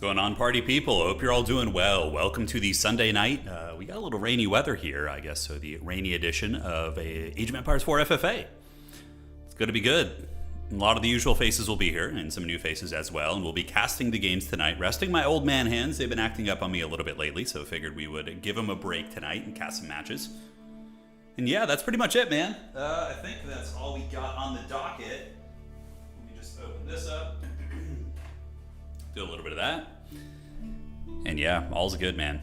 Going on, party people? Hope you're all doing well. Welcome to the Sunday night. We got a little rainy weather here, I guess, so the rainy edition of Age of Empires 4 FFA. It's going to be good. A lot of the usual faces will be here, and some new faces as well, and we'll be casting the games tonight, resting my old man hands. They've been acting up on me a little bit lately, so figured we would give them a break tonight and cast some matches. And yeah, that's pretty much it, man. I think that's all we got on the docket. Let me just open this up. Do a little bit of that. And yeah, all's good, man.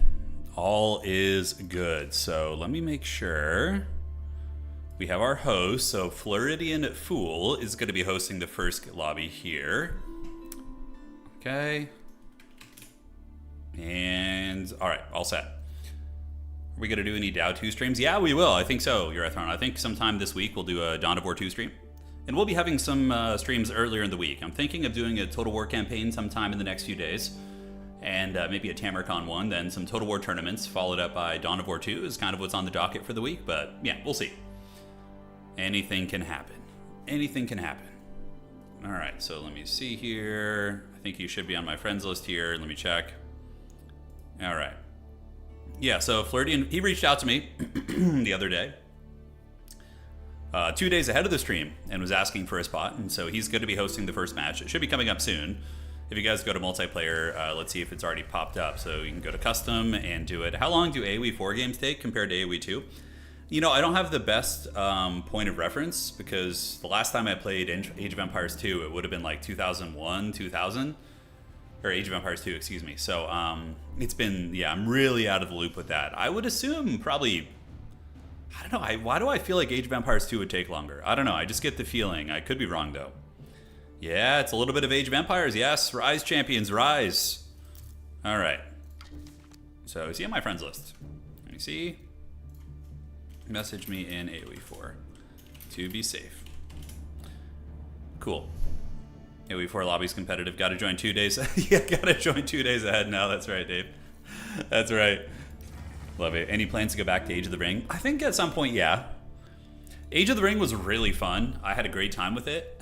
All is good. So let me make sure we have our host. So Floridian Fool is going to be hosting the first lobby here. Okay. And all right, all set. Are we going to do any DAO 2 streams? Yeah, we will. I think so, Urethron. I think sometime this week we'll do a Dawn of War 2 stream. And we'll be having some streams earlier in the week. I'm thinking of doing a Total War campaign sometime in the next few days. And maybe a Tamarcon one, then some Total War tournaments, followed up by Dawn of War 2 is kind of what's on the docket for the week. But yeah, we'll see. Anything can happen. Anything can happen. All right, so let me see here. I think you should be on my friends list here. Let me check. All right. Yeah, so Flirtian, he reached out to me the other day. 2 days ahead of the stream and was asking for a spot, and so he's going to be hosting the first match. It should be coming up soon. If you guys go to multiplayer, let's see if it's already popped up. So you can go to custom and do it. How long do AoE 4 games take compared to AoE 2? You know, I don't have the best point of reference because the last time I played Age of Empires 2, it would have been like 2001, 2000. Or Age of Empires 2, excuse me. So it's been, yeah, I'm really out of the loop with that. I would assume probably, I don't know, why do I feel like Age of Empires 2 would take longer? I don't know, I just get the feeling. I could be wrong though. Yeah, it's a little bit of Age of Empires. Yes, rise champions, rise. All right. So is he on my friends list? Let me see. Message me in AoE 4 to be safe. Cool. AoE 4 lobby's competitive. Got to join 2 days. Yeah, got to join 2 days ahead now. That's right, Dave. That's right. Love it. Any plans to go back to Age of the Ring? I think at some point, yeah. Age of the Ring was really fun. I had a great time with it.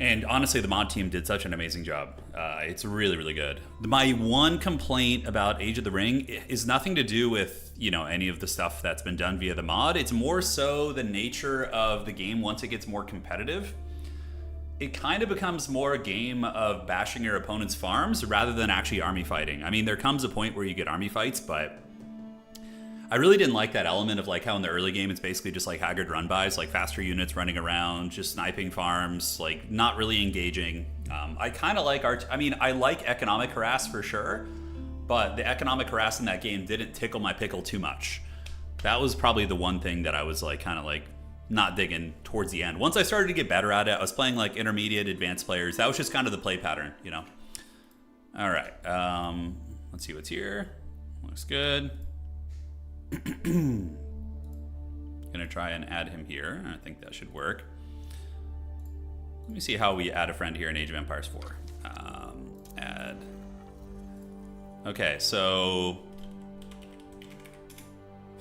And honestly, the mod team did such an amazing job. It's really, really good. My one complaint about Age of the Ring is nothing to do with, you know, any of the stuff that's been done via the mod. It's more so the nature of the game once it gets more competitive. It kind of becomes more a game of bashing your opponent's farms rather than actually army fighting. I mean, there comes a point where you get army fights, but I really didn't like that element of like how in the early game it's basically just like haggard run-bys, like faster units running around, just sniping farms, like not really engaging. I kind of like I like economic harass for sure, but the economic harass in that game didn't tickle my pickle too much. That was probably the one thing that I was like kind of like not digging towards the end. Once I started to get better at it, I was playing like intermediate, advanced players. That was just kind of the play pattern, you know? All right, let's see what's here. Looks good. Gonna try and add him here. I think that should work. Let me see how we add a friend here in Age of Empires 4. Add. Okay, so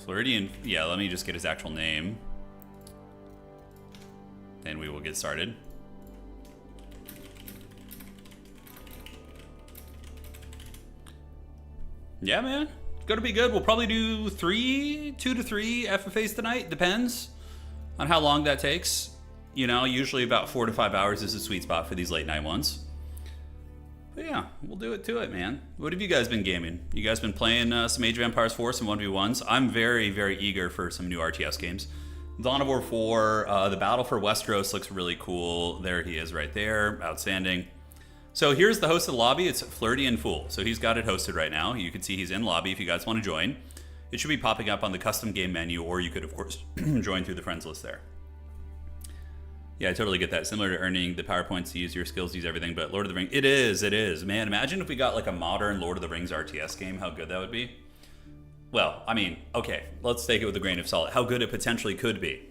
Floridian. Yeah, let me just get his actual name. Then we will get started. Yeah, man. Gonna be good. We'll probably do 2 to 3 FFAs tonight. Depends on how long that takes. You know, usually about 4 to 5 hours is a sweet spot for these late night ones. But yeah, we'll do it to it, man. What have you guys been gaming? You guys been playing some Age of Empires 4, some 1v1s? I'm very, very eager for some new RTS games. Dawn of War 4, the Battle for Westeros looks really cool. There he is right there. Outstanding. So here's the host of the lobby. It's Flirtian Fool. So he's got it hosted right now. You can see he's in lobby if you guys want to join. It should be popping up on the custom game menu, or you could, of course, join through the friends list there. Yeah, I totally get that. Similar to earning the PowerPoints to use your skills, to use everything, but Lord of the Rings, it is. Man, imagine if we got like a modern Lord of the Rings RTS game, how good that would be. Well, I mean, okay, let's take it with a grain of salt. How good it potentially could be.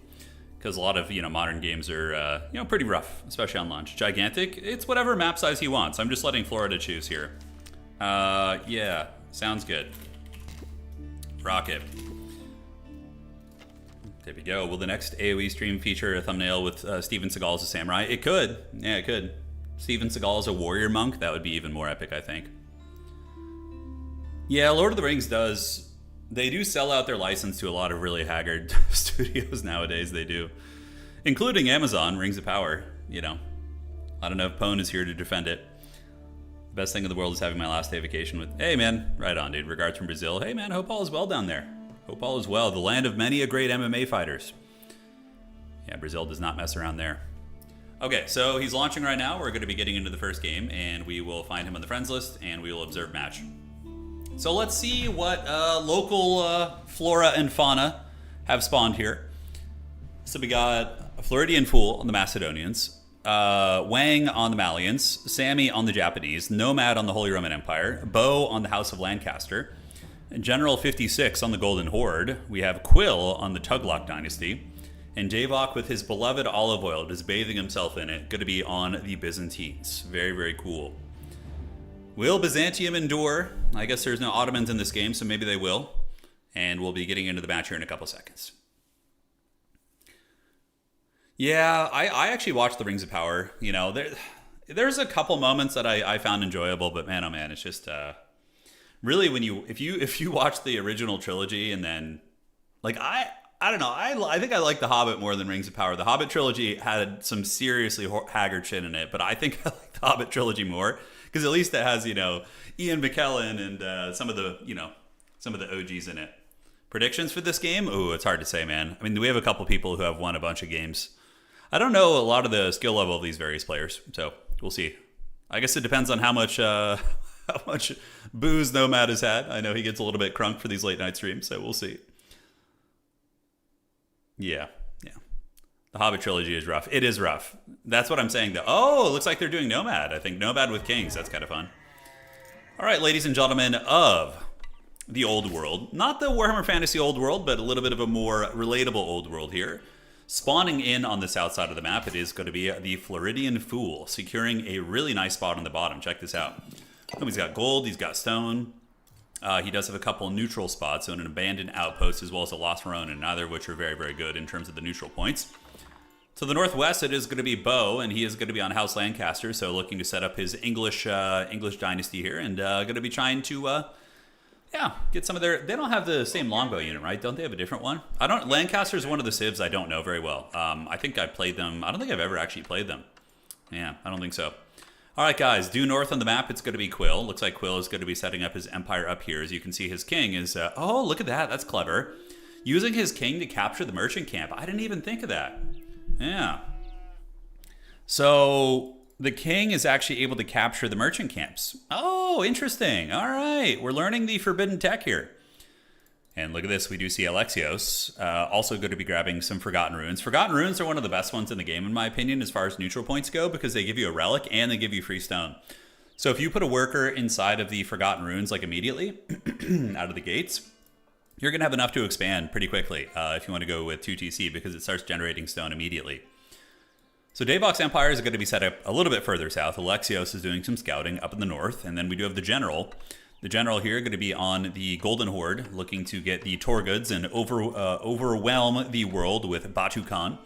Because a lot of, modern games are, pretty rough, especially on launch. Gigantic, it's whatever map size he wants. I'm just letting Florida choose here. Yeah, sounds good. Rocket. There we go. Will the next AoE stream feature a thumbnail with Steven Seagal as a samurai? It could. Yeah, it could. Steven Seagal as a warrior monk, that would be even more epic, I think. Yeah, Lord of the Rings does... They do sell out their license to a lot of really haggard studios nowadays, they do. Including Amazon, Rings of Power, you know. I don't know if Pone is here to defend it. The best thing in the world is having my last day vacation with... Hey, man. Right on, dude. Regards from Brazil. Hey, man. Hope all is well down there. Hope all is well. The land of many a great MMA fighters. Yeah, Brazil does not mess around there. Okay, so he's launching right now. We're going to be getting into the first game, and we will find him on the friends list, and we will observe match. So let's see what local flora and fauna have spawned here. So we got a Floridian Fool on the Macedonians, Wang on the Malians, Sammy on the Japanese, Nomad on the Holy Roman Empire, Bo on the House of Lancaster, General 56 on the Golden Horde. We have Quill on the Tuglock Dynasty, and Davok with his beloved olive oil, just bathing himself in it, going to be on the Byzantines. Very, very cool. Will Byzantium endure? I guess there's no Ottomans in this game, so maybe they will. And we'll be getting into the match here in a couple seconds. Yeah, I actually watched the Rings of Power. You know, there's a couple moments that I found enjoyable, but man, oh man, it's just really when if you watch the original trilogy and then like I don't know, I think I like The Hobbit more than Rings of Power. The Hobbit trilogy had some seriously haggard shit in it, but I think I like the Hobbit trilogy more because at least it has, you know, Ian McKellen and some of the OGs in it. Predictions for this game? Ooh, it's hard to say, man. I mean, we have a couple people who have won a bunch of games. I don't know a lot of the skill level of these various players, so we'll see. I guess it depends on how much booze Nomad has had. I know he gets a little bit crunk for these late night streams, so we'll see. Yeah. The Hobbit trilogy is rough. It is rough. That's what I'm saying, though. Oh, it looks like they're doing Nomad. I think Nomad with Kings. That's kind of fun. All right, ladies and gentlemen of the old world. Not the Warhammer Fantasy old world, but a little bit of a more relatable old world here. Spawning in on the south side of the map, it is going to be the Floridian Fool, securing a really nice spot on the bottom. Check this out. Oh, he's got gold, he's got stone. He does have a couple neutral spots, so an abandoned outpost as well as a Lost Ronin, neither of which are very, very good in terms of the neutral points. To the northwest, it is going to be Bo, and he is going to be on House Lancaster, so looking to set up his English dynasty here, and going to be trying to... get some of their... They don't have the same longbow unit, right? Don't they have a different one? Lancaster is one of the civs I don't know very well. I think I played them... I don't think I've ever actually played them. Yeah, I don't think so. All right, guys. Due north on the map, it's going to be Quill. Looks like Quill is going to be setting up his empire up here. As you can see, his king is... oh, look at that. That's clever. Using his king to capture the merchant camp. I didn't even think of that. Yeah. So... the king is actually able to capture the merchant camps. Oh, interesting. All right. We're learning the forbidden tech here. And look at this. We do see Alexios also going to be grabbing some Forgotten Runes. Forgotten Runes are one of the best ones in the game, in my opinion, as far as neutral points go, because they give you a relic and they give you free stone. So if you put a worker inside of the Forgotten Runes, like immediately, out of the gates, you're going to have enough to expand pretty quickly if you want to go with 2TC, because it starts generating stone immediately. So Davok's Empire is going to be set up a little bit further south. Alexios is doing some scouting up in the north. And then we do have the General. The General here going to be on the Golden Horde, looking to get the Torguds and overwhelm the world with Batu Khan.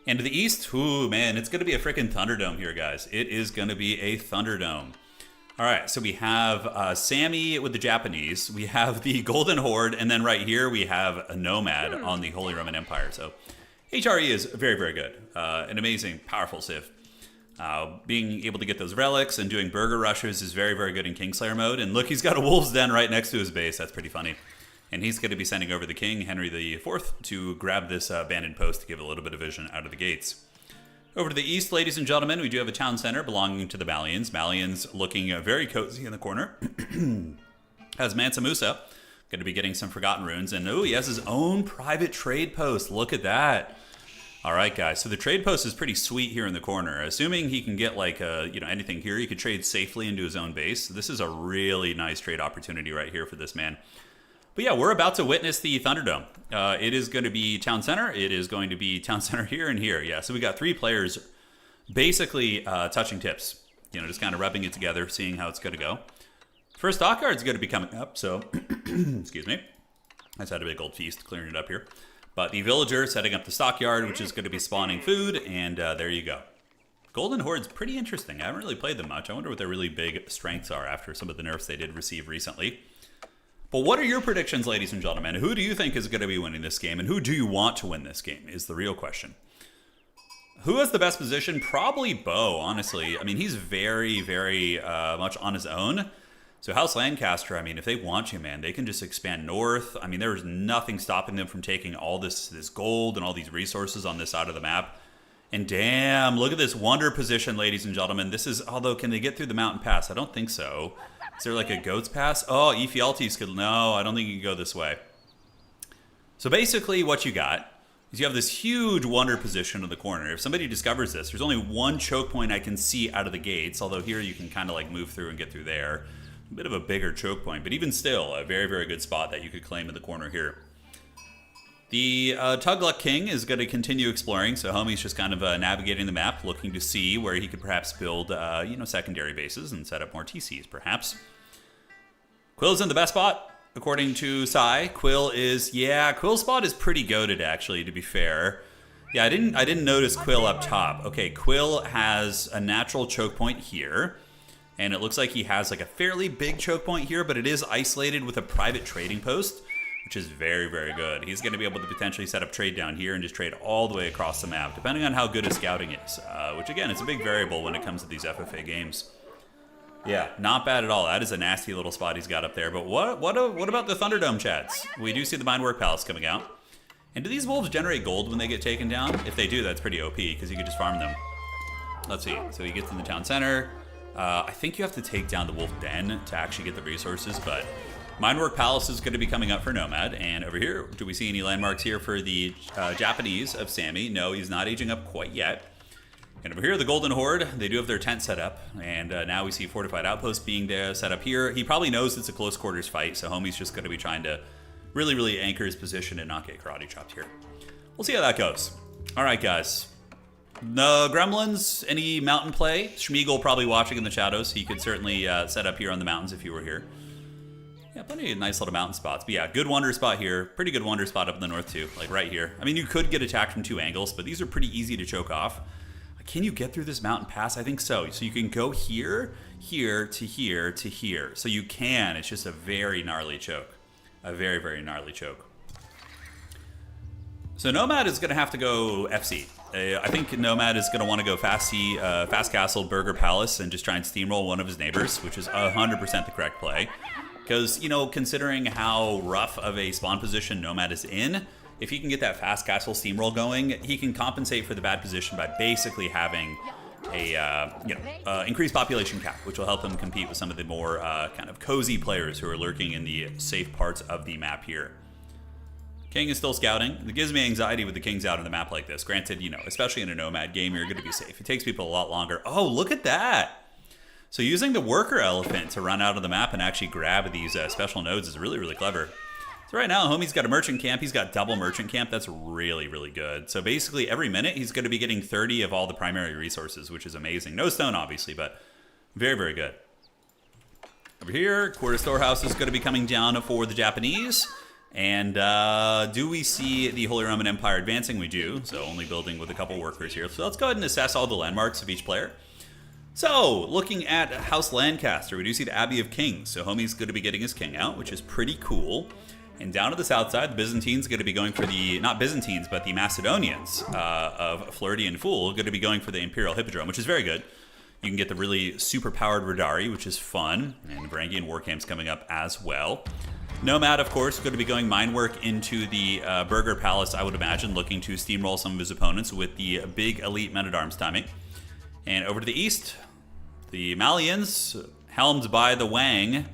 And to the east, ooh, man, it's going to be a freaking Thunderdome here, guys. It is going to be a Thunderdome. All right, so we have Sammy with the Japanese. We have the Golden Horde. And then right here, we have a Nomad on the Holy Roman Empire. So... HRE is very, very good. An amazing, powerful civ. Being able to get those relics and doing burger rushes is very, very good in Kingslayer mode. And look, he's got a wolf's den right next to his base. That's pretty funny. And he's going to be sending over the king, Henry IV, to grab this abandoned post to give a little bit of vision out of the gates. Over to the east, ladies and gentlemen, we do have a town center belonging to the Malians. Malians looking very cozy in the corner. Has Mansa Musa. Going to be getting some Forgotten Runes. And, oh, he has his own private trade post. Look at that. All right, guys. So the trade post is pretty sweet here in the corner. Assuming he can get, like, anything here, he could trade safely into his own base. This is a really nice trade opportunity right here for this man. But, yeah, we're about to witness the Thunderdome. It is going to be Town Center. It is going to be Town Center here and here. Yeah, so we got 3 players basically touching tips. Just kind of rubbing it together, seeing how it's going to go. First dockyard is going to be coming up, so, excuse me. I just had a big old feast clearing it up here. But the villager setting up the stockyard, which is going to be spawning food, and there you go. Golden Horde's pretty interesting. I haven't really played them much. I wonder what their really big strengths are after some of the nerfs they did receive recently. But what are your predictions, ladies and gentlemen? Who do you think is going to be winning this game, and who do you want to win this game is the real question. Who has the best position? Probably Bo, honestly. I mean, he's very, very much on his own. So House Lancaster, I mean, if they want to, man, they can just expand north. I mean, there's nothing stopping them from taking all this gold and all these resources on this side of the map. And damn, look at this wonder position, ladies and gentlemen. This is, although, can they get through the mountain pass? I don't think so. Is there like a goat's pass? Oh, Ephialtes could, no, I don't think you can go this way. So basically what you got is you have this huge wonder position in the corner. If somebody discovers this, there's only one choke point I can see out of the gates, although here you can kind of like move through and get through there. A bit of a bigger choke point, but even still, a very, very good spot that you could claim in the corner here. The Tugluck King is going to continue exploring, so Homie's just kind of navigating the map, looking to see where he could perhaps build, secondary bases and set up more TCs, perhaps. Quill's in the best spot, according to Sai. Quill's spot is pretty goated, actually, to be fair. Yeah, I didn't notice Quill up top. Okay, Quill has a natural choke point here. And it looks like he has like a fairly big choke point here, but it is isolated with a private trading post, which is very, very good. He's going to be able to potentially set up trade down here and just trade all the way across the map, depending on how good his scouting is, which again, is a big variable when it comes to these FFA games. Yeah, not bad at all. That is a nasty little spot he's got up there. But what about the Thunderdome, chads? We do see the Mindwork Palace coming out. And do these wolves generate gold when they get taken down? If they do, that's pretty OP, because you could just farm them. Let's see. So he gets in the town center. I think you have to take down the Wolf Den to actually get the resources, but Mindwork Palace is going to be coming up for Nomad. And over here, do we see any landmarks here for the Japanese of Sammy? No, he's not aging up quite yet. And over here, the Golden Horde, they do have their tent set up. And now we see Fortified Outpost being there, set up here. He probably knows it's a close quarters fight, so Homie's just going to be trying to really, really anchor his position and not get karate chopped here. We'll see how that goes. All right, guys. The Gremlins, any mountain play? Schmeagol probably watching in the shadows. He could certainly set up here on the mountains if you were here. Yeah, plenty of nice little mountain spots. But yeah, good wonder spot here. Pretty good wonder spot up in the north too, like right here. I mean, you could get attacked from two angles, but these are pretty easy to choke off. Can you get through this mountain pass? I think so. So you can go here, here, to here, to here. So you can. It's just a very gnarly choke. A very, very gnarly choke. So Nomad is going to have to go FC. I think Nomad is going to want to go Fast Castle, Burger Palace, and just try and steamroll one of his neighbors, which is 100% the correct play. Because, considering how rough of a spawn position Nomad is in, if he can get that Fast Castle steamroll going, he can compensate for the bad position by basically having a increased population cap, which will help him compete with some of the more kind of cozy players who are lurking in the safe parts of the map here. King is still scouting. It gives me anxiety with the kings out on the map like this. Granted, especially in a Nomad game, you're going to be safe. It takes people a lot longer. Oh, look at that. So using the worker elephant to run out of the map and actually grab these special nodes is really, really clever. So right now, Homie's got a merchant camp. He's got double merchant camp. That's really, really good. So basically, every minute, he's going to be getting 30 of all the primary resources, which is amazing. No stone, obviously, but very, very good. Over here, Quarter Storehouse is going to be coming down for the Japanese. And do we see the Holy Roman Empire advancing? We do, so only building with a couple workers here. So let's go ahead and assess all the landmarks of each player. So, looking at House Lancaster, we do see the Abbey of Kings. So Homie's going to be getting his king out, which is pretty cool. And down to the south side, the Byzantines going to be going for the, not Byzantines, but the Macedonians of Floridian Fool going to be going for the Imperial Hippodrome, which is very good. You can get the really super-powered Radari, which is fun. And the Varangian War Camp's coming up as well. Nomad, of course, going to be going mine work into the Burger Palace, I would imagine, looking to steamroll some of his opponents with the big elite men-at-arms timing. And over to the east, the Malians, helmed by the Wang,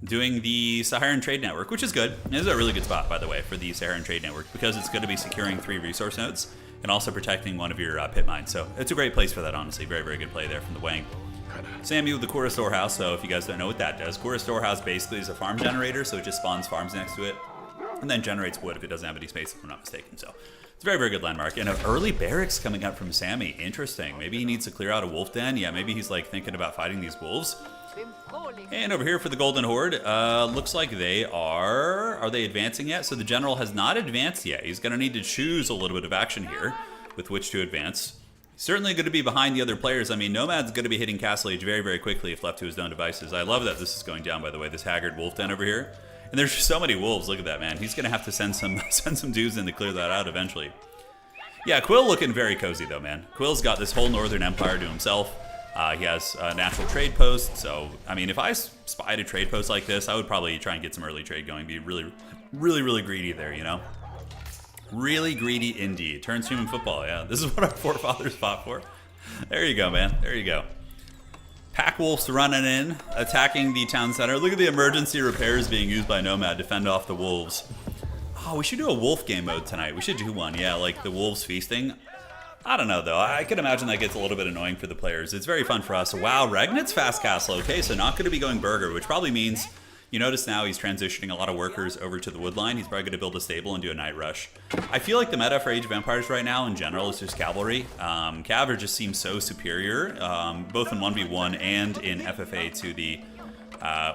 doing the Saharan Trade Network, which is good. This is a really good spot, by the way, for the Saharan Trade Network, because it's going to be securing 3 resource nodes and also protecting one of your pit mines. So it's a great place for that, honestly. Very, very good play there from the Wang. Sammy with the Kura Storehouse, so if you guys don't know what that does, Kura Storehouse basically is a farm generator, so it just spawns farms next to it, and then generates wood if it doesn't have any space, if I'm not mistaken. So it's a very, very good landmark. And an early barracks coming up from Sammy. Interesting. Maybe he needs to clear out a wolf den. Yeah, maybe he's like thinking about fighting these wolves. And over here for the Golden Horde, looks like they are they advancing yet? So the general has not advanced yet. He's going to need to choose a little bit of action here with which to advance. Certainly going to be behind the other players. I mean, Nomad's going to be hitting Castle Age very, very quickly if left to his own devices. I love that this is going down, by the way, this Haggard Wolf Den over here. And there's just so many wolves. Look at that, man. He's going to have to send some dudes in to clear that out eventually. Yeah, Quill looking very cozy, though, man. Quill's got this whole Northern Empire to himself. He has a natural trade post. So, I mean, if I spied a trade post like this, I would probably try and get some early trade going. Be really, really, really greedy there, you know? Really greedy indeed. Turns human football, yeah. This is what our forefathers fought for. There you go, man. There you go. Pack Wolves running in, attacking the town center. Look at the emergency repairs being used by Nomad to fend off the wolves. Oh, we should do a wolf game mode tonight. We should do one, yeah, like the wolves feasting. I don't know, though. I can imagine that gets a little bit annoying for the players. It's very fun for us. Wow, Regnit's fast castle. Okay, so not going to be going burger, which probably means... You notice now he's transitioning a lot of workers over to the woodline. He's probably going to build a stable and do a night rush. I feel like the meta for Age of Empires right now in general is just cavalry. Cav just seems so superior, both in 1v1 and in FFA to the...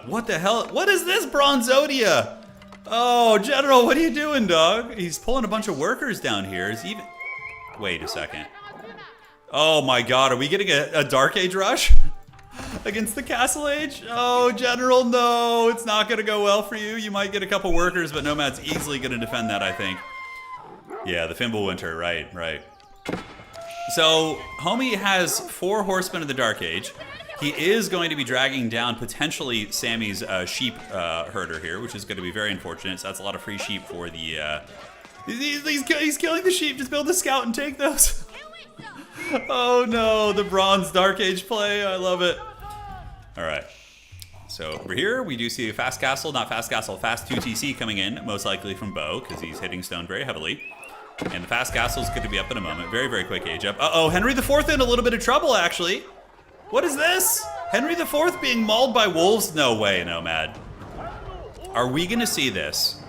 what the hell? What is this, Bronzodia? Oh, General, what are you doing, dog? He's pulling a bunch of workers down here. Is he even... Wait a second. Oh my god, are we getting a Dark Age rush? Against the Castle Age? Oh, General, no. It's not going to go well for you. You might get a couple workers, but Nomad's easily going to defend that, I think. Yeah, the Fimbulwinter, right. So, Homie has 4 horsemen of the Dark Age. He is going to be dragging down, potentially, Sammy's sheep herder here, which is going to be very unfortunate. So that's a lot of free sheep for the... He's killing the sheep. Just build a scout and take those. Oh no, the Bronze Dark Age play. I love it. Alright. So over here, we do see a fast castle, not fast castle, fast 2TC coming in, most likely from Bo, because he's hitting stone very heavily. And the fast castle is going to be up in a moment. Very, very quick age up. Uh-oh, Henry IV in a little bit of trouble, actually. What is this? Henry IV being mauled by wolves? No way, Nomad. Are we going to see this?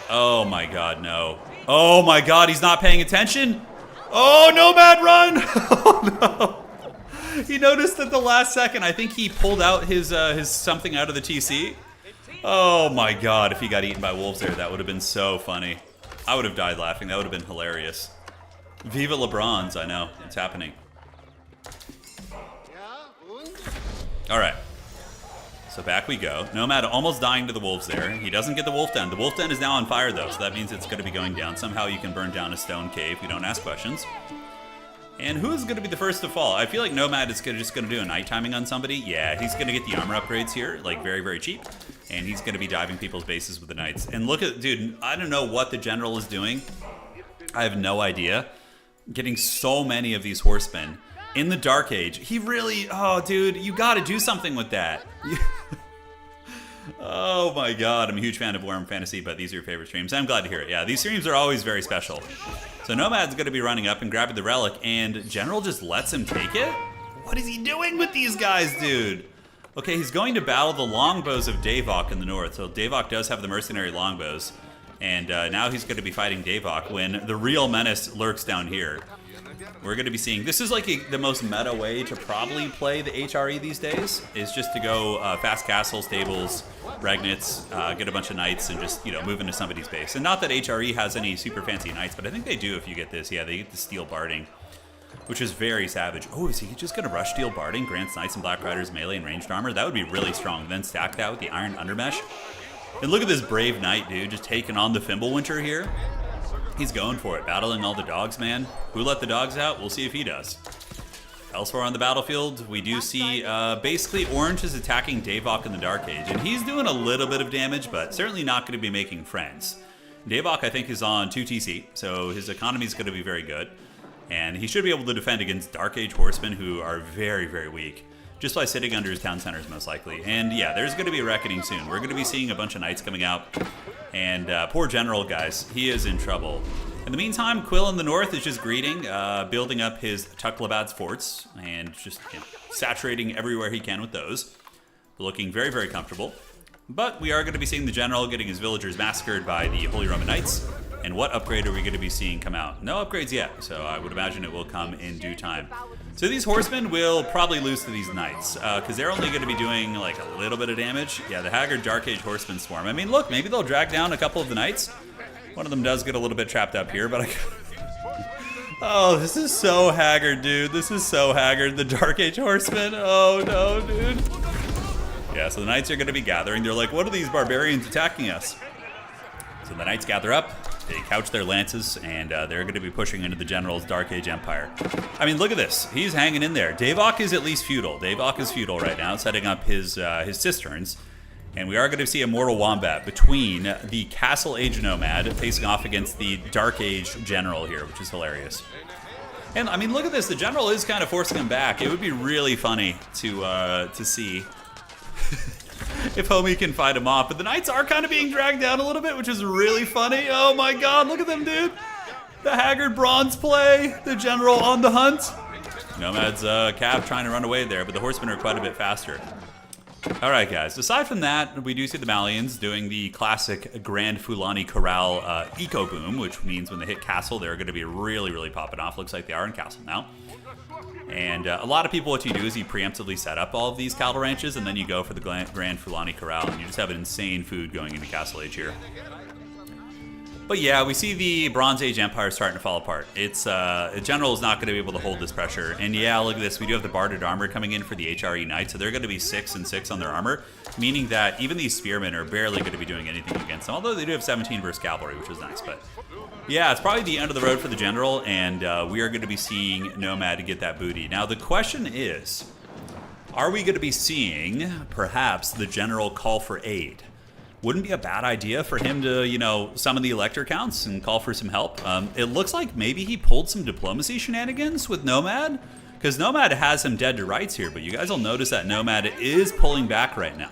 Oh my god, no. Oh my god, he's not paying attention? Oh, Nomad, run! Oh, no. He noticed at the last second. I think he pulled out his something out of the TC. Oh, my God. If he got eaten by wolves there, that would have been so funny. I would have died laughing. That would have been hilarious. Viva LeBron's. I know. It's happening. All right. So back we go. Nomad almost dying to the wolves there. He doesn't get the wolf den. The wolf den is now on fire, though, so that means it's going to be going down. Somehow you can burn down a stone cave. We don't ask questions. And who is going to be the first to fall? I feel like Nomad is just going to do a night timing on somebody. Yeah, he's going to get the armor upgrades here, like very, very cheap. And he's going to be diving people's bases with the knights. And look at, dude, I don't know what the general is doing. I have no idea. Getting so many of these horsemen in the Dark Age. He really, oh, dude, you got to do something with that. Oh my god, I'm a huge fan of Warhammer Fantasy, but these are your favorite streams. I'm glad to hear it. Yeah, these streams are always very special. So Nomad's going to be running up and grabbing the relic, and General just lets him take it? What is he doing with these guys, dude? Okay, he's going to battle the longbows of Davok in the north. So Davok does have the mercenary longbows, and now he's going to be fighting Davok when the real menace lurks down here. We're going to be seeing, this is like the most meta way to probably play the HRE these days, is just to go fast castles, stables, Regnits, get a bunch of knights, and just, you know, move into somebody's base. And not that HRE has any super fancy knights, but I think they do if you get this. Yeah, they get the steel barding, which is very savage. Oh, is he just going to rush steel barding, grants knights and black riders melee and ranged armor? That would be really strong. Then stack that with the iron undermesh. And look at this brave knight, dude, just taking on the Fimbulwinter here. He's going for it, battling all the dogs, man. Who let the dogs out? We'll see if he does. Elsewhere on the battlefield, we do see basically Orange is attacking Davok in the Dark Age, and he's doing a little bit of damage, but certainly not going to be making friends. Davok, I think, is on 2TC, so his economy is going to be very good, and he should be able to defend against Dark Age horsemen who are very, very weak, just by sitting under his town centers, most likely. And yeah, there's going to be a reckoning soon. We're going to be seeing a bunch of knights coming out. And poor General, guys, he is in trouble. In the meantime, Quill in the north is just greeting, building up his Tuklabad's forts, and just, you know, saturating everywhere he can with those. Looking very, very comfortable. But we are going to be seeing the General getting his villagers massacred by the Holy Roman Knights. And what upgrade are we going to be seeing come out? No upgrades yet, so I would imagine it will come in due time. So these horsemen will probably lose to these knights, because they're only going to be doing like a little bit of damage. Yeah, the Haggard Dark Age horsemen swarm. I mean, look, maybe they'll drag down a couple of the knights. One of them does get a little bit trapped up here, but Oh, this is so haggard, dude. This is so haggard. The Dark Age Horsemen. Oh, no, dude. Yeah, so the knights are going to be gathering. They're like, what are these barbarians attacking us? So the knights gather up. They couch their lances, and they're going to be pushing into the general's Dark Age Empire. I mean, look at this. He's hanging in there. Davok is at least feudal. Davok is feudal right now, setting up his cisterns. And we are going to see a mortal wombat between the Castle Age Nomad facing off against the Dark Age General here, which is hilarious. And, I mean, look at this. The General is kind of forcing him back. It would be really funny to see if Homie can fight him off. But the Knights are kind of being dragged down a little bit, which is really funny. Oh, my God. Look at them, dude. The Haggard Bronze play. The General on the hunt. Nomad's Cav trying to run away there, but the Horsemen are quite a bit faster. All right, guys. Aside from that, we do see the Malians doing the classic Grand Fulani Corral eco boom, which means when they hit castle, they're going to be really, really popping off. Looks like they are in castle now. And a lot of people, what you do is you preemptively set up all of these cattle ranches, and then you go for the Grand Fulani Corral, and you just have an insane food going into Castle Age here. But yeah, we see the Bronze Age Empire starting to fall apart. It's the General is not going to be able to hold this pressure. And yeah, look at this. We do have the Barded Armor coming in for the HRE Knights, so they're going to be 6 and 6 on their armor, meaning that even these Spearmen are barely going to be doing anything against them, although they do have 17 versus Cavalry, which is nice. But yeah, it's probably the end of the road for the General, and we are going to be seeing Nomad to get that booty. Now, the question is, are we going to be seeing, perhaps, the General call for aid? Wouldn't be a bad idea for him to, you know, summon the Elector Counts and call for some help. It looks like maybe he pulled some diplomacy shenanigans with Nomad, because Nomad has him dead to rights here, but you guys will notice that Nomad is pulling back right now.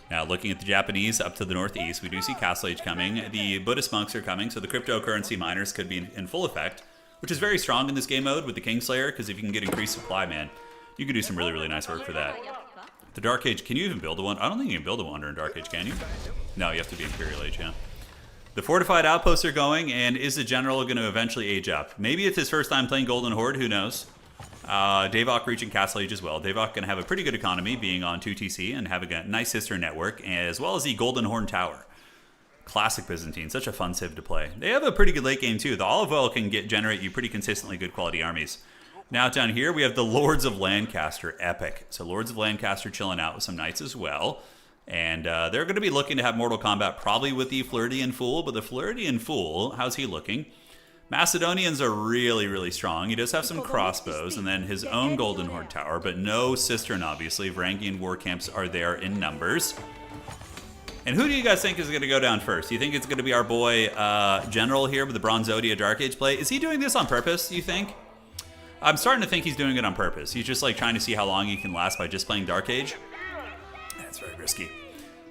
Now, looking at the Japanese up to the northeast, we do see Castle Age coming. The Buddhist monks are coming, so the cryptocurrency miners could be in full effect, which is very strong in this game mode with the Kingslayer, because if you can get increased supply, man, you can do some really, really nice work for that. The Dark Age, can you even build a one? I don't think you can build a wonder in Dark Age, can you? No, you have to be Imperial Age, yeah. The fortified outposts are going, and is the General going to eventually age up? Maybe it's his first time playing Golden Horde, who knows? Davok reaching Castle Age as well. Davok going to have a pretty good economy being on 2TC and having a nice sister network, as well as the Golden Horn Tower. Classic Byzantine, such a fun civ to play. They have a pretty good late game too. The Olive Oil can generate you pretty consistently good quality armies. Now down here, we have the Lords of Lancaster, epic. So Lords of Lancaster chilling out with some knights as well. And they're going to be looking to have Mortal Kombat probably with the Floridian Fool. But the Floridian Fool, how's he looking? Macedonians are really, really strong. He does have some crossbows and then his own Golden Horde Tower, but no Cistern, obviously. Varangian war camps are there in numbers. And who do you guys think is going to go down first? Do you think it's going to be our boy General here with the Bronzodia Dark Age play? Is he doing this on purpose, do you think? I'm starting to think he's doing it on purpose. He's just like trying to see how long he can last by just playing Dark Age. That's very risky.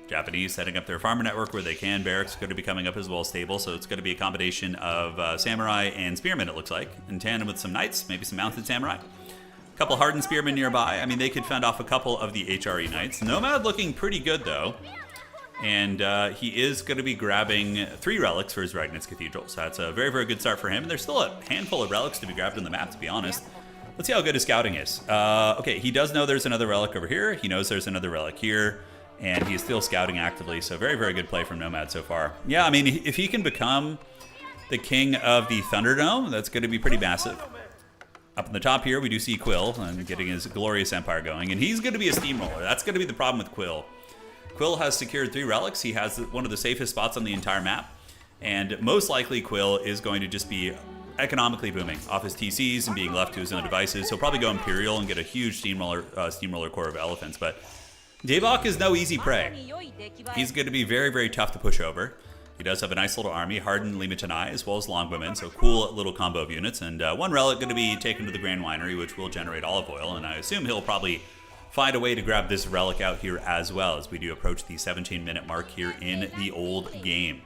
Japanese setting up their farmer network where they can. Barracks going to be coming up as well, stable. So it's going to be a combination of samurai and spearmen, it looks like, in tandem with some knights, maybe some mounted samurai. A couple hardened spearmen nearby. I mean, they could fend off a couple of the HRE knights. Nomad looking pretty good, though. And he is going to be grabbing 3 relics for his Regnitz Cathedral. So that's a very, very good start for him. And there's still a handful of relics to be grabbed on the map, to be honest. Let's see how good his scouting is. Okay, he does know there's another relic over here. He knows there's another relic here. And he's still scouting actively. So very, very good play from Nomad so far. Yeah, I mean, if he can become the king of the Thunderdome, that's going to be pretty massive. Up in the top here, we do see Quill and getting his glorious empire going. And he's going to be a steamroller. That's going to be the problem with Quill. Quill has secured 3 relics. He has one of the safest spots on the entire map. And most likely Quill is going to just be economically booming off his TCs and being left to his own devices. He'll probably go Imperial and get a huge steamroller core of elephants. But Davok is no easy prey. He's going to be very, very tough to push over. He does have a nice little army, hardened Limitanai, as well as Longwomen, so cool little combo of units. And 1 relic going to be taken to the Grand Winery, which will generate olive oil. And I assume he'll probably find a way to grab this relic out here as well as we do approach the 17-minute mark here in the old game.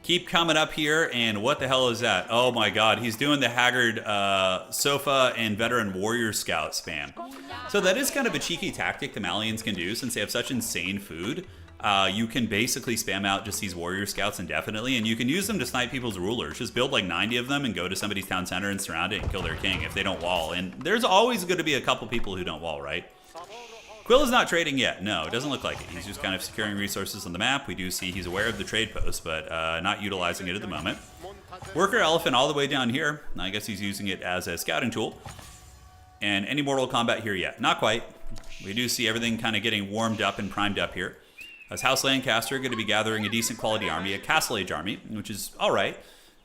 Keep coming up here, and what the hell is that? Oh my god, he's doing the Haggard Sofa and Veteran Warrior Scout spam. So that is kind of a cheeky tactic the Malians can do since they have such insane food. You can basically spam out just these Warrior Scouts indefinitely, and you can use them to snipe people's rulers. Just build like 90 of them and go to somebody's town center and surround it and kill their king if they don't wall. And there's always going to be a couple people who don't wall, right? Quill is not trading yet. No, it doesn't look like it. He's just kind of securing resources on the map. We do see he's aware of the trade post, but not utilizing it at the moment. Worker elephant all the way down here. I guess he's using it as a scouting tool. And any Mortal Kombat here yet? Not quite. We do see everything kind of getting warmed up and primed up here. As House Lancaster going to be gathering a decent quality army, a Castle Age army, which is all right.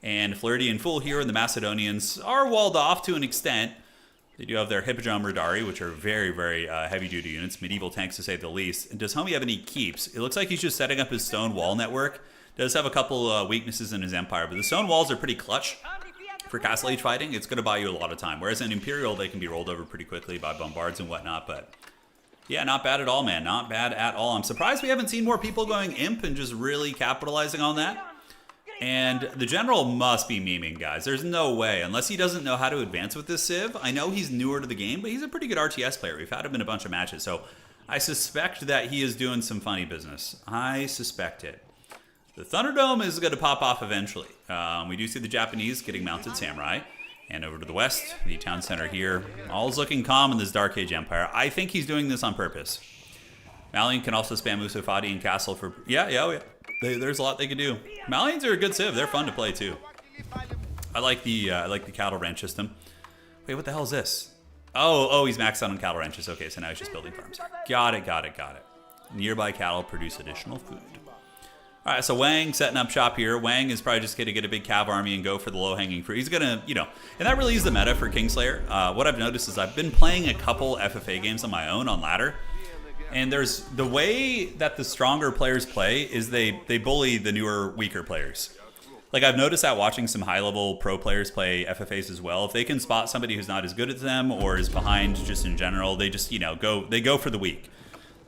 And Floridian Fool here and the Macedonians are walled off to an extent. They do have their Hippodrome Radari, which are very, very heavy-duty units, medieval tanks to say the least. And does Homie have any keeps? It looks like he's just setting up his stone wall network. Does have a couple weaknesses in his empire, but the stone walls are pretty clutch for Castle Age fighting. It's going to buy you a lot of time. Whereas in Imperial, they can be rolled over pretty quickly by bombards and whatnot. But yeah, not bad at all, man. Not bad at all. I'm surprised we haven't seen more people going Imp and just really capitalizing on that. And the general must be memeing, guys. There's no way, unless he doesn't know how to advance with this Civ. I know he's newer to the game, but he's a pretty good RTS player. We've had him in a bunch of matches, so I suspect that he is doing some funny business. I suspect it. The Thunderdome is going to pop off eventually. We do see the Japanese getting mounted samurai. And over to the west, the town center here. All's looking calm in this Dark Age Empire. I think he's doing this on purpose. Malian can also spam Musafadi and Castle for... Yeah. There's a lot they can do. Malians are a good civ. They're fun to play too. I like the cattle ranch system. Wait, what the hell is this? Oh, he's maxed out on cattle ranches. Okay, so now he's just building farms. Got it. Nearby cattle produce additional food. All right, so Wang setting up shop here. Wang is probably just going to get a big cav army and go for the low-hanging fruit. He's going to, and that really is the meta for Kingslayer. What I've noticed is I've been playing a couple FFA games on my own on ladder. And there's the way that the stronger players play is they bully the newer, weaker players. Like I've noticed that watching some high-level pro players play FFAs as well. If they can spot somebody who's not as good as them or is behind just in general, they just, go for the weak.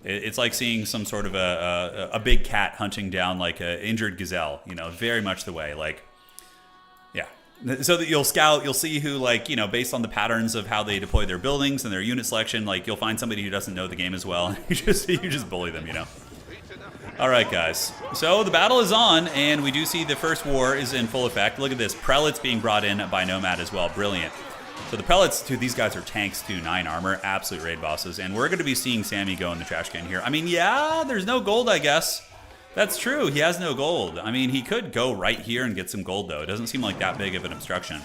It's like seeing some sort of a big cat hunting down like an injured gazelle, very much the way. Like, yeah. So that you'll scout, you'll see who, based on the patterns of how they deploy their buildings and their unit selection, you'll find somebody who doesn't know the game as well. You just bully them, All right, guys. So the battle is on, and we do see the first war is in full effect. Look at this. Prelates being brought in by Nomad as well. Brilliant. So the Prelates, dude, these guys are tanks too. 9 armor. Absolute raid bosses. And we're going to be seeing Sammy go in the trash can here. I mean, yeah, there's no gold, I guess. That's true. He has no gold. I mean, he could go right here and get some gold, though. It doesn't seem like that big of an obstruction.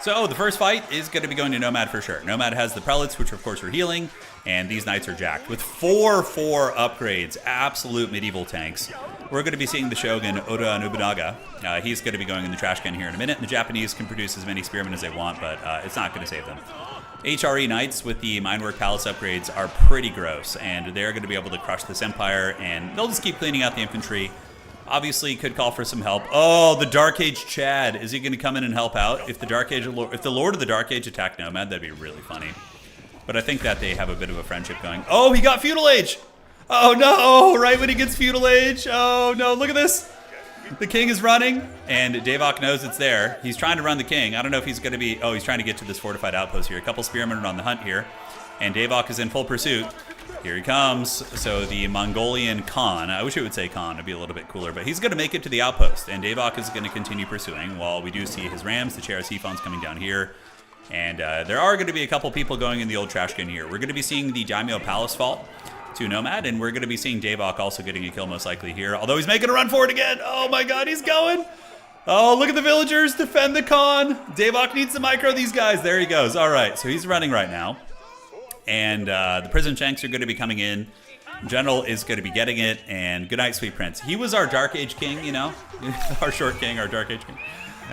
So the first fight is going to be going to Nomad for sure. Nomad has the Prelates, which of course are healing, and these Knights are jacked with 4 upgrades. Absolute medieval tanks. We're going to be seeing the Shogun, Oda Nobunaga. He's going to be going in the trash can here in a minute. And the Japanese can produce as many spearmen as they want, but it's not going to save them. HRE Knights with the Minework Palace upgrades are pretty gross, and they're going to be able to crush this empire, and they'll just keep cleaning out the infantry. Obviously, could call for some help. Oh, the Dark Age Chad. Is he going to come in and help out? If the Lord of the Dark Age attacked Nomad, that'd be really funny. But I think that they have a bit of a friendship going. Oh, he got Feudal Age! Oh, no! Right when he gets Feudal Age. Oh, no, look at this. The king is running, and Davok knows it's there. He's trying to run the king. I don't know if he's going to be... Oh, he's trying to get to this fortified outpost here. A couple spearmen are on the hunt here, and Davok is in full pursuit. Here he comes. So the Mongolian Khan, I wish it would say Khan, it'd be a little bit cooler, but he's going to make it to the outpost, and Davok is going to continue pursuing while we do see his rams, the Cherasifons coming down here. And there are going to be a couple people going in the old trash can here. We're going to be seeing the Daimyo Palace fall to Nomad, and we're going to be seeing Davok also getting a kill most likely here, although he's making a run for it again. Oh my god, he's going. Oh, look at the villagers defend the Khan. Davok needs to micro these guys. There he goes. All right, so he's running right now, and the prison shanks are going to be coming in. General is going to be getting it, and good night, sweet prince. He was our Dark Age king, our short king, our Dark Age king.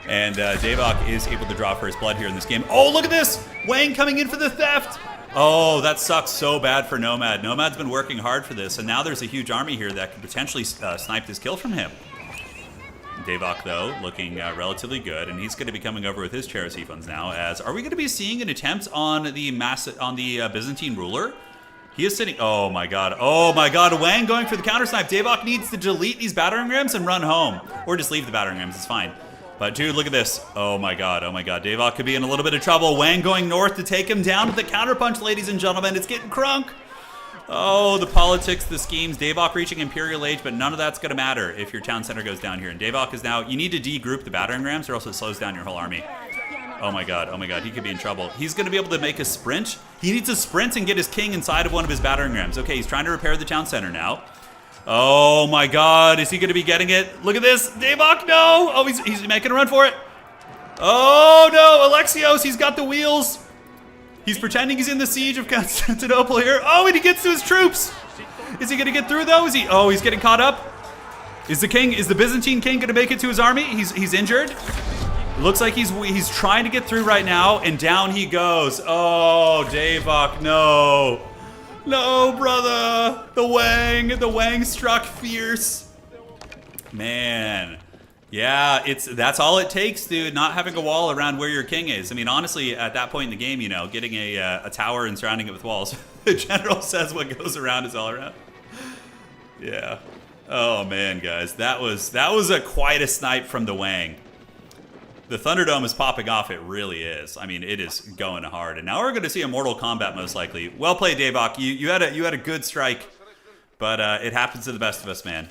And Davok is able to draw for his blood here in this game. Oh, look at this! Wang coming in for the theft! Oh, that sucks so bad for Nomad. Nomad's been working hard for this, and now there's a huge army here that could potentially snipe this kill from him. Davok, though, looking relatively good, and he's going to be coming over with his Cherasifons now. Are we going to be seeing an attempt on the Byzantine ruler? He is sitting... Oh my god, Wang going for the counter snipe. Davok needs to delete these battering rams and run home. Or just leave the battering rams, it's fine. But dude, look at this. Oh my god. Davok could be in a little bit of trouble. Wang going north to take him down with the counterpunch, ladies and gentlemen. It's getting crunk. Oh, the politics, the schemes. Davok reaching Imperial Age, but none of that's going to matter if your town center goes down here. And Davok is now... You need to de-group the battering rams or else it slows down your whole army. Oh my god. He could be in trouble. He's going to be able to make a sprint. He needs to sprint and get his king inside of one of his battering rams. Okay, he's trying to repair the town center now. Oh my god, is he going to be getting it? Look at this. Davok, no! Oh, he's making a run for it. Oh no, Alexios, he's got the wheels. He's pretending he's in the siege of Constantinople here. Oh, and he gets to his troops. Is he going to get through though? Oh, he's getting caught up. Is the Byzantine king going to make it to his army? He's injured. It looks like he's trying to get through right now, and down he goes. Oh, Davok, no. No, brother. The Wang struck fierce. Man. Yeah, that's all it takes, dude. Not having a wall around where your king is. I mean, honestly, at that point in the game, you know, getting a tower and surrounding it with walls. The general says what goes around is all around. Yeah. Oh man, guys, that was quite a snipe from the Wang. The Thunderdome is popping off. It really is. I mean, it is going hard. And now we're going to see a Mortal Kombat most likely. Well played, Davok. You had a good strike, but it happens to the best of us, man.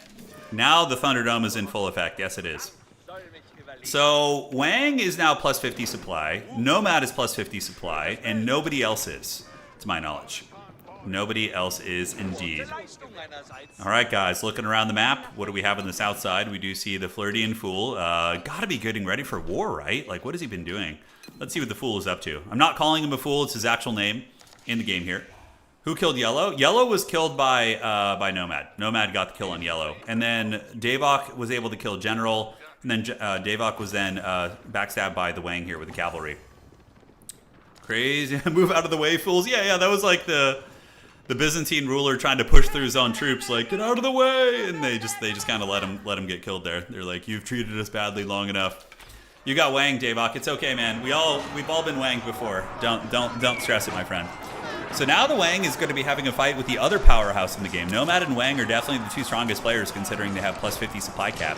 Now the Thunderdome is in full effect. Yes, it is. So Wang is now plus 50 supply. Nomad is plus 50 supply, and nobody else is, to my knowledge. Nobody else is indeed. All right, guys, looking around the map, what do we have on the south side? We do see the Floridian Fool. Gotta be getting ready for war, right? Like, what has he been doing? Let's see what the Fool is up to. I'm not calling him a Fool. It's his actual name in the game here. Who killed Yellow? Yellow was killed by Nomad. Nomad got the kill on Yellow. And then Davok was able to kill General. And then Davok was then backstabbed by the Wang here with the cavalry. Crazy. Move out of the way, fools. Yeah, that was like the Byzantine ruler trying to push through his own troops, like, get out of the way, and they just kind of let him get killed there. They're like, you've treated us badly long enough. You got wanged, Davok. It's okay, man. We've all been wanged before. Don't stress it, my friend. So now the Wang is going to be having a fight with the other powerhouse in the game. Nomad and Wang are definitely the two strongest players, considering they have plus 50 supply cap.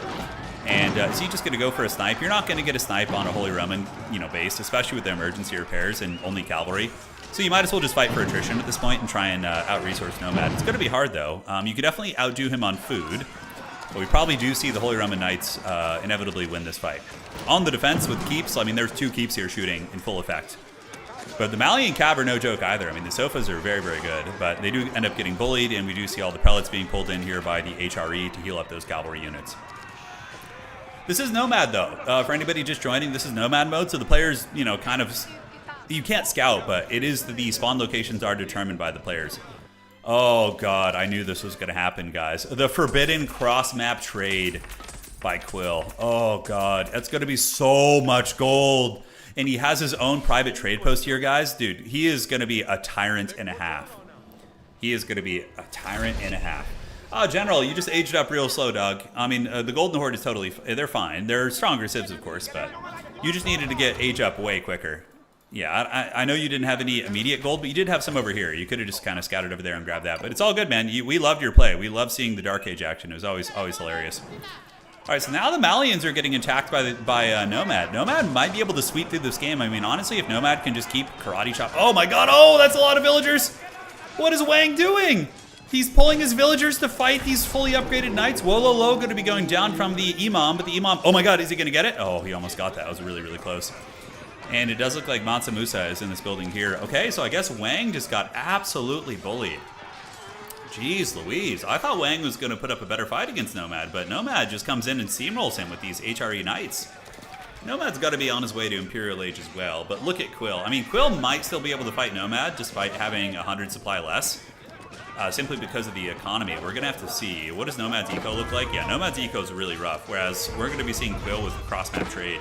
And is he just going to go for a snipe? You're not going to get a snipe on a Holy Roman, base, especially with the emergency repairs and only cavalry. So you might as well just fight for attrition at this point and try and out-resource Nomad. It's going to be hard, though. You could definitely outdo him on food, but we probably do see the Holy Roman Knights inevitably win this fight. On the defense with keeps, I mean, there's two keeps here shooting in full effect. But the Malian Cav are no joke either. I mean, the Sofas are very, very good, but they do end up getting bullied, and we do see all the prelates being pulled in here by the HRE to heal up those cavalry units. This is Nomad, though. For anybody just joining, this is Nomad mode, so the players, kind of... You can't scout, but it is the spawn locations are determined by the players. Oh, God, I knew this was going to happen, guys. The Forbidden Cross-Map Trade by Quill. Oh, God, that's going to be so much gold. And he has his own private trade post here, guys. Dude, he is going to be a tyrant and a half. He is going to be a tyrant and a half. Oh, General, you just aged up real slow, dog. I mean, the Golden Horde is totally... They're fine. They're stronger civs, of course, but you just needed to get age up way quicker. Yeah, I know you didn't have any immediate gold, but you did have some over here. You could have just kind of scouted over there and grabbed that. But it's all good, man. We loved your play. We love seeing the Dark Age action. It was always hilarious. All right, so now the Malians are getting attacked by Nomad. Nomad might be able to sweep through this game. I mean, honestly, if Nomad can just keep karate chop... Oh, my God. Oh, that's a lot of villagers. What is Wang doing? He's pulling his villagers to fight these fully upgraded knights. Wololo going to be going down from the Imam, but the Imam... Oh, my God. Is he going to get it? Oh, he almost got that. That was really, really close. And it does look like Mansa Musa is in this building here. Okay, so I guess Wang just got absolutely bullied. Jeez Louise. I thought Wang was going to put up a better fight against Nomad, but Nomad just comes in and steamrolls him with these HRE Knights. Nomad's got to be on his way to Imperial Age as well, but look at Quill. I mean, Quill might still be able to fight Nomad despite having 100 supply less, simply because of the economy. We're going to have to see. What does Nomad's eco look like? Yeah, Nomad's eco is really rough, whereas we're going to be seeing Quill with the cross-map trade.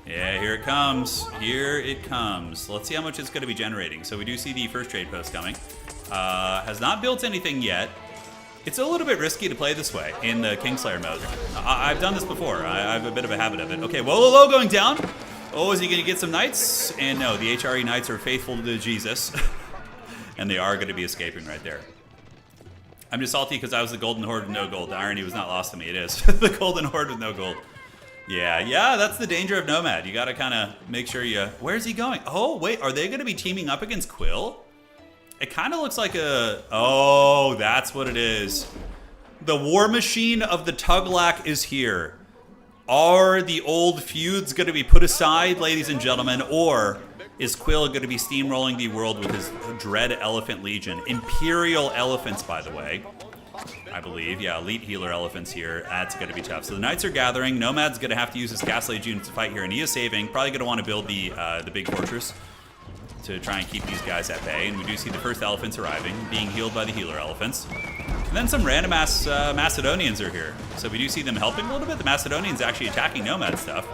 Yeah, here it comes. Here it comes. Let's see how much it's going to be generating. So we do see the first trade post coming. Has not built anything yet. It's a little bit risky to play this way in the Kingslayer mode. I've done this before. I have a bit of a habit of it. Okay, Wololo going down. Oh, is he going to get some knights? And no, the HRE knights are faithful to Jesus. And they are going to be escaping right there. I'm just salty because I was the Golden Horde with no gold. The irony was not lost to me. It is. The Golden Horde with no gold. Yeah, that's the danger of Nomad. You got to kind of make sure you... Where's he going? Oh, wait, are they going to be teaming up against Quill? It kind of looks like a... Oh, that's what it is. The war machine of the Tuglak is here. Are the old feuds going to be put aside, ladies and gentlemen, or is Quill going to be steamrolling the world with his Dread Elephant Legion? Imperial elephants, by the way. I believe. Yeah, elite healer elephants here. That's going to be tough. So the knights are gathering. Nomad's going to have to use his Castle Age units to fight here, and he is saving. Probably going to want to build the big fortress to try and keep these guys at bay. And we do see the first elephants arriving, being healed by the healer elephants. And then some random ass Macedonians are here. So we do see them helping a little bit. The Macedonians actually attacking Nomad stuff.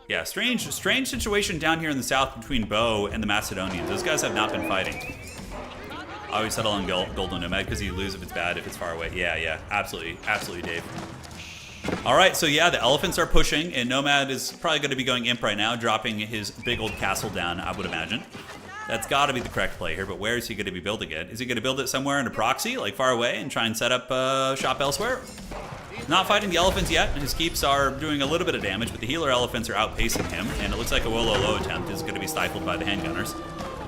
Yeah, strange situation down here in the south between Bo and the Macedonians. Those guys have not been fighting. I always settle on Golden Nomad because you lose if it's bad, if it's far away. Yeah, absolutely, Dave. All right, so yeah, the elephants are pushing, and Nomad is probably going to be going imp right now, dropping his big old castle down, I would imagine. That's got to be the correct play here, but where is he going to be building it? Is he going to build it somewhere in a proxy, like far away, and try and set up shop elsewhere? Not fighting the elephants yet. His keeps are doing a little bit of damage, but the healer elephants are outpacing him, and it looks like a Wololo attempt is going to be stifled by the handgunners.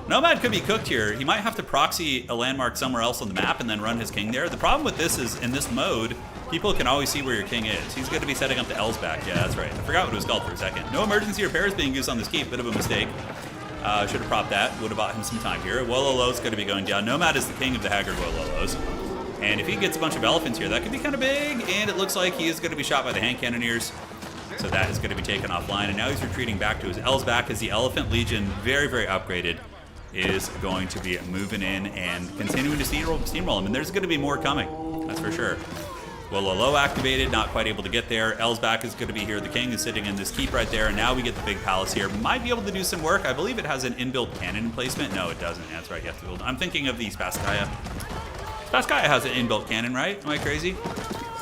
Nomad could be cooked here. He might have to proxy a landmark somewhere else on the map and then run his king there. The problem with this is, in this mode, people can always see where your king is. He's going to be setting up the L's back. Yeah, that's right. I forgot what it was called for a second. No emergency repairs being used on this keep. Bit of a mistake. Should have propped that. Would have bought him some time here. Wololo's going to be going down. Nomad is the king of the Haggard Wololos. And if he gets a bunch of elephants here, that could be kind of big. And it looks like he is going to be shot by the hand cannoneers. So that is going to be taken offline. And now he's retreating back to his L's back as the Elephant Legion, very, very upgraded, is going to be moving in and continuing to steamroll him. And there's going to be more coming, that's for sure. Wololo activated, not quite able to get there. Elsback is going to be here. The king is sitting in this keep right there. And now we get the big palace here. Might be able to do some work. I believe it has an inbuilt cannon placement. No, it doesn't. That's right, you have to build. I'm thinking of the Spasskaya. Spasskaya has an inbuilt cannon, right? Am I crazy?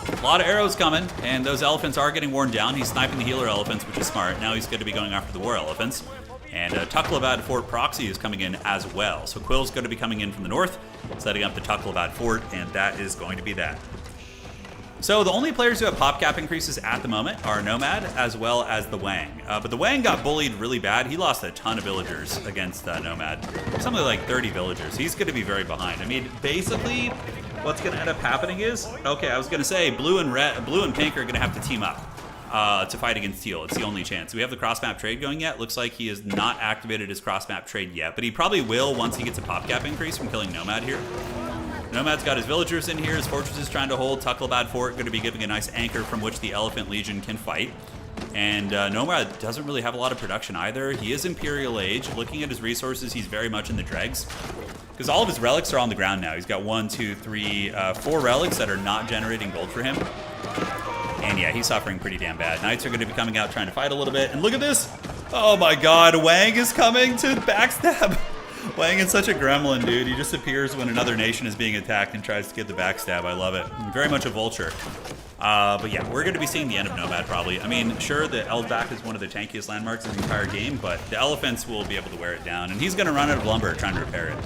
A lot of arrows coming, and those elephants are getting worn down. He's sniping the healer elephants, which is smart. Now he's going to be going after the war elephants. And Tuklabad Fort Proxy is coming in as well. So Quill's going to be coming in from the north, setting up the Tuklabad Fort, and that is going to be that. So the only players who have pop cap increases at the moment are Nomad as well as the Wang. But the Wang got bullied really bad. He lost a ton of villagers against Nomad. Something like 30 villagers. He's going to be very behind. I mean, basically, what's going to end up happening is, okay, I was going to say blue and pink are going to have to team up to fight against teal. It's the only chance. Do we have the cross-map trade going yet? Looks like he has not activated his cross-map trade yet, but he probably will once he gets a pop cap increase from killing Nomad here. Nomad's got his villagers in here. His fortress is trying to hold. Tuklabad Fort going to be giving a nice anchor from which the Elephant Legion can fight. And Nomad doesn't really have a lot of production either. He is Imperial Age. Looking at his resources, he's very much in the dregs. Because all of his relics are on the ground now. He's got 4 relics that are not generating gold for him. And yeah, he's suffering pretty damn bad. Knights are going to be coming out trying to fight a little bit. And look at this. Oh my god, Wang is coming to backstab. Wang is such a gremlin, dude. He just appears when another nation is being attacked and tries to get the backstab. I love it. Very much a vulture. But yeah, we're going to be seeing the end of Nomad probably. I mean, sure, the Elsback is one of the tankiest landmarks in the entire game, but the elephants will be able to wear it down. And he's going to run out of lumber trying to repair it.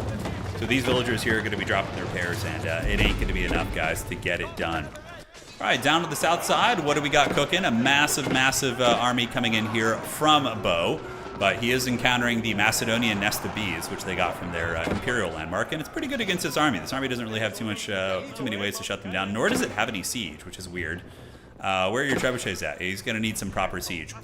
So these villagers here are going to be dropping their repairs, and it ain't going to be enough, guys, to get it done. All right, down to the south side, what do we got cooking? A massive, massive army coming in here from Bo. But he is encountering the Macedonian nest of bees, which they got from their Imperial landmark, and it's pretty good against this army. This army doesn't really have too many ways to shut them down, nor does it have any siege, which is weird. Where are your trebuchets at? He's going to need some proper siege.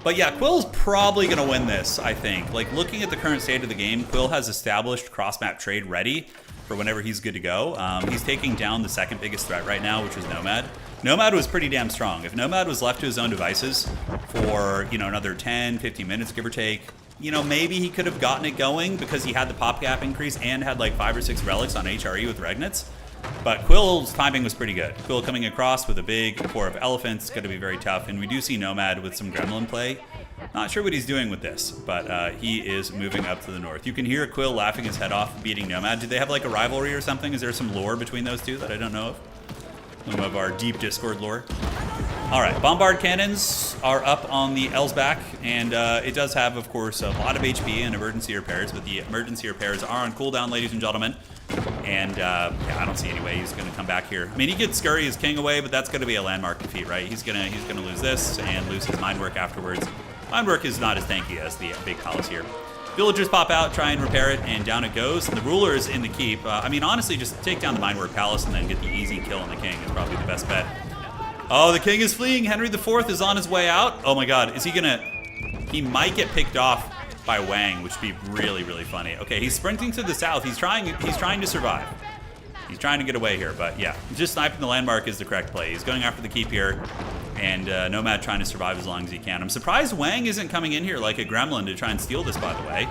But yeah, Quill's probably going to win this, I think. Like, looking at the current state of the game, Quill has established cross-map trade ready for whenever he's good to go. He's taking down the second biggest threat right now, which is Nomad. Nomad was pretty damn strong. If Nomad was left to his own devices for, another 10, 15 minutes, give or take, maybe he could have gotten it going because he had the pop gap increase and had like 5 or 6 relics on HRE with Regnets. But Quill's timing was pretty good. Quill coming across with a big core of elephants is going to be very tough. And we do see Nomad with some gremlin play. Not sure what he's doing with this, but he is moving up to the north. You can hear Quill laughing his head off, beating Nomad. Do they have like a rivalry or something? Is there some lore between those two that I don't know of? Some of our deep Discord lore. All right, bombard cannons are up on the Elsback, and it does have, of course, a lot of HP and emergency repairs, but the emergency repairs are on cooldown, ladies and gentlemen. And yeah, I don't see any way he's going to come back here. I mean, he could scurry his king away, but that's going to be a landmark defeat, right? He's gonna lose this and lose his mind work afterwards. Mind work is not as tanky as the big palace here. Villagers pop out, try and repair it, and down it goes. And the ruler is in the keep. I mean, honestly, just take down the Mindwork Palace and then get the easy kill on the king is probably the best bet. Oh, the king is fleeing. Henry IV is on his way out. Oh my god, is he gonna... He might get picked off by Wang, which would be really, really funny. Okay, he's sprinting to the south. He's trying to survive. He's trying to get away here, but yeah, just sniping the landmark is the correct play. He's going after the keep here, and Nomad trying to survive as long as he can. I'm surprised Wang isn't coming in here like a gremlin to try and steal this, by the way.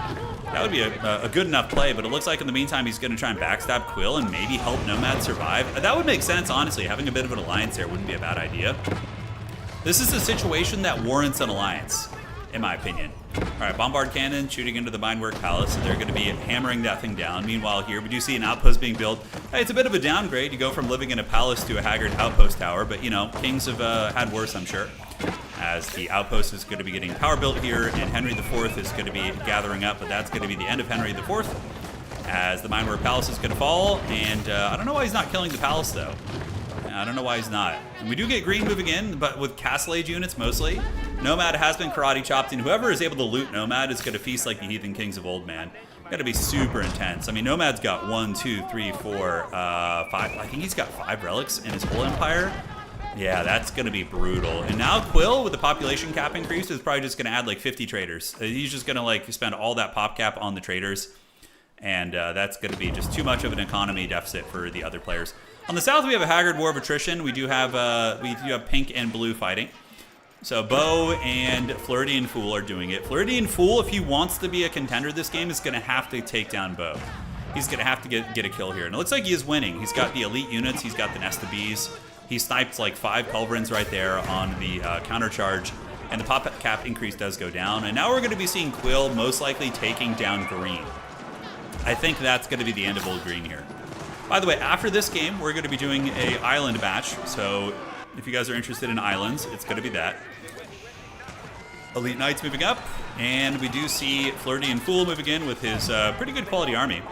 That would be a good enough play, but it looks like in the meantime he's going to try and backstab Quill and maybe help Nomad survive. That would make sense, honestly. Having a bit of an alliance there wouldn't be a bad idea. This is a situation that warrants an alliance, in my opinion. All right, Bombard Cannon shooting into the Minework Palace. They're going to be hammering that thing down. Meanwhile, here we do see an outpost being built. Hey, it's a bit of a downgrade. You go from living in a palace to a haggard outpost tower, but you know, kings have had worse, I'm sure. As the outpost is going to be getting power built here, and Henry IV is going to be gathering up, but that's going to be the end of Henry IV. As the Minework Palace is going to fall, and I don't know why he's not killing the palace, though. I don't know why he's not. And we do get green moving in, but with Castle Age units mostly. Nomad has been karate chopped, and whoever is able to loot Nomad is going to feast like the heathen kings of old, man. Got to be super intense. I mean, Nomad's got 1, 2, 3, 4, 5. I think he's got 5 relics in his whole empire. Yeah, that's going to be brutal. And now Quill, with the population cap increase, is probably just going to add like 50 traders. He's just going to like spend all that pop cap on the traders. And that's going to be just too much of an economy deficit for the other players. On the south, we have a Haggard War of Attrition. We do have pink and blue fighting. So Bo and Floridian Fool are doing it. Floridian Fool, if he wants to be a contender this game, is going to have to take down Bo. He's going to have to get a kill here. And it looks like he is winning. He's got the elite units. He's got the Nest of Bees. He sniped like 5 culverins right there on the countercharge. And the pop cap increase does go down. And now we're going to be seeing Quill most likely taking down Green. I think that's going to be the end of Old Green here. By the way, after this game, we're going to be doing a island match. So if you guys are interested in islands, it's going to be that. Elite Knights moving up, and we do see Floridian Fool moving in with his pretty good quality army.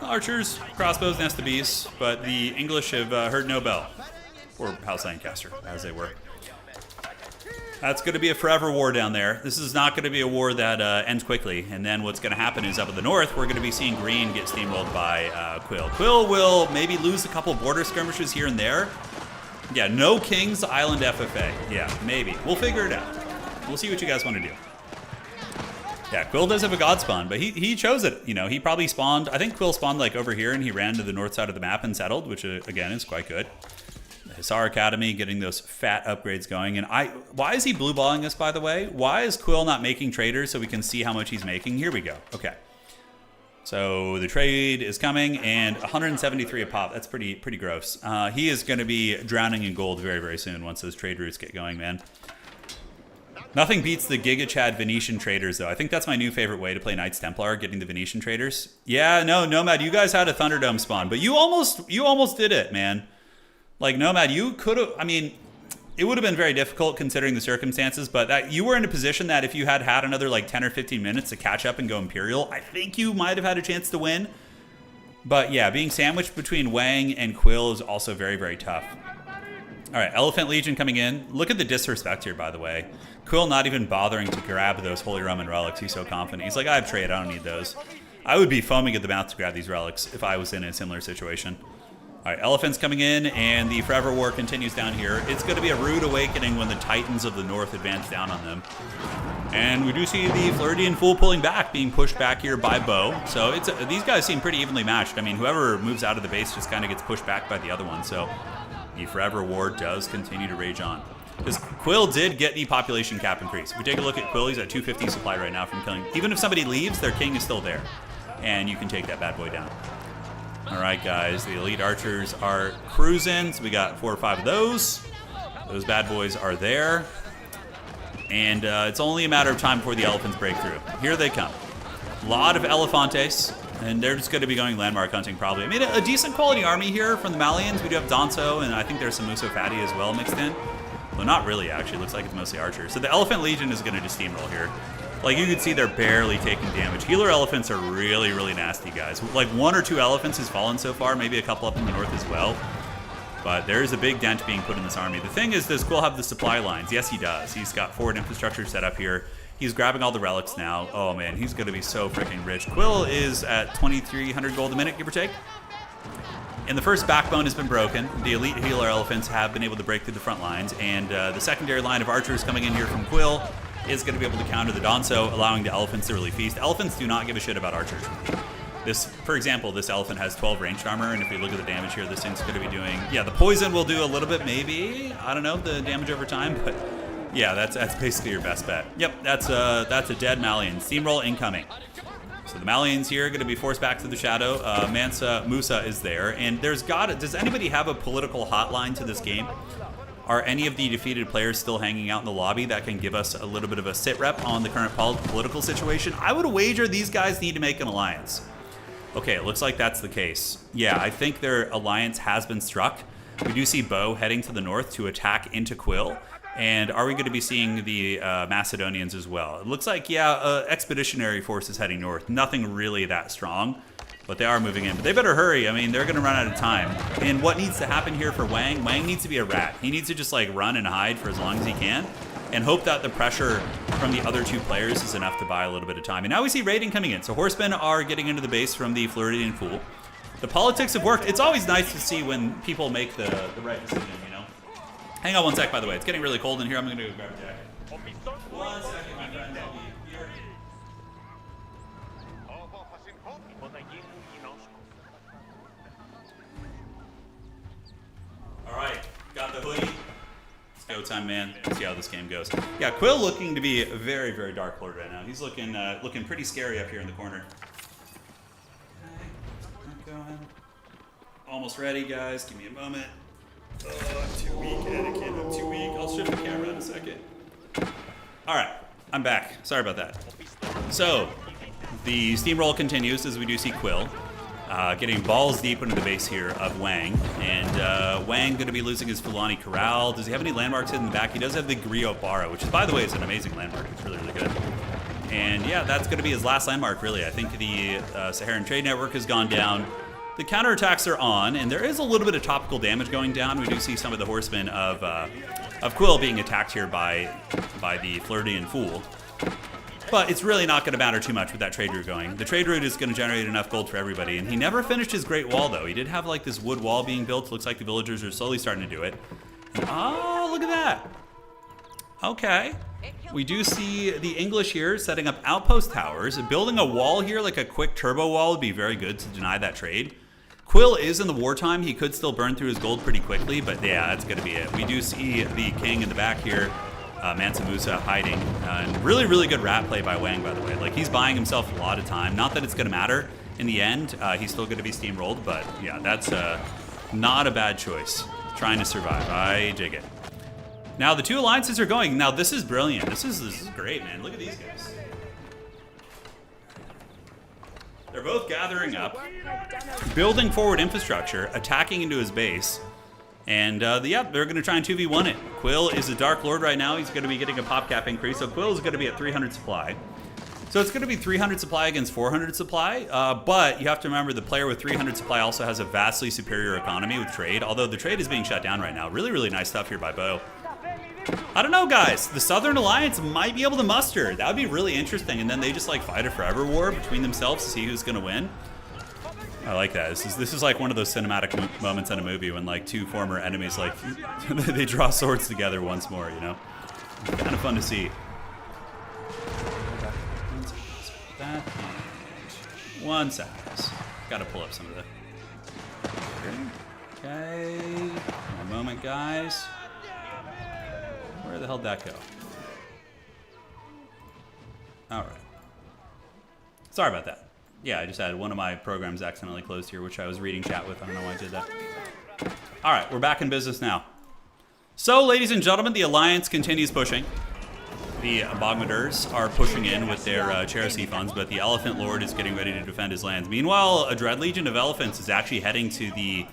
Archers, crossbows, Nest of Bees, but the English have heard no bell. Or House Lancaster, as they were. That's going to be a forever war down there. This is not going to be a war that ends quickly. And then what's going to happen is up in the north, we're going to be seeing Green get steamrolled by Quill. Quill will maybe lose a couple border skirmishes here and there. Yeah, no King's Island FFA. Yeah, maybe. We'll figure it out. We'll see what you guys want to do. Yeah, Quill does have a god spawn, but he chose it. You know, he probably spawned, I think Quill spawned like over here and he ran to the north side of the map and settled, which again is quite good. The Hussar Academy getting those fat upgrades going. And why is he blue balling us, by the way? Why is Quill not making traders so we can see how much he's making? Here we go. Okay. So the trade is coming, and 173 a pop. That's pretty gross. He is going to be drowning in gold very, very soon once those trade routes get going, man. Nothing beats the Giga Chad Venetian traders, though. I think that's my new favorite way to play Knights Templar, getting the Venetian traders. Yeah, no, Nomad, you guys had a Thunderdome spawn, but you almost did it, man. Like, Nomad, you could have, I mean, it would have been very difficult considering the circumstances, but that you were in a position that if you had another like 10 or 15 minutes to catch up and go Imperial, I think you might have had a chance to win. But yeah, being sandwiched between Wang and Quill is also very, very tough. All right, Elephant Legion coming in. Look at the disrespect here, by the way. Quill not even bothering to grab those Holy Roman relics. He's so confident. He's like, I have trade. I don't need those. I would be foaming at the mouth to grab these relics if I was in a similar situation. All right, Elephants coming in, and the Forever War continues down here. It's going to be a rude awakening when the Titans of the North advance down on them. And we do see the Floridian Fool pulling back, being pushed back here by Bo. So these guys seem pretty evenly matched. I mean, whoever moves out of the base just kind of gets pushed back by the other one. So the Forever War does continue to rage on. Because Quill did get the population cap increase. If we take a look at Quill, he's at 250 supply right now from killing. Even if somebody leaves, their king is still there. And you can take that bad boy down. All right, guys, the elite archers are cruising. So we got 4 or 5 of those. Those bad boys are there. And it's only a matter of time before the elephants break through. Here they come. A lot of Elefantes. And they're just going to be going landmark hunting, probably. I mean, a decent quality army here from the Malians. We do have Danso, and I think there's some Muso Fatty as well mixed in. Well, not really, actually. It looks like it's mostly archers. So the Elephant Legion is going to just steamroll here. Like, you can see they're barely taking damage. Healer elephants are really, really nasty, guys. Like, 1 or 2 elephants has fallen so far. Maybe a couple up in the north as well. But there's a big dent being put in this army. The thing is, does Quill have the supply lines? Yes, he does. He's got forward infrastructure set up here. He's grabbing all the relics now. Oh, man, he's going to be so freaking rich. Quill is at 2,300 gold a minute, give or take. And the first backbone has been broken. The elite healer elephants have been able to break through the front lines. And the secondary line of archers coming in here from Quill is going to be able to counter the Danso, allowing the elephants to really feast. Elephants do not give a shit about archers. This, for example, this elephant has 12 ranged armor, and if we look at the damage here, this thing's going to be doing... Yeah, the poison will do a little bit, maybe. I don't know, the damage over time, but yeah, that's basically your best bet. Yep, that's a dead Malian. Steamroll incoming. So the Malians here are going to be forced back to the shadow. Mansa Musa is there, and does anybody have a political hotline to this game? Are any of the defeated players still hanging out in the lobby that can give us a little bit of a sit rep on the current political situation? I would wager these guys need to make an alliance. Okay, it looks like that's the case. Yeah, I think their alliance has been struck. We do see Bo heading to the north to attack into Quill. And are we going to be seeing the Macedonians as well? It looks like, yeah, expeditionary forces heading north. Nothing really that strong, but they are moving in. But they better hurry. I mean, they're going to run out of time. And what needs to happen here for Wang? Wang needs to be a rat. He needs to just like run and hide for as long as he can and hope that the pressure from the other two players is enough to buy a little bit of time. And now we see raiding coming in. So horsemen are getting into the base from the Floridian Fool. The politics have worked. It's always nice to see when people make the right decision, you know? Hang on one sec, by the way. It's getting really cold in here. I'm going to go grab a jacket. 1 second, my friend. I'll be here. All right, got the hoodie. It's go time, man. Let's see how this game goes. Yeah, Quill looking to be a very, very dark lord right now. He's looking pretty scary up here in the corner. Okay, going. Almost ready, guys. Give me a moment. Oh, I'm too weak, Anakin. I'm too weak. I'll shift the camera in a second. All right, I'm back. Sorry about that. So, the steamroll continues as we do see Quill getting balls deep into the base here of Wang. And Wang going to be losing his Fulani Corral. Does he have any landmarks in the back? He does have the Griot Barra, which is, by the way, is an amazing landmark. It's really, really good. And yeah, that's going to be his last landmark, really. I think the Saharan Trade Network has gone down. The counterattacks are on, and there is a little bit of topical damage going down. We do see some of the horsemen of Quill being attacked here by the Floridian Fool. But it's really not going to matter too much with that trade route going. The trade route is going to generate enough gold for everybody, and he never finished his Great Wall, though. He did have, like, this wood wall being built. Looks like the villagers are slowly starting to do it. Oh, look at that. Okay. We do see the English here setting up outpost towers. Building a wall here, like a quick turbo wall, would be very good to deny that trade. Quill is in the wartime. He could still burn through his gold pretty quickly, but yeah, that's going to be it. We do see the king in the back here, Mansa Musa, hiding. And really, really good rat play by Wang, by the way. Like, he's buying himself a lot of time. Not that it's going to matter in the end. He's still going to be steamrolled, but yeah, that's not a bad choice. Trying to survive. I dig it. Now, the two alliances are going. Now, this is brilliant. This is great, man. Look at these guys. They're both gathering up, building forward infrastructure, attacking into his base, and yeah, they're going to try and 2v1 it. Quill is a Dark Lord right now. He's going to be getting a pop cap increase, so Quill is going to be at 300 supply. So it's going to be 300 supply against 400 supply, but you have to remember the player with 300 supply also has a vastly superior economy with trade, although the trade is being shut down right now. Really, really nice stuff here by Bo. I don't know, guys. The Southern Alliance might be able to muster. That would be really interesting. And then they just like fight a forever war between themselves to see who's going to win. I like that. This is like one of those cinematic moments in a movie when like two former enemies like they draw swords together once more. You know, kind of fun to see. One sec. Got to pull up some of the. Okay. One moment, guys. Where the hell did that go? All right. Sorry about that. Yeah, I just had one of my programs accidentally closed here, which I was reading chat with. I don't know why I did that. All right, we're back in business now. So, ladies and gentlemen, the Alliance continues pushing. The Bogmaders are pushing in with their Cherokee funds, but the Elephant Lord is getting ready to defend his lands. Meanwhile, a Dread Legion of Elephants is actually heading to the...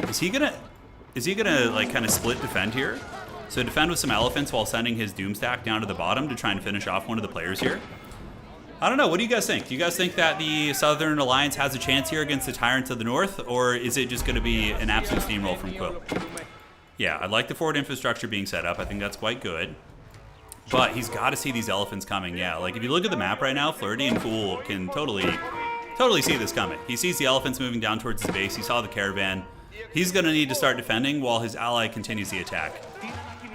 Is he gonna like kind of split defend here? So defend with some elephants while sending his Doomstack down to the bottom to try and finish off one of the players here. I don't know. What do you guys think? Do you guys think that the Southern Alliance has a chance here against the Tyrant to the north, or is it just going to be an absolute steamroll from Quill? Yeah, I like the forward infrastructure being set up. I think that's quite good. But he's got to see these elephants coming. Yeah, like if you look at the map right now, Floridian Fool can totally see this coming. He sees the elephants moving down towards his base. He saw the caravan. He's going to need to start defending while his ally continues the attack.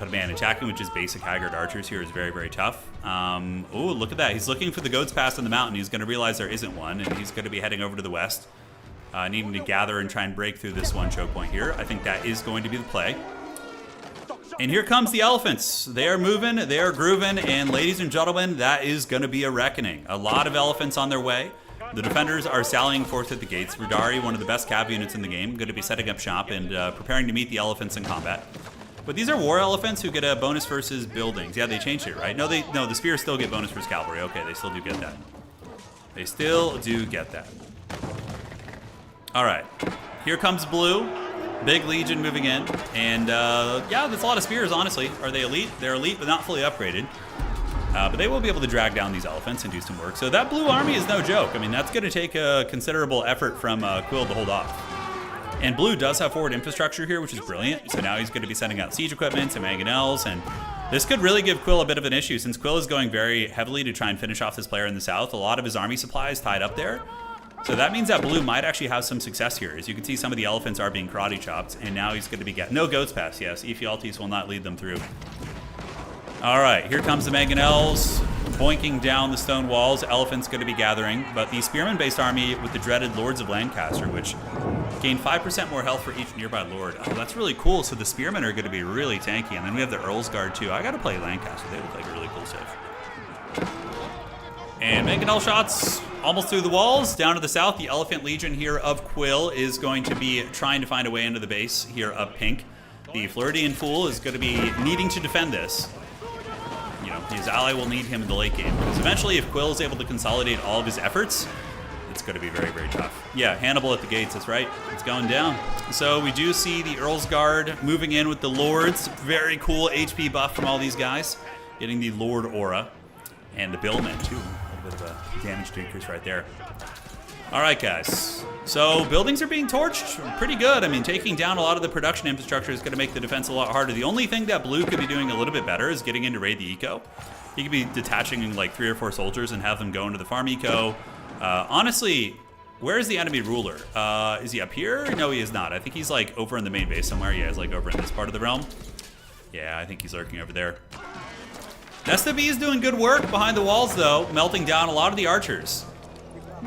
But man, attacking with just basic Haggard archers here is very, very tough. Oh, look at that. He's looking for the goats pass on the mountain. He's going to realize there isn't one, and he's going to be heading over to the west. Needing to gather and try and break through this one choke point here. I think that is going to be the play. And here comes the elephants. They are moving, they are grooving, and ladies and gentlemen, that is going to be a reckoning. A lot of elephants on their way. The defenders are sallying forth at the gates. Rudari, one of the best cav units in the game, going to be setting up shop and preparing to meet the elephants in combat. But these are war elephants who get a bonus versus buildings. Yeah, they changed it, right? No, the spears still get bonus versus cavalry. Okay, they still do get that. They still do get that. All right, here comes blue. Big legion moving in, and yeah, there's a lot of spears, honestly. Are they elite? They're elite, but not fully upgraded. But they will be able to drag down these elephants and do some work. So that blue army is no joke. I mean, that's going to take a considerable effort from Quill to hold off. And blue does have forward infrastructure here, which is brilliant. So now he's going to be sending out siege equipment and mangonels, and this could really give Quill a bit of an issue, since Quill is going very heavily to try and finish off this player in the south. A lot of his army supply is tied up there. So that means that blue might actually have some success here. As you can see, some of the elephants are being karate chopped, and now he's going to be getting no goats pass. Yes, Ephialtes will not lead them through. All right, here comes the mangonels, boinking down the stone walls. Elephants going to be gathering, but the spearman-based army with the dreaded Lords of Lancaster, which gain 5% more health for each nearby lord. Oh, that's really cool. So the spearmen are going to be really tanky, and then we have the Earl's Guard too. I got to play Lancaster. They look like a really cool save. And mangonel shots almost through the walls. Down to the south, the Elephant Legion here of Quill is going to be trying to find a way into the base here of Pink. The Floridian Fool is going to be needing to defend this. You know, his ally will need him in the late game, because eventually if Quill is able to consolidate all of his efforts, it's going to be very, very tough. Yeah, Hannibal at the gates, that's right. It's going down. So we do see the Earl's Guard moving in with the Lords. Very cool HP buff from all these guys. Getting the Lord Aura. And the Billman, too. A little bit of a damage decrease right there. All right, guys. So buildings are being torched pretty good. I mean, taking down a lot of the production infrastructure is going to make the defense a lot harder. The only thing that blue could be doing a little bit better is getting in to raid the eco. He could be detaching like 3 or 4 soldiers and have them go into the farm eco. Honestly, where is the enemy ruler? Is he up here? No, he is not. I think he's like over in the main base somewhere. Yeah, he's like over in this part of the realm. Yeah, I think he's lurking over there. Nesta B is doing good work behind the walls, though, melting down a lot of the archers.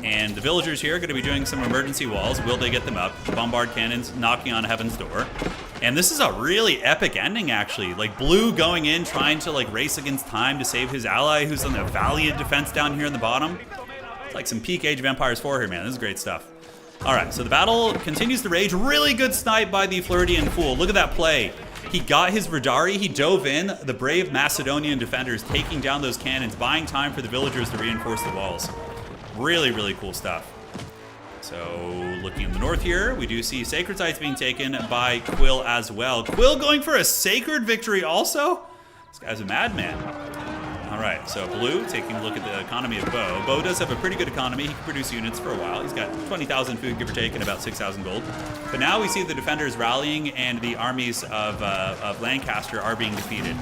And the villagers here are going to be doing some emergency walls. Will they get them up? Bombard cannons knocking on heaven's door. And this is a really epic ending, actually. Like, blue going in, trying to, like, race against time to save his ally, who's on a valiant defense down here in the bottom. It's like some peak Age of Empires 4 here, man. This is great stuff. All right, so the battle continues to rage. Really good snipe by the Floridian Fool. Look at that play. He got his Radari, he dove in, the brave Macedonian defenders taking down those cannons, buying time for the villagers to reinforce the walls. Really, really cool stuff. So, looking in the north here, we do see Sacred Sites being taken by Quill as well. Quill going for a Sacred victory also? This guy's a madman. All right, so blue, taking a look at the economy of Bo. Bo does have a pretty good economy. He can produce units for a while. He's got 20,000 food, give or take, and about 6,000 gold. But now we see the defenders rallying, and the armies of Lancaster are being defeated.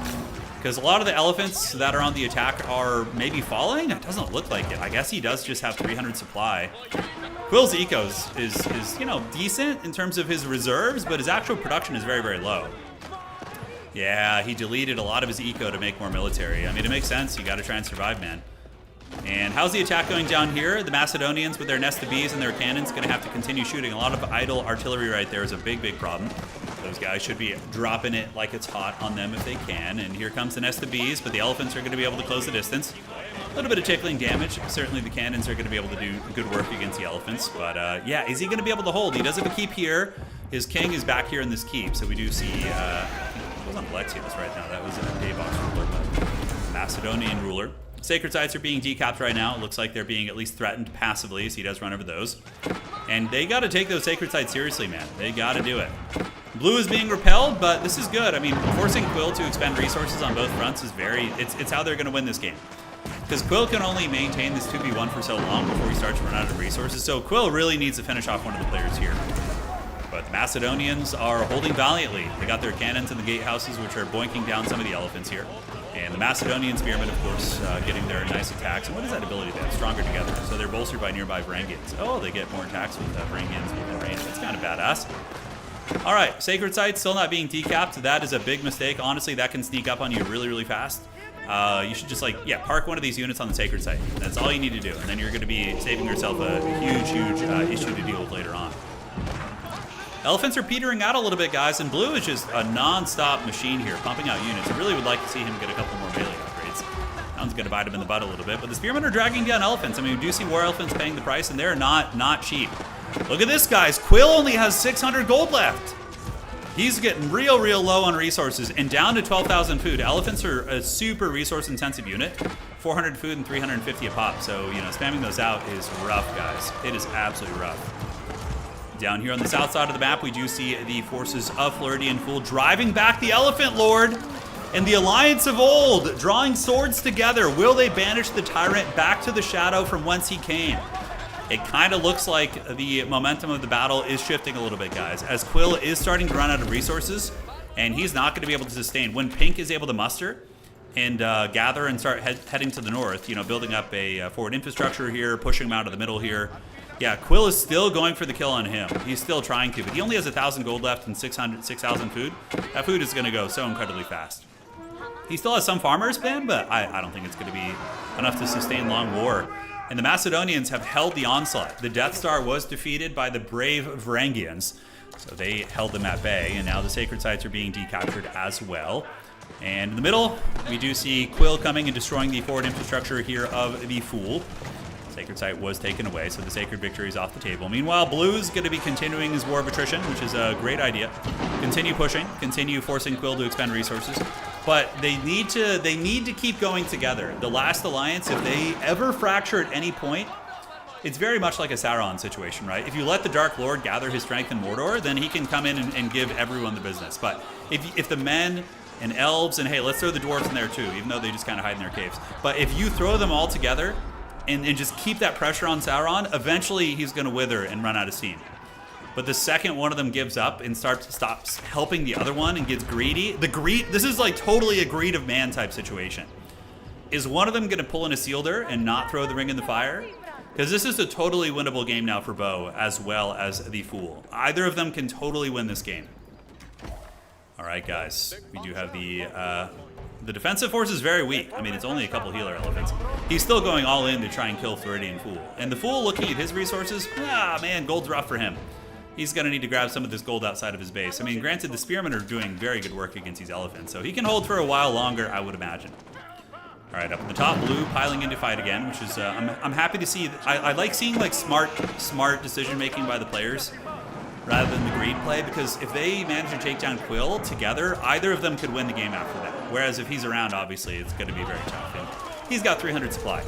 Because a lot of the elephants that are on the attack are maybe falling? It doesn't look like it. I guess he does just have 300 supply. Quill's ecos is you know, decent in terms of his reserves, but his actual production is very, very low. Yeah, he deleted a lot of his eco to make more military. I mean, it makes sense. You got to try and survive, man. And how's the attack going down here? The Macedonians with their Nesta Bs and their cannons going to have to continue shooting. A lot of idle artillery right there is a big, big problem. Those guys should be dropping it like it's hot on them if they can. And here comes the Nesta Bs, but the elephants are going to be able to close the distance. A little bit of tickling damage. Certainly the cannons are going to be able to do good work against the elephants. But yeah, is he going to be able to hold? He does have a keep here. His king is back here in this keep. So we do see... it was on Alexios right now. That was a Daybox ruler, but Macedonian ruler. Sacred Sites are being decapped right now. It looks like they're being at least threatened passively, so he does run over those. And they got to take those Sacred Sites seriously, man. They got to do it. Blue is being repelled, but this is good. I mean, forcing Quill to expend resources on both fronts is very... It's how they're going to win this game. Because Quill can only maintain this 2v1 for so long before he starts to run out of resources. So Quill really needs to finish off one of the players here. But the Macedonians are holding valiantly. They got their cannons in the gatehouses, which are boinking down some of the elephants here. And the Macedonian spearmen, of course, getting their nice attacks. And what is that ability to have? Stronger together. So they're bolstered by nearby Varangians. Oh, they get more attacks with Varangians within range. That's kind of badass. All right, Sacred Site still not being decapped. That is a big mistake. Honestly, that can sneak up on you really, really fast. You should just like, park one of these units on the Sacred Site. That's all you need to do. And then you're going to be saving yourself a huge, huge issue to deal with later on. Elephants are petering out a little bit, guys, and Blue is just a non-stop machine here, pumping out units. I really would like to see him get a couple more melee upgrades. That one's going to bite him in the butt a little bit, but the Spearmen are dragging down Elephants. I mean, we do see War Elephants paying the price, and they're not cheap. Look at this, guys. Quill only has 600 gold left. He's getting real low on resources and down to 12,000 food. Elephants are a super resource-intensive unit. 400 food and 350 a pop, so, you know, spamming those out is rough, guys. It is absolutely rough. Down here on the south side of the map, we do see the forces of Floridian Fool driving back the Elephant Lord and the Alliance of Old, drawing swords together. Will they banish the Tyrant back to the shadow from whence he came? It kind of looks like the momentum of the battle is shifting a little bit, guys, as Quill is starting to run out of resources, and he's not going to be able to sustain. When Pink is able to muster and gather and start heading to the north, you know, building up a forward infrastructure here, pushing him out of the middle here, yeah, Quill is still going for the kill on him. He's still trying to, but he only has 1,000 gold left and 6,000 food. That food is going to go so incredibly fast. He still has some farmers ban, but I don't think it's going to be enough to sustain long war. And the Macedonians have held the onslaught. The Death Star was defeated by the brave Varangians, so they held them at bay, and now the Sacred Sites are being decaptured as well. And in the middle, we do see Quill coming and destroying the forward infrastructure here of the Fool. Sacred Site was taken away, so the Sacred Victory is off the table. Meanwhile, Blue's going to be continuing his war of attrition, which is a great idea. Continue pushing, continue forcing Quill to expend resources. But they need to keep going together. The last alliance, if they ever fracture at any point, it's very much like a Sauron situation, right? If you let the Dark Lord gather his strength in Mordor, then he can come in and give everyone the business. But if the men and elves, and hey, let's throw the dwarves in there too, even though they just kind of hide in their caves. But if you throw them all together and just keep that pressure on Sauron, eventually he's going to wither and run out of steam. But the second one of them gives up and stops helping the other one and gets greedy, this is like totally a greed of man type situation. Is one of them going to pull in a Sealder and not throw the ring in the fire? Because this is a totally winnable game now for Bo as well as the Fool. Either of them can totally win this game. All right, guys. We do have the defensive force is very weak. I mean, it's only a couple healer elephants. He's still going all in to try and kill Floridian Fool. And the Fool, looking at his resources, man, gold's rough for him. He's going to need to grab some of this gold outside of his base. I mean, granted, the Spearmen are doing very good work against these elephants, so he can hold for a while longer, I would imagine. All right, up at the top, Blue piling into fight again, which is, I'm happy to see. I like seeing, like, smart decision-making by the players rather than the greed play, because if they manage to take down Quill together, either of them could win the game after that. Whereas if he's around, obviously, it's going to be very tough. And he's got 300 supply.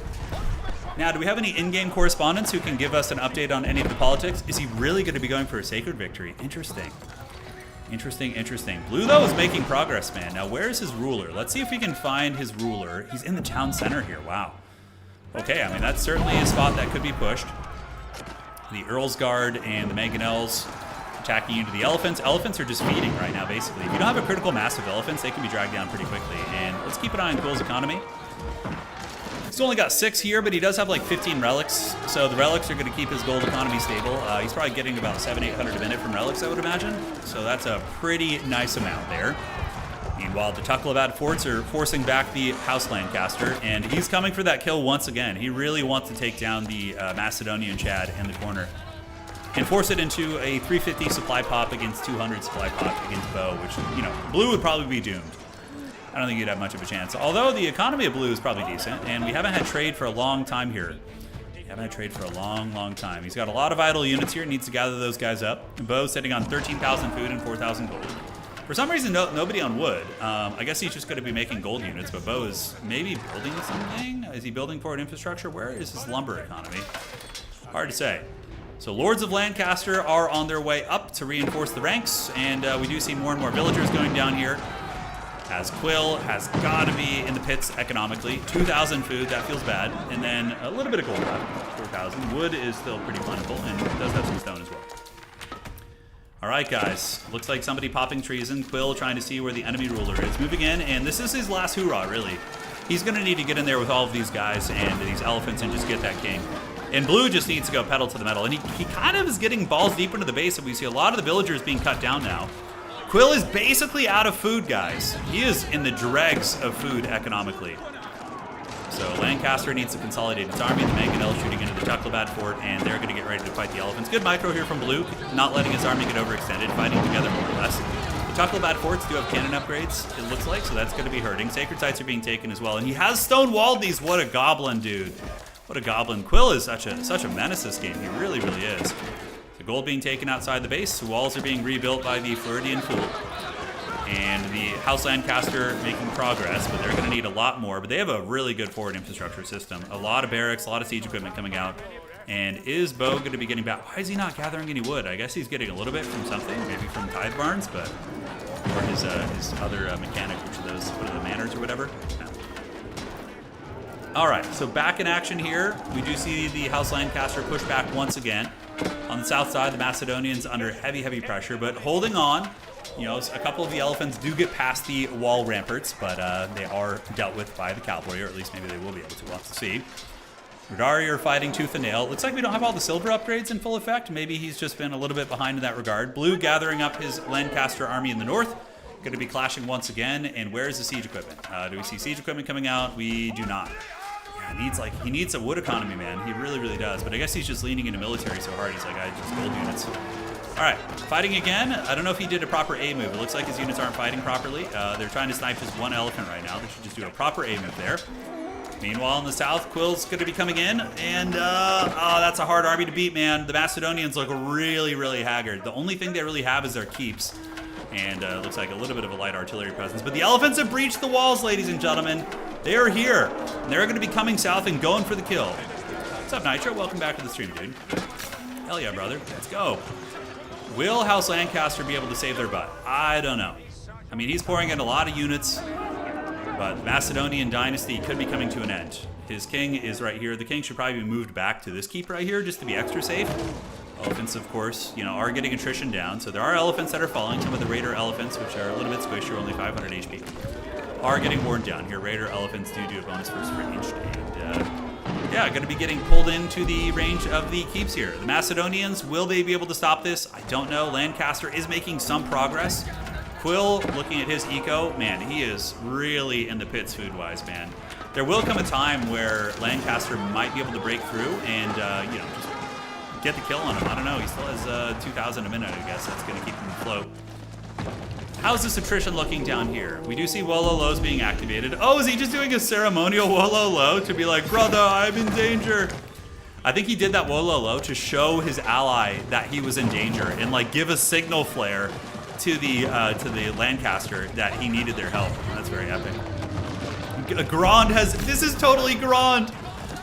Now, do we have any in-game correspondents who can give us an update on any of the politics? Is he really going to be going for a Sacred Victory? Interesting. Interesting. Blue, though, is making progress, man. Now, where is his ruler? Let's see if we can find his ruler. He's in the town center here. Wow. Okay, I mean, that's certainly a spot that could be pushed. The Earl's Guard and the Mangonels attacking into the elephants. Elephants are just feeding right now, basically. If you don't have a critical mass of elephants, they can be dragged down pretty quickly. And let's keep an eye on Quill's economy. He's only got 6 here, but he does have like 15 relics, so the relics are going to keep his gold economy stable. He's probably getting about 700-800 a minute from relics, I would imagine. So that's a pretty nice amount there. Meanwhile, the Tucklavad forts are forcing back the House Lancaster, and he's coming for that kill once again. He really wants to take down the Macedonian Chad in the corner and force it into a 350 supply pop against 200 supply pop against Bo, which, you know, Blue would probably be doomed. I don't think he'd have much of a chance. Although the economy of Blue is probably decent, and we haven't had trade for a long time here. Long time. He's got a lot of idle units here, needs to gather those guys up. And Bo's sitting on 13,000 food and 4,000 gold. For some reason, nobody on wood. I guess he's just going to be making gold units, but Bo is maybe building something? Is he building forward infrastructure? Where is his lumber economy? Hard to say. So Lords of Lancaster are on their way up to reinforce the ranks, and we do see more and more villagers going down here. As Quill has got to be in the pits economically. 2,000 food, that feels bad. And then a little bit of gold left, 4,000. Wood is still pretty plentiful, and it does have some stone as well. All right, guys. Looks like somebody popping treason. Quill trying to see where the enemy ruler is. Moving in, and this is his last hoorah, really. He's going to need to get in there with all of these guys and these elephants and just get that king. And blue just needs to go pedal to the metal. And he kind of is getting balls deep into the base, and we see a lot of the villagers being cut down now. Quill is basically out of food, guys. He is in the dregs of food economically. So Lancaster needs to consolidate its army. The Mangonel shooting into the Tucklebad fort, and they're going to get ready to fight the elephants. Good micro here from blue, not letting his army get overextended, fighting together more or less. The Tucklebad forts do have cannon upgrades, it looks like, so that's going to be hurting. Sacred sites are being taken as well, and he has stone-walled these. What a goblin, dude. What a goblin. Quill is such a menace this game. He really, really is. The gold being taken outside the base. The walls are being rebuilt by the Floridian Fool. And the House Lancaster making progress, but they're going to need a lot more. But they have a really good forward infrastructure system. A lot of barracks, a lot of siege equipment coming out. And is Bo going to be getting back? Why is he not gathering any wood? I guess he's getting a little bit from something, maybe from Tithe Barns, but or his other mechanic, which are those, what are the manors or whatever. Yeah. All right, so back in action here. We do see the House Lancaster push back once again. On the south side, the Macedonians under heavy, heavy pressure, but holding on. You know, a couple of the elephants do get past the wall ramparts, but they are dealt with by the cavalry, or at least maybe they will be able to. We'll have to see. Radari are fighting tooth and nail. Looks like we don't have all the silver upgrades in full effect. Maybe he's just been a little bit behind in that regard. Blue gathering up his Lancaster army in the north. Going to be clashing once again. And where is the siege equipment? Do we see siege equipment coming out? We do not. Yeah, he needs a wood economy, man. He really, really does. But I guess he's just leaning into military so hard. He's like, I just gold units. All right, fighting again. I don't know if he did a proper A move. It looks like his units aren't fighting properly. They're trying to snipe just one elephant right now. They should just do a proper A move there. Meanwhile, in the south, Quill's going to be coming in, and that's a hard army to beat, man. The Macedonians look really, really haggard. The only thing they really have is their keeps, and looks like a little bit of a light artillery presence. But the elephants have breached the walls, ladies and gentlemen. They are here. They're going to be coming south and going for the kill. What's up, Nitro? Welcome back to the stream, dude. Hell yeah, brother. Let's go. Will House Lancaster be able to save their butt? I don't know. I mean, he's pouring in a lot of units, but the Macedonian dynasty could be coming to an end. His king is right here. The king should probably be moved back to this keep right here just to be extra safe. Elephants, of course, you know, are getting attrition down, so there are elephants that are falling. Some of the raider elephants, which are a little bit squishy, only 500 HP, are getting worn down here. Raider elephants do a bonus first range, and yeah, going to be getting pulled into the range of the keeps here. The Macedonians, will they be able to stop this? I don't know. Lancaster is making some progress. Quill, looking at his eco, man, he is really in the pits food-wise, man. There will come a time where Lancaster might be able to break through and, you know, just get the kill on him. I don't know. He still has 2,000 a minute, I guess. That's going to keep him afloat. How's this attrition looking down here? We do see Wololo's being activated. Oh, is he just doing a ceremonial Wololo to be like, brother, I'm in danger? I think he did that Wololo to show his ally that he was in danger and like give a signal flare to the Lancaster that he needed their help. That's very epic. Grand has, this is totally Grand.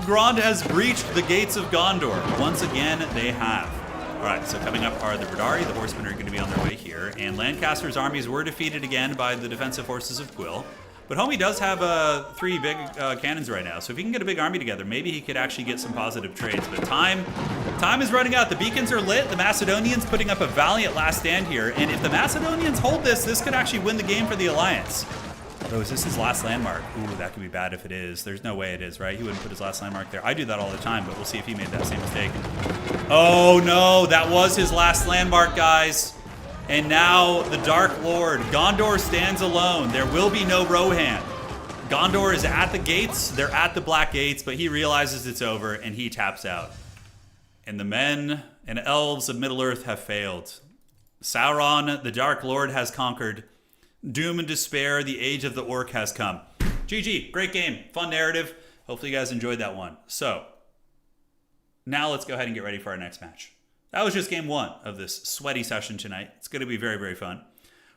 Grand has breached the gates of Gondor. Once again, they have. All right, so coming up are the Radari. The horsemen are going to be on their way here. And Lancaster's armies were defeated again by the defensive forces of Quill. But Homie does have 3 big cannons right now. So if he can get a big army together, maybe he could actually get some positive trades. But time is running out. The beacons are lit. The Macedonians putting up a valiant last stand here. And if the Macedonians hold this could actually win the game for the Alliance. Oh, is this his last landmark? Ooh, that could be bad if it is. There's no way it is, right? He wouldn't put his last landmark there. I do that all the time, but we'll see if he made that same mistake. Oh, no. That was his last landmark, guys. And now the Dark Lord. Gondor stands alone. There will be no Rohan. Gondor is at the gates. They're at the Black Gates, but he realizes it's over, and he taps out. And the men and elves of Middle-earth have failed. Sauron, the Dark Lord, has conquered. Doom and despair, the age of the orc has come. GG, great game, fun narrative. Hopefully you guys enjoyed that one. So, now let's go ahead and get ready for our next match. That was just game 1 of this sweaty session tonight. It's going to be very, very fun.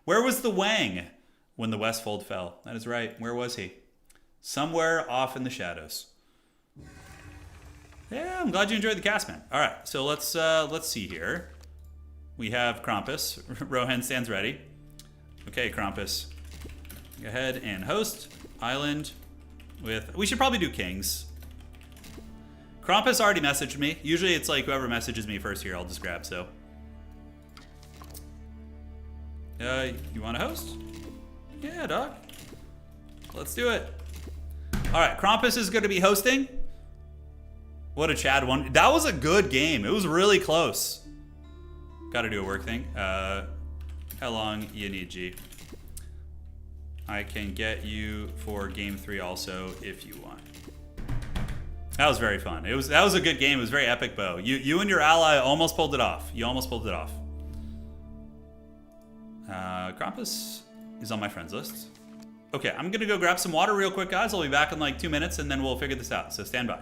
Where was the Wang when the Westfold fell? That is right, where was he? Somewhere off in the shadows. Yeah, I'm glad you enjoyed the cast, man. All right, so let's see here. We have Krampus. Rohan stands ready. Okay, Krampus. Go ahead and host island with... We should probably do kings. Krampus already messaged me. Usually it's like whoever messages me first here, I'll just grab, so. You want to host? Yeah, dog. Let's do it. All right, Krampus is going to be hosting. What a Chad one. That was a good game. It was really close. Got to do a work thing. How long you need, G? I can get you for game 3 also if you want. That was very fun. That was a good game. It was very epic, Bo. You and your ally almost pulled it off. You almost pulled it off. Krampus is on my friends list. Okay, I'm gonna go grab some water real quick, guys. I'll be back in like 2 minutes and then we'll figure this out. So stand by.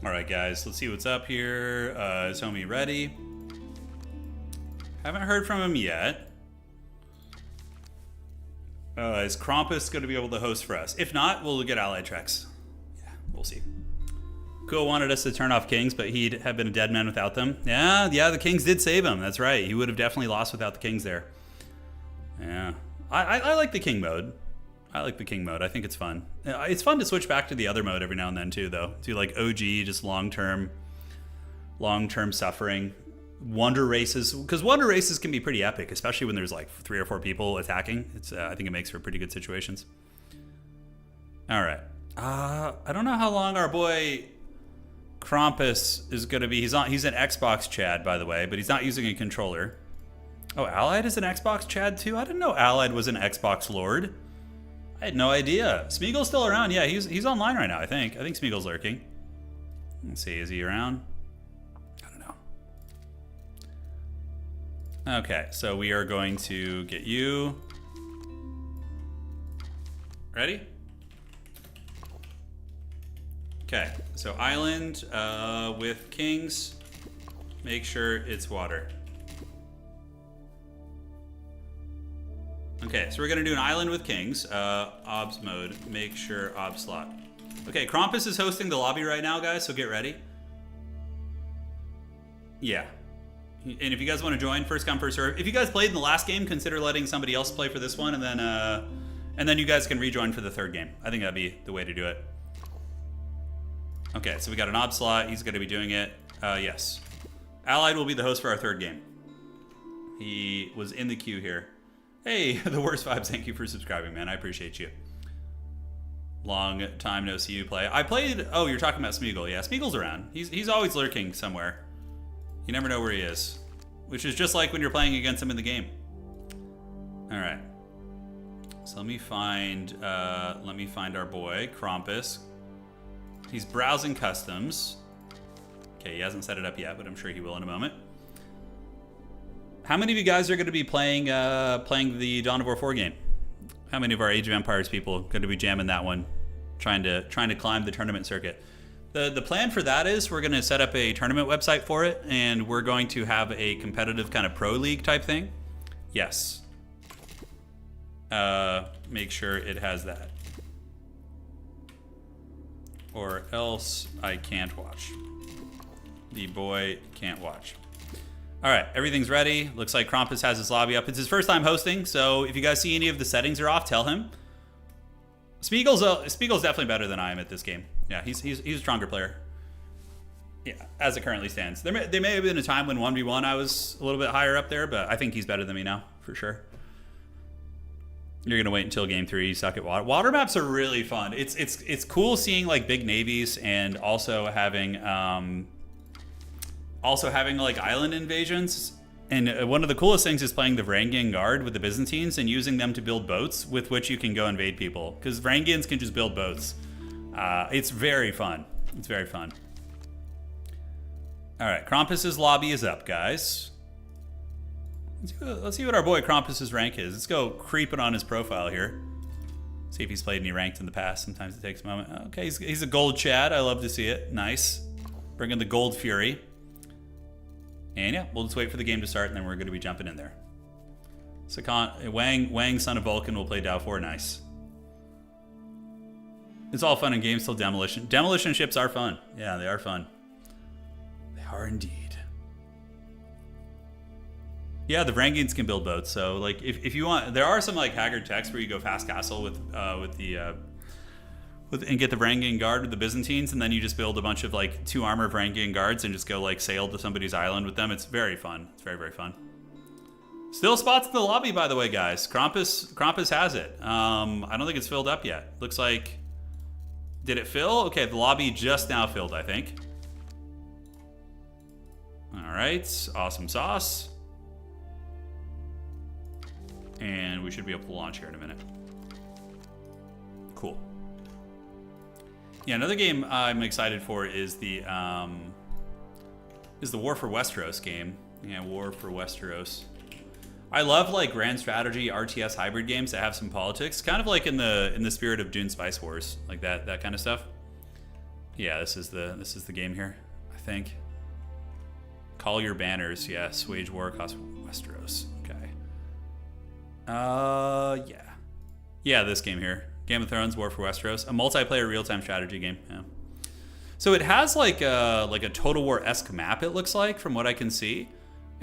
All right, guys, let's see what's up here. Is homie ready? Haven't heard from him yet. Is Krampus going to be able to host for us? If not, we'll get allied treks. Yeah, we'll see. Kuo wanted us to turn off Kings, but he'd have been a dead man without them. Yeah, the Kings did save him. That's right. He would have definitely lost without the Kings there. Yeah, I like the King mode. I like the King mode. I think it's fun. It's fun to switch back to the other mode every now and then too, though. To like OG, just long-term suffering. Wonder races, because wonder races can be pretty epic, especially when there's like 3 or 4 people attacking. It's I think it makes for pretty good situations. All right. I don't know how long our boy Krampus is going to be. He's an Xbox Chad, by the way, but he's not using a controller. Oh, Allied is an Xbox Chad too? I didn't know Allied was an Xbox Lord. I had no idea. Smeagol's still around. Yeah, he's online right now, I think. I think Smeagol's lurking. Let's see, is he around? I don't know. Okay, so we are going to get you. Ready? Okay, so island with Kings. Make sure it's water. Okay, so we're gonna do an island with Kings. Obs mode, make sure Obs slot. Okay, Krampus is hosting the lobby right now, guys, so get ready. Yeah. And if you guys want to join, first come, first serve. If you guys played in the last game, consider letting somebody else play for this one, and then you guys can rejoin for the third game. I think that'd be the way to do it. Okay, so we got an Ob slot. He's gonna be doing it. Yes. Allied will be the host for our third game. He was in the queue here. Hey, the worst vibes, thank you for subscribing, man. I appreciate you. Long time no see you play. I played, oh, you're talking about Smeagol. Yeah, Smeagol's around. He's always lurking somewhere. You never know where he is. Which is just like when you're playing against him in the game. All right. So let me find our boy, Krampus. He's browsing customs. Okay, he hasn't set it up yet, but I'm sure he will in a moment. How many of you guys are going to be playing the Dawn of War 4 game? How many of our Age of Empires people are going to be jamming that one, trying to climb the tournament circuit? The plan for that is we're going to set up a tournament website for it, and we're going to have a competitive kind of pro league type thing. Yes. Make sure it has that. Or else I can't watch. The boy can't watch. All right, everything's ready. Looks like Krampus has his lobby up. It's his first time hosting, so if you guys see any of the settings are off, tell him. Smeagol's definitely better than I am at this game. Yeah, he's a stronger player. Yeah, as it currently stands. There may have been a time when 1v1 I was a little bit higher up there, but I think he's better than me now, for sure. You're gonna wait until game 3, you suck at water. Water maps are really fun. It's cool seeing like big navies and also having like island invasions. And one of the coolest things is playing the Varangian Guard with the Byzantines and using them to build boats with which you can go invade people. Because Varangians can just build boats. It's very fun. It's very fun. All right, Krampus's lobby is up, guys. Let's see what our boy Krampus's rank is. Let's go creeping on his profile here. See if he's played any ranked in the past. Sometimes it takes a moment. Okay, he's a gold Chad. I love to see it. Nice. Bring in the gold Fury. And yeah, we'll just wait for the game to start, and then we're going to be jumping in there. Wang, son of Vulcan, will play Dow4. Nice. It's all fun in games till demolition. Demolition ships are fun. Yeah, they are fun. They are indeed. Yeah, the Varangians can build boats. So, like, if you want, there are some like Haggard texts where you go fast castle and get the Varangian guard with the Byzantines, and then you just build a bunch of like 2 armor Varangian guards and just go like sail to somebody's island with them. It's very fun. It's very, very fun. Still spots in the lobby, by the way, guys. Krampus has it. I don't think it's filled up yet. Looks like. Did it fill? Okay, the lobby just now filled, I think. All right, awesome sauce. And we should be able to launch here in a minute. Cool. Yeah, another game I'm excited for is the War for Westeros game. Yeah, War for Westeros. I love like grand strategy RTS hybrid games that have some politics, kind of like in the spirit of Dune Spice Wars, like that kind of stuff. Yeah, this is the game here, I think. Call your banners, yes. Wage war across Westeros. Okay. Yeah, this game here, Game of Thrones: War for Westeros, a multiplayer real-time strategy game. Yeah. So it has like a Total War-esque map. It looks like from what I can see.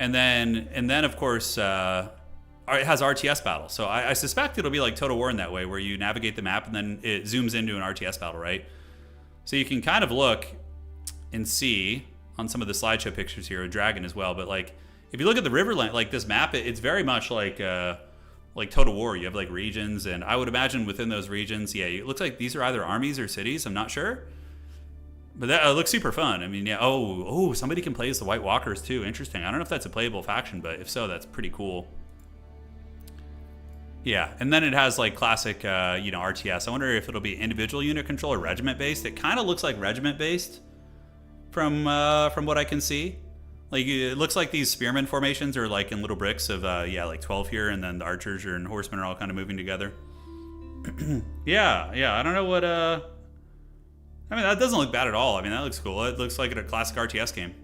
And then of course, it has RTS battle. So I suspect it'll be like Total War in that way, where you navigate the map and then it zooms into an RTS battle, right? So you can kind of look and see on some of the slideshow pictures here, a dragon as well. But like, if you look at the Riverland, like this map, it's very much like Total War. You have like regions, and I would imagine within those regions, yeah, it looks like these are either armies or cities. I'm not sure. But that looks super fun. I mean, yeah. Oh, somebody can play as the White Walkers too. Interesting. I don't know if that's a playable faction, but if so, that's pretty cool. Yeah, and then it has like classic, RTS. I wonder if it'll be individual unit control or regiment based. It kind of looks like regiment based, from what I can see. Like it looks like these spearmen formations are like in little bricks of like 12 here, and then the archers and horsemen are all kind of moving together. Yeah. I don't know what. I mean, that doesn't look bad at all. I mean, that looks cool. It looks like a classic RTS game.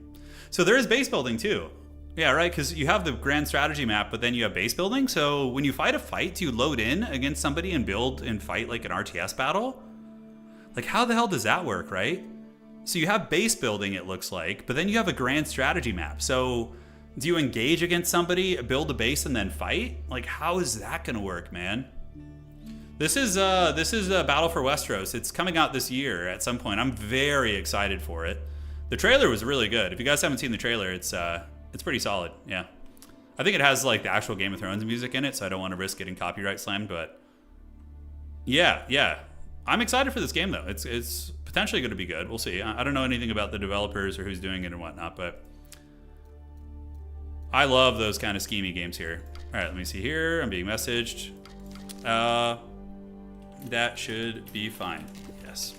So there is base building too. Yeah, right, because you have the grand strategy map, but then you have base building. So when you fight a fight, do you load in against somebody and build and fight like an RTS battle? Like, how the hell does that work, right? So you have base building, it looks like, but then you have a grand strategy map. So do you engage against somebody, build a base, and then fight? Like, how is that going to work, man? This is a Battle for Westeros. It's coming out this year at some point. I'm very excited for it. The trailer was really good. If you guys haven't seen the trailer, it's pretty solid. Yeah, I think it has like the actual Game of Thrones music in it, so I don't want to risk getting copyright slammed. But yeah, I'm excited for this game though. It's potentially going to be good. We'll see. I don't know anything about the developers or who's doing it and whatnot, but I love those kind of schemy games here. All right, let me see here. I'm being messaged. That should be fine. Yes.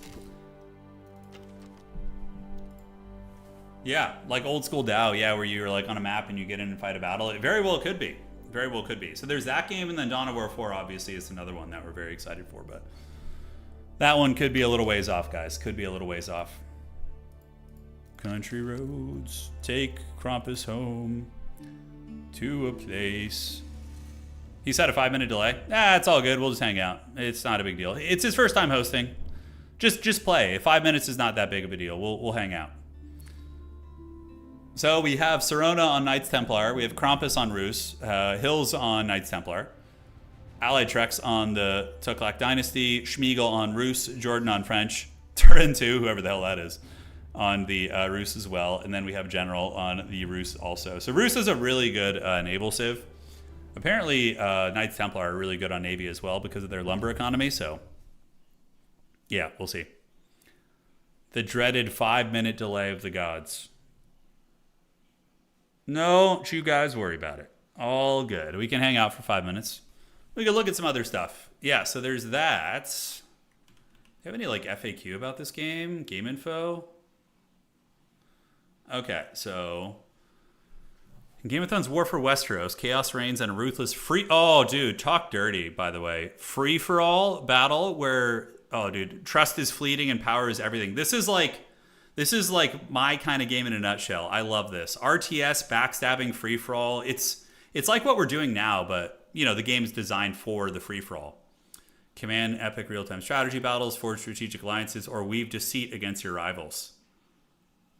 Yeah, like old school Dow, yeah, where you're like on a map and you get in and fight a battle. It very well could be. Very well could be. So there's that game, and then Dawn of War 4 obviously is another one that we're very excited for, but that one could be a little ways off, guys. Could be a little ways off. Country roads take Krampus home to a place. He said a 5-minute delay. It's all good. We'll just hang out. It's not a big deal. It's his first time hosting. Just play. 5 minutes is not that big of a deal. We'll hang out. So we have Serona on Knights Templar. We have Krampus on Rus. Hills on Knights Templar. Allied Treks on the Tuklak Dynasty. Schmiegel on Rus. Jordan on French. Turin 2, whoever the hell that is, on the Rus as well. And then we have General on the Rus also. So Rus is a really good naval civ. Apparently, Knights Templar are really good on Navy as well because of their lumber economy, so yeah, we'll see. The dreaded 5-minute delay of the gods. No, don't you guys worry about it. All good. We can hang out for 5 minutes. We can look at some other stuff. Yeah, so there's that. Do you have any like FAQ about this game? Game info? Okay, so Game of Thrones War for Westeros, Chaos Reigns, and a ruthless free... Oh, dude, talk dirty, by the way. Free-for-all battle where... Oh, dude, trust is fleeting and power is everything. This is like my kind of game in a nutshell. I love this. RTS, backstabbing, free-for-all. It's like what we're doing now, but, you know, the game's designed for the free-for-all. Command epic real-time strategy battles, forge strategic alliances, or weave deceit against your rivals.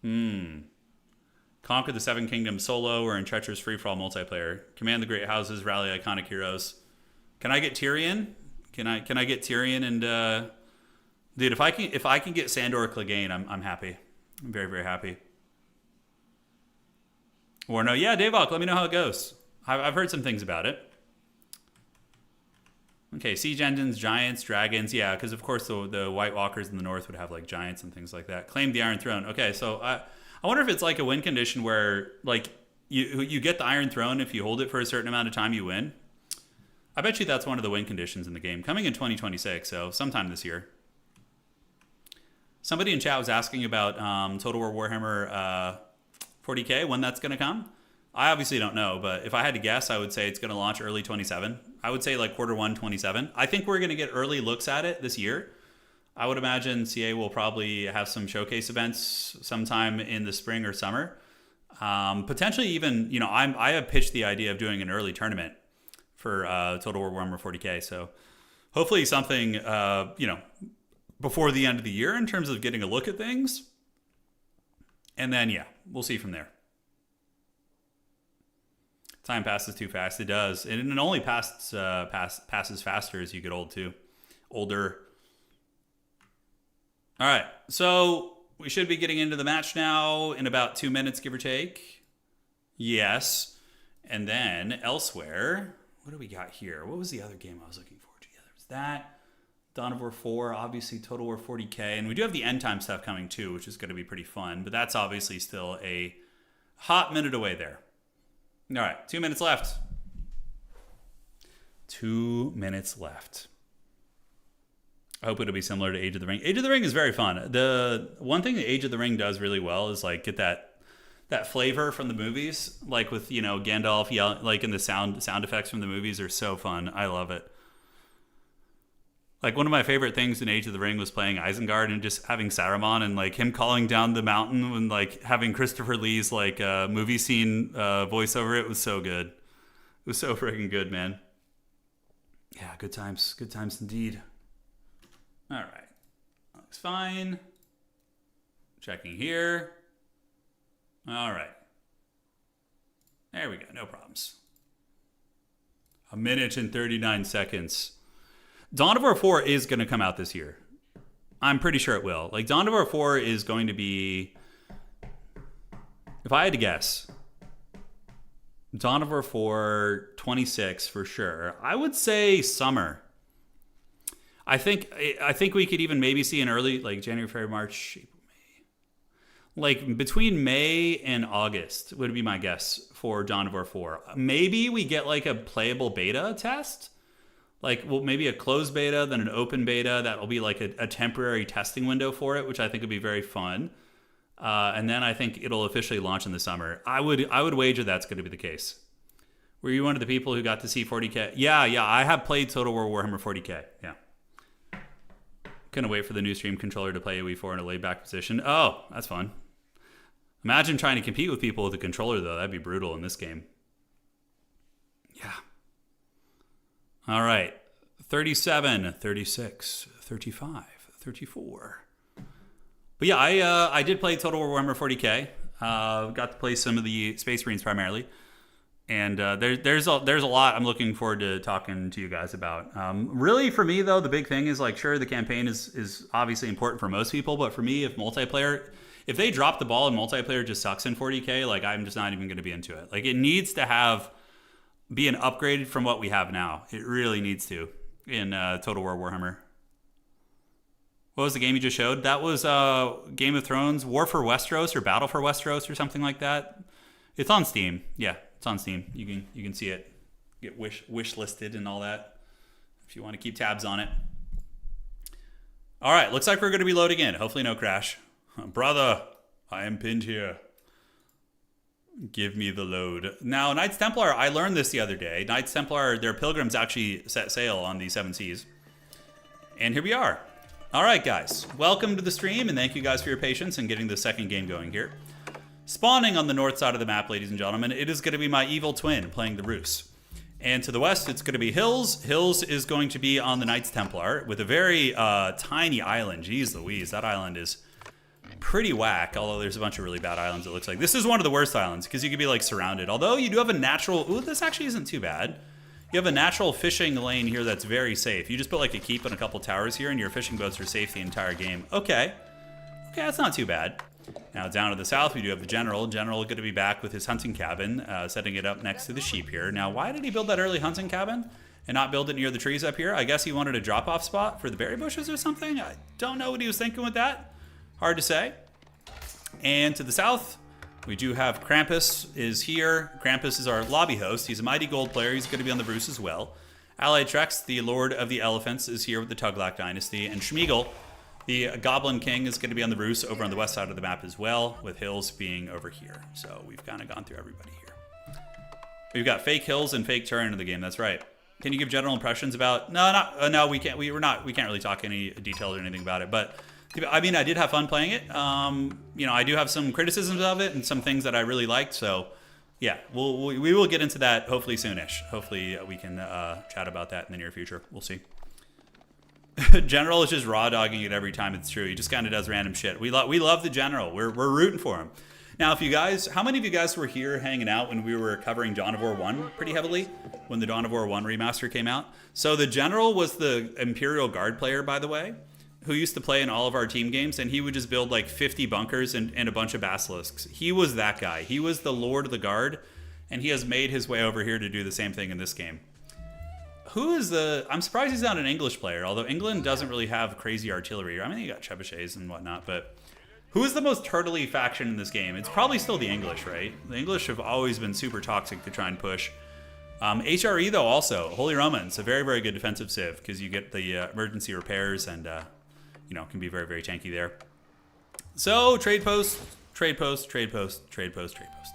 Conquer the Seven Kingdoms solo or in treacherous free-for-all multiplayer. Command the great houses, rally iconic heroes. Can I get Tyrion? Can I get Tyrion and dude, if I can get Sandor Clegane, I'm happy. I'm very, very happy. Or no, yeah, Davok, let me know how it goes. I've heard some things about it. Okay, siege engines, giants, dragons, yeah, because of course the White Walkers in the north would have like giants and things like that. Claim the Iron Throne. Okay, so I wonder if it's like a win condition where like you get the Iron Throne if you hold it for a certain amount of time, you win. I bet you that's one of the win conditions in the game. Coming in 2026, so sometime this year. Somebody in chat was asking about Total War Warhammer 40k, when that's going to come. I obviously don't know, but if I had to guess, I would say it's going to launch early 27. I would say like quarter 1, 27. I think we're going to get early looks at it this year. I would imagine CA will probably have some showcase events sometime in the spring or summer. Potentially even, you know, I have pitched the idea of doing an early tournament for Total War Warhammer 40k. So hopefully something, you know, before the end of the year in terms of getting a look at things. And then, yeah, we'll see from there. Time passes too fast. It does. And it only passes faster as you get older. All right. So we should be getting into the match now in about 2 minutes, give or take. Yes. And then elsewhere, what do we got here? What was the other game I was looking forward to? Yeah, there was that. Dawn of War 4, obviously Total War 40k. And we do have the end time stuff coming too, which is going to be pretty fun. But that's obviously still a hot minute away there. All right, 2 minutes left. 2 minutes left. I hope it'll be similar to Age of the Ring. Age of the Ring is very fun. The one thing that Age of the Ring does really well is like get that flavor from the movies, like with, you know, Gandalf yelling, like in the sound effects from the movies are so fun. I love it. Like one of my favorite things in Age of the Ring was playing Isengard and just having Saruman and like him calling down the mountain and like having Christopher Lee's like movie scene voice over it was so good. It was so freaking good, man. Yeah, good times indeed. All right, looks fine. Checking here. All right, there we go. No problems. 1 minute and 39 seconds. Dawn of War 4 is going to come out this year. I'm pretty sure it will. Like, Dawn of War 4 is going to be... If I had to guess, Dawn of War 4, 26 for sure. I would say summer. I think we could even maybe see an early, like, January, February, March, April, May. Like, between May and August would be my guess for Dawn of War 4. Maybe we get, like, a playable beta test. Like, well, maybe a closed beta, then an open beta. That will be like a temporary testing window for it, which I think would be very fun. And then I think it'll officially launch in the summer. I would wager that's going to be the case. Were you one of the people who got to see 40K? Yeah, I have played Total War Warhammer 40K. Yeah. Couldn't wait for the new stream controller to play AoE4 in a laid-back position. Oh, that's fun. Imagine trying to compete with people with a controller, though. That'd be brutal in this game. Yeah. All right, 37, 36, 35, 34. But yeah, I did play Total War Warhammer 40k. Got to play some of the Space Marines primarily, and there's a lot I'm looking forward to talking to you guys about. Really, for me though, the big thing is like, sure, the campaign is obviously important for most people, but for me, if they drop the ball and multiplayer just sucks in 40k, like I'm just not even going to be into it. Like it needs to be an upgrade from what we have now. It really needs to in Total War Warhammer. What was the game you just showed? That was Game of Thrones, War for Westeros or Battle for Westeros or something like that. It's on Steam. Yeah, it's on Steam. You can see it, get wish listed and all that if you want to keep tabs on it. All right, looks like we're going to be loading in. Hopefully no crash. Brother, I am pinned here. Give me the load. Now, Knights Templar, I learned this the other day. Knights Templar, their pilgrims actually set sail on the Seven Seas. And here we are. All right, guys. Welcome to the stream, and thank you guys for your patience in getting the second game going here. Spawning on the north side of the map, ladies and gentlemen, it is going to be my evil twin playing the Rus. And to the west, it's going to be Hills. Hills is going to be on the Knights Templar with a very tiny island. Jeez Louise, that island is pretty whack, although there's a bunch of really bad islands, it looks like. This is one of the worst islands because you could be like surrounded. Although you do have a natural... Ooh, this actually isn't too bad. You have a natural fishing lane here that's very safe. You just put like a keep and a couple towers here and your fishing boats are safe the entire game. Okay. Okay, that's not too bad. Now down to the south, we do have the General. General going to be back with his hunting cabin, setting it up next to the sheep here. Now, why did he build that early hunting cabin and not build it near the trees up here? I guess he wanted a drop-off spot for the berry bushes or something. I don't know what he was thinking with that. Hard to say. And to the south, we do have Krampus is here. Krampus is our lobby host. He's a mighty gold player. He's going to be on the Rus as well. Allied Trex, the Lord of the Elephants, is here with the Tuglac Dynasty. And Schmeagol, the Goblin King, is going to be on the Rus over on the west side of the map as well, with Hills being over here. So we've kind of gone through everybody here. We've got fake Hills and fake Turin in the game. That's right. Can you give general impressions about? No, we can't. We can't really talk any details or anything about it. But I mean, I did have fun playing it. You know, I do have some criticisms of it and some things that I really liked. So yeah, we will get into that hopefully soonish. Hopefully we can chat about that in the near future. We'll see. General is just raw dogging it every time it's true. He just kind of does random shit. We love the General. We're rooting for him. Now, if you guys, how many of you guys were here hanging out when we were covering Dawn of War 1 pretty heavily? When the Dawn of War 1 remaster came out? So the General was the Imperial Guard player, by the way, who used to play in all of our team games, and he would just build like 50 bunkers and a bunch of basilisks. He was that guy. He was the Lord of the Guard, and he has made his way over here to do the same thing in this game. Who is the... I'm surprised he's not an English player, although England doesn't really have crazy artillery. I mean, you got trebuchets and whatnot, but who is the most turtley faction in this game? It's probably still the English, right? The English have always been super toxic to try and push. HRE, though, also. Holy Romans, a very, very good defensive civ, because you get the emergency repairs and, you know, can be very, very tanky there. So, trade post, trade post, trade post, trade post, trade post.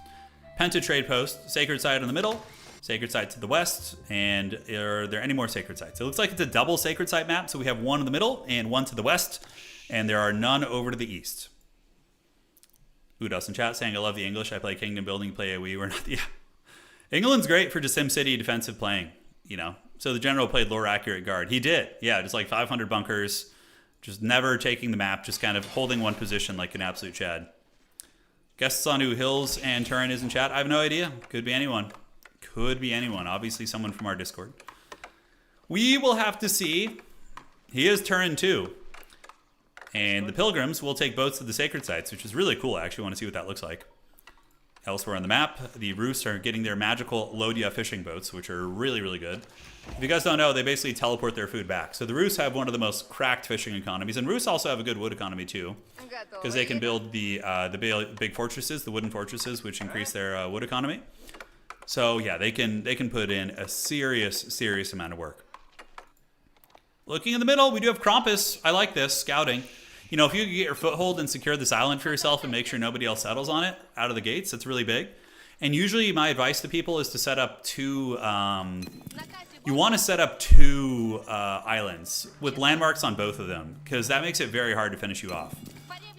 Penta trade post, sacred site in the middle. Sacred site to the west, and are there any more sacred sites? It looks like it's a double sacred site map, so we have one in the middle and one to the west, and there are none over to the east. Udos in chat saying, I love the English. I play Kingdom Building, play AoE. We're not... Yeah. England's great for just SimCity defensive playing, you know. So the General played lore accurate guard. He did. Yeah, just like 500 bunkers, just never taking the map, just kind of holding one position like an absolute Chad. Guests on who Hills and Turin is in chat? I have no idea. Could be anyone. Could be anyone. Obviously someone from our Discord. We will have to see. He is Turin too. And the Pilgrims will take boats to the sacred sites, which is really cool. I actually want to see what that looks like. Elsewhere on the map, the Rus are getting their magical Lodia fishing boats, which are really, really good. If you guys don't know, they basically teleport their food back. So the Rus have one of the most cracked fishing economies. And Rus also have a good wood economy too. Because they can build the big fortresses, the wooden fortresses, which increase their wood economy. So yeah, they can put in a serious amount of work. Looking in the middle, we do have Krampus. I like this, scouting. You know, if you can get your foothold and secure this island for yourself and make sure nobody else settles on it out of the gates, that's really big. And usually my advice to people is to set up two, you want to set up two islands with landmarks on both of them, because that makes it very hard to finish you off.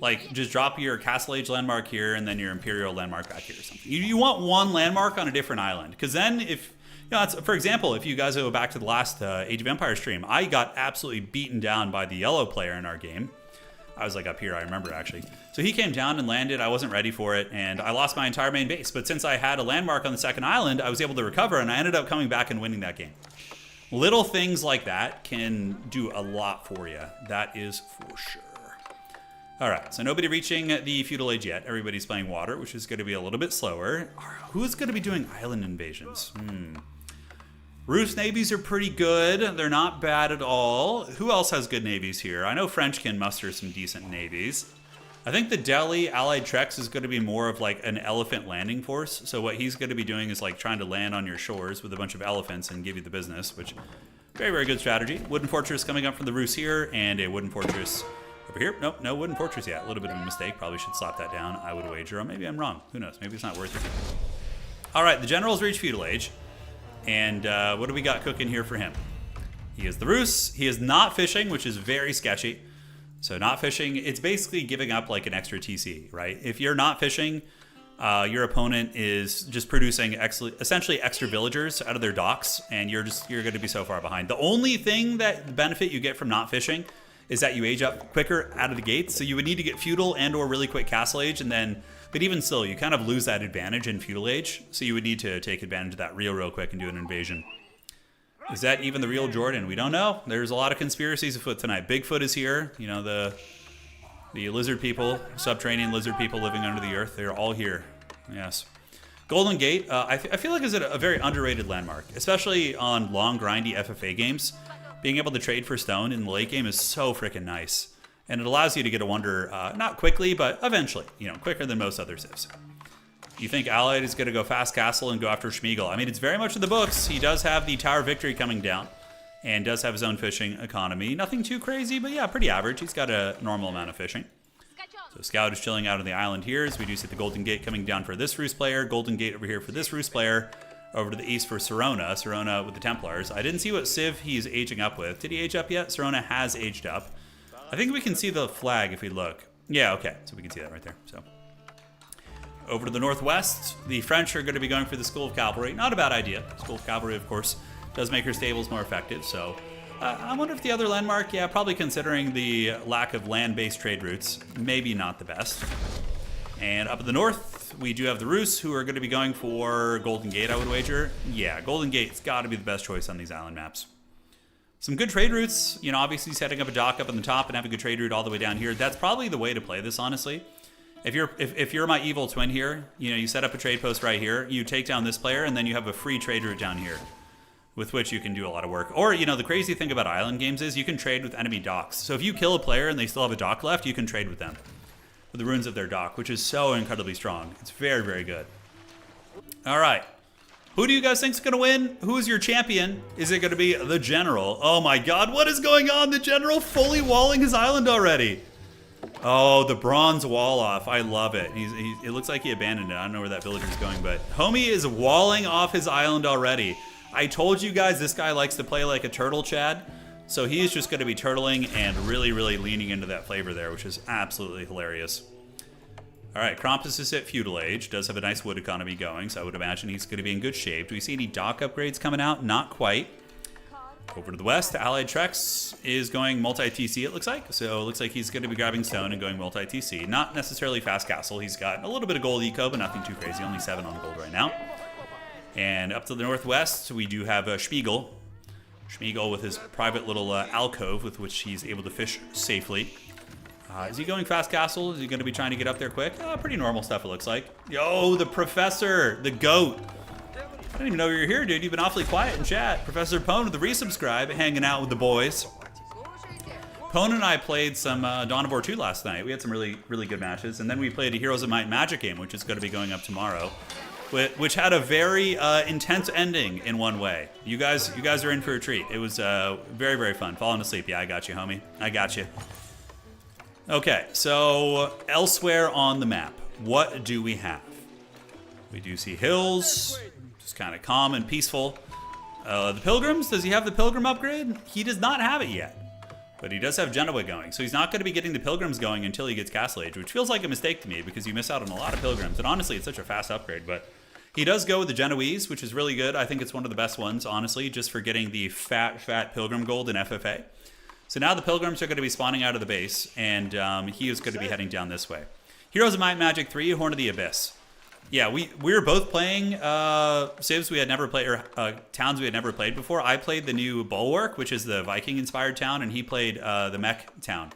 Like, just drop your Castle Age landmark here and then your Imperial landmark back here or something. You want one landmark on a different island. Because then if, you know, for example, if you guys go back to the last Age of Empires stream, I got absolutely beaten down by the yellow player in our game. I was like up here, I remember actually. So he came down and landed, I wasn't ready for it, and I lost my entire main base. But since I had a landmark on the second island, I was able to recover, and I ended up coming back and winning that game. Little things like that can do a lot for you. That is for sure. All right, so nobody reaching the feudal age yet. Everybody's playing water, which is going to be a little bit slower. Who's going to be doing island invasions? Rus navies are pretty good. They're not bad at all. Who else has good navies here? I know French can muster some decent navies. I think the Delhi Allied Trex is going to be more of like an elephant landing force. So what he's going to be doing is like trying to land on your shores with a bunch of elephants and give you the business, which very, very good strategy. Wooden fortress coming up from the Rus here, and a wooden fortress Over here, nope, no wooden fortress yet. A little bit of a mistake. Probably should slap that down, I would wager. Or maybe I'm wrong. Who knows? Maybe it's not worth it. All right, the general's reached feudal age. And what do we got cooking here for him? He is the Rus. He is not fishing, which is very sketchy. So not fishing, it's basically giving up like an extra TC, right? If you're not fishing, your opponent is just producing essentially extra villagers out of their docks, and you're going to be so far behind. The only thing that benefit you get from not fishing is that you age up quicker out of the gates. So you would need to get feudal and or really quick castle age, and then, but even still, you kind of lose that advantage in feudal age. So you would need to take advantage of that real quick and do an invasion. Is that even the real Jordan? We don't know. There's a lot of conspiracies afoot tonight. Bigfoot is here. You know, the lizard people, subterranean lizard people living under the earth. They're all here. Yes. Golden Gate, I feel like is a very underrated landmark, especially on long, grindy FFA games. Being able to trade for stone in the late game is so freaking nice. And it allows you to get a wonder, not quickly, but eventually. You know, quicker than most other civs. You think Allied is going to go fast castle and go after Schmiegel? I mean, it's very much in the books. He does have the Tower of Victory coming down and does have his own fishing economy. Nothing too crazy, but yeah, pretty average. He's got a normal amount of fishing. So Scout is chilling out on the island here as we do see the Golden Gate coming down for this Rus player. Golden Gate over here for this Rus player. Over to the east for Serona. Serona with the Templars. I didn't see what civ he's aging up with. Did he age up yet? Serona has aged up. I think we can see the flag if we look. Yeah, okay. So we can see that right there. So over to the northwest, the French are going to be going for the School of Cavalry. Not a bad idea. School of Cavalry, of course, does make her stables more effective. So I wonder if the other landmark, yeah, probably considering the lack of land-based trade routes, maybe not the best. And up in the north, we do have the Rus, who are going to be going for Golden Gate, I would wager. Yeah, Golden Gate's got to be the best choice on these island maps. Some good trade routes, you know, obviously setting up a dock up on the top and having a good trade route all the way down here. That's probably the way to play this, honestly. If you're my evil twin here, you know, you set up a trade post right here, you take down this player, and then you have a free trade route down here, with which you can do a lot of work. Or, you know, the crazy thing about island games is you can trade with enemy docks. So if you kill a player and they still have a dock left, you can trade with them. With the ruins of their dock, which is so incredibly strong. It's very, very good. All right. Who do you guys think is going to win? Who is your champion? Is it going to be the General? Oh my god, what is going on? The General fully walling his island already. Oh, the bronze wall off. I love it. It looks like he abandoned it. I don't know where that villager's going, but homie is walling off his island already. I told you guys this guy likes to play like a turtle, Chad. So he is just going to be turtling and really, really leaning into that flavor there, which is absolutely hilarious. All right, Krampus is at feudal age. Does have a nice wood economy going, so I would imagine he's going to be in good shape. Do we see any dock upgrades coming out? Not quite. Over to the west, Allied Trex is going multi-TC, it looks like. So it looks like he's going to be grabbing stone and going multi-TC. Not necessarily fast castle. He's got a little bit of gold eco, but nothing too crazy. Only 7 on the gold right now. And up to the northwest, we do have Schmiegel. Schmiegel with his private little alcove with which he's able to fish safely. Is he going fast castle? Is he going to be trying to get up there quick? Pretty normal stuff, it looks like. Yo, the professor, the goat. I didn't even know you were here, dude. You've been awfully quiet in chat. Professor Pone with the resubscribe, hanging out with the boys. Pone and I played some Dawn of War 2 last night. We had some really, really good matches. And then we played a Heroes of Might and Magic game, which is going to be going up tomorrow, which had a very intense ending in one way. You guys are in for a treat. It was very, very fun. Falling asleep. Yeah, I got you, homie. I got you. Okay, so elsewhere on the map, what do we have? We do see hills, just kind of calm and peaceful. The Pilgrims, does he have the Pilgrim upgrade? He does not have it yet, but he does have Genoa going. So he's not going to be getting the Pilgrims going until he gets Castle Age, which feels like a mistake to me because you miss out on a lot of Pilgrims. And honestly, it's such a fast upgrade, but he does go with the Genoese, which is really good. I think it's one of the best ones, honestly, just for getting the fat Pilgrim gold in FFA. So now the Pilgrims are going to be spawning out of the base, and he is going to be heading down this way. Heroes of Might and Magic 3, Horn of the Abyss. Yeah, we were both playing civs we had never played, or towns we had never played before. I played the new Bulwark, which is the Viking-inspired town, and he played the mech town,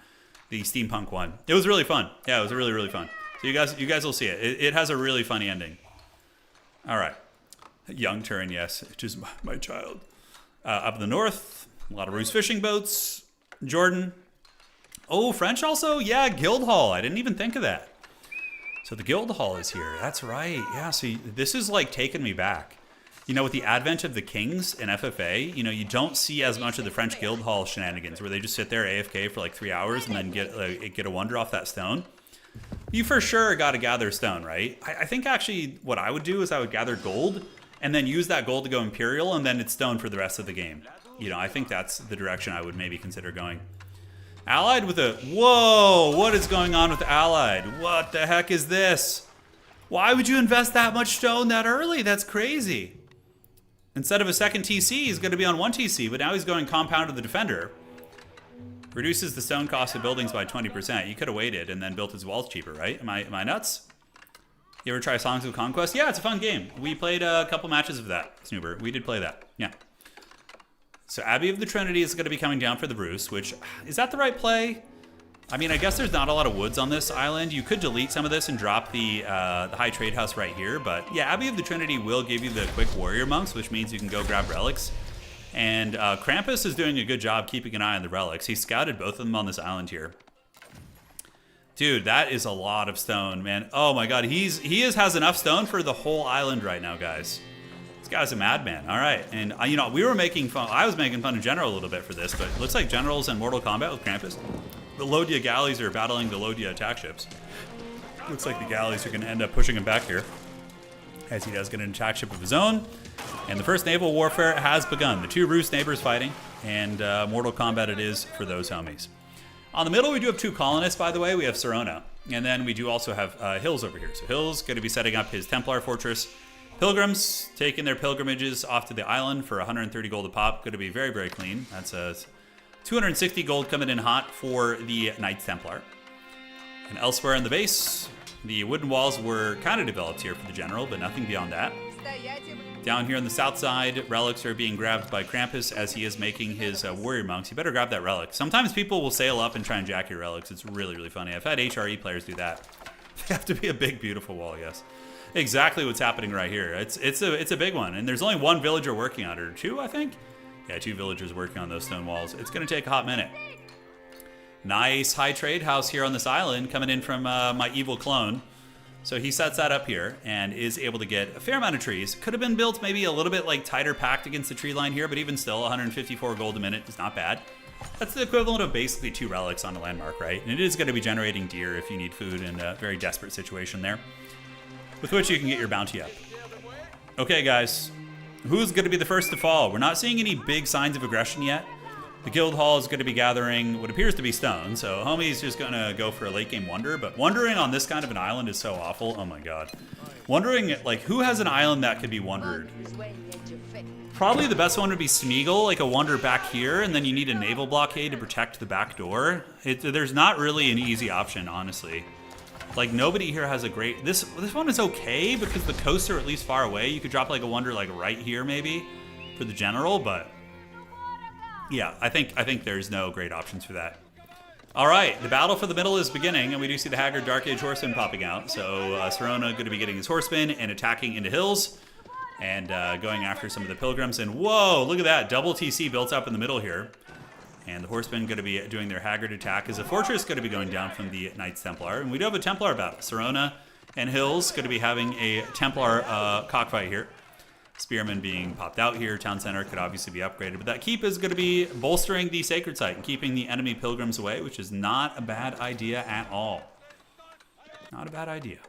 the steampunk one. It was really fun. Yeah, it was really, really fun. So you guys will see it. It has a really funny ending. All right. Young Turin, yes. It is my child. Up in the north, a lot of Ruse fishing boats. Jordan. Oh, French also? Yeah, Guildhall. I didn't even think of that. So the Guildhall is here. That's right. Yeah, see, this is like taking me back. You know, with the advent of the kings in FFA, you know, you don't see as much of the French guild hall shenanigans where they just sit there AFK for like 3 hours and then get a wonder off that stone. You for sure got to gather stone, right? I think actually what I would do is I would gather gold and then use that gold to go Imperial, and then it's stone for the rest of the game. You know, I think that's the direction I would maybe consider going. Allied with a... Whoa! What is going on with Allied? What the heck is this? Why would you invest that much stone that early? That's crazy. Instead of a second TC, he's going to be on 1 TC, but now he's going Compound of the Defender. Reduces the stone cost of buildings by 20%. You could have waited and then built his walls cheaper, right? Am I nuts? You ever try Songs of Conquest? Yeah, it's a fun game. We played a couple matches of that, Snoober. We did play that, yeah. So Abbey of the Trinity is going to be coming down for the Bruce, which, is that the right play? I mean, I guess there's not a lot of woods on this island. You could delete some of this and drop the High Trade House right here, but yeah, Abbey of the Trinity will give you the quick Warrior Monks, which means you can go grab relics. And Krampus is doing a good job keeping an eye on the relics. He scouted both of them on this island here. Dude, that is a lot of stone, man. Oh my god, he has enough stone for the whole island right now, guys. This guy's a madman. All right, and you know, we were making fun. I was making fun of General a little bit for this, but it looks like General's in Mortal Kombat with Krampus. The Lodia galleys are battling the Lodia attack ships. Looks like the galleys are going to end up pushing him back here, as he does get an attack ship of his own. And the first naval warfare has begun. The 2 Rus neighbors fighting, and Mortal Kombat it is for those homies. On the middle, we do have 2 colonists, by the way. We have Serona. And then we do also have Hills over here. So Hills going to be setting up his Templar fortress. Pilgrims taking their pilgrimages off to the island for 130 gold a pop. Going to be very, very clean. That's 260 gold coming in hot for the Knights Templar. And elsewhere in the base, the wooden walls were kind of developed here for the General, but nothing beyond that. Down here on the south side, relics are being grabbed by Krampus as he is making his warrior monks. You better grab that relic. Sometimes people will sail up and try and jack your relics. It's really, really funny. I've had HRE players do that. They have to be a big, beautiful wall, yes. Exactly what's happening right here. It's a big one. And there's only 1 villager working on it, or 2, I think? Yeah, 2 villagers working on those stone walls. It's going to take a hot minute. Nice high trade house here on this island coming in from my evil clone. So he sets that up here and is able to get a fair amount of trees. Could have been built maybe a little bit like tighter packed against the tree line here, but even still, 154 gold a minute is not bad. That's the equivalent of basically 2 relics on a landmark, right? And it is going to be generating deer if you need food in a very desperate situation there, with which you can get your bounty up. Okay, guys, who's going to be the first to fall? We're not seeing any big signs of aggression yet. The guild hall is going to be gathering what appears to be stone, so homie's just going to go for a late game wonder, but wondering on this kind of an island is so awful. Oh my god. Wondering, like, who has an island that could be wondered? Probably the best one would be Smeagol, like a wonder back here, and then you need a naval blockade to protect the back door. There's not really an easy option, honestly. Like, nobody here has a great... This one is okay because the coasts are at least far away. You could drop, like, a wonder, like, right here, maybe, for the general, but... Yeah, I think there's no great options for that. All right, the battle for the middle is beginning, and we do see the Haggard Dark Age Horseman popping out. So Serona going to be getting his horseman and attacking into hills and going after some of the pilgrims. And whoa, look at that, double TC built up in the middle here. And the horsemen going to be doing their Haggard attack as a fortress going to be going down from the Knights Templar. And we do have a Templar battle. Serona and Hills going to be having a Templar cockfight here. Spearmen being popped out here. Town center could obviously be upgraded, but that keep is going to be bolstering the sacred site and keeping the enemy pilgrims away, which is not a bad idea at all. Not a bad idea.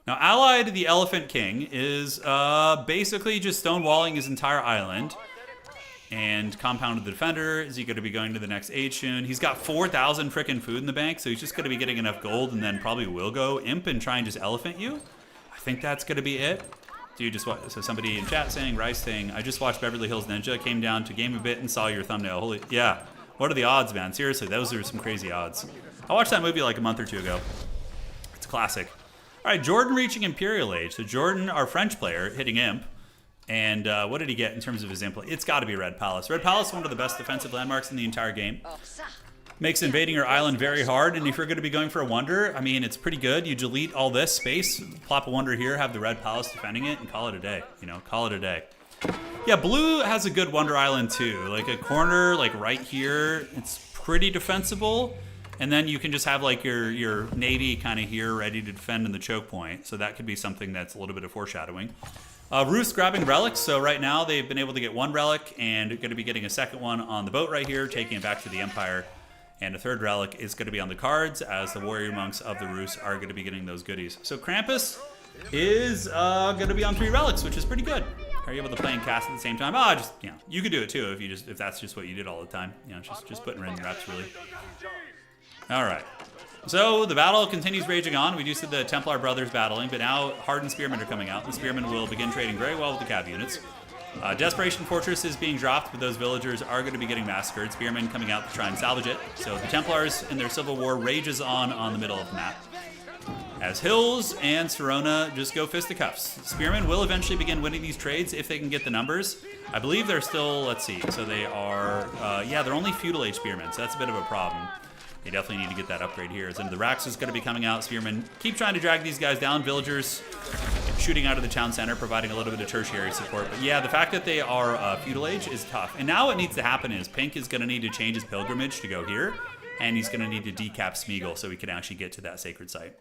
Now, allied the Elephant King is basically just stonewalling his entire island. And compounded the defender. Is he going to be going to the next age soon? He's got 4,000 frickin' food in the bank, so he's just going to be getting enough gold and then probably will go imp and try and just elephant you. I think that's going to be it. Dude, just what? So somebody in chat saying, Rice saying, I just watched Beverly Hills Ninja, came down to game a bit and saw your thumbnail. Holy, yeah. What are the odds, man? Seriously, those are some crazy odds. I watched that movie like a month or 2 ago. It's a classic. All right, Jordan reaching Imperial Age. So Jordan, our French player, hitting imp. And what did he get in terms of his imp? It's got to be Red Palace. Red Palace is one of the best defensive landmarks in the entire game. Makes invading your island very hard, and if you're going to be going for a wonder, I mean, it's pretty good. You delete all this space, plop a wonder here, have the Red Palace defending it, and call it a day. You know, call it a day. Yeah, blue has a good wonder island too. Like a corner, like right here, it's pretty defensible. And then you can just have like your navy kind of here ready to defend in the choke point. So that could be something that's a little bit of foreshadowing. Rus grabbing relics, so right now they've been able to get one relic and going to be getting a second one on the boat right here, taking it back to the Empire. And a third relic is going to be on the cards, as the warrior monks of the Rus are going to be getting those goodies. So Krampus is going to be on 3 relics, which is pretty good. Are you able to play and cast at the same time? Just, you know, you could do it too if that's just what you did all the time. You know, just putting in reps really. All right. So the battle continues raging on. We do see the Templar brothers battling, but now hardened spearmen are coming out. The spearmen will begin trading very well with the cav units. Desperation Fortress is being dropped, but those villagers are going to be getting massacred. Spearmen coming out to try and salvage it. So the Templars in their civil war rages on the middle of the map. As Hills and Serona just go fisticuffs. Spearmen will eventually begin winning these trades if they can get the numbers. I believe they're still, let's see, so they are, they're only feudal age spearmen, so that's a bit of a problem. They definitely need to get that upgrade here. As the Rax is going to be coming out. Spearmen keep trying to drag these guys down. Villagers shooting out of the town center, providing a little bit of tertiary support. But yeah, the fact that they are feudal age is tough. And now what needs to happen is Pink is going to need to change his pilgrimage to go here. And he's going to need to decap Smeagol so we can actually get to that sacred site.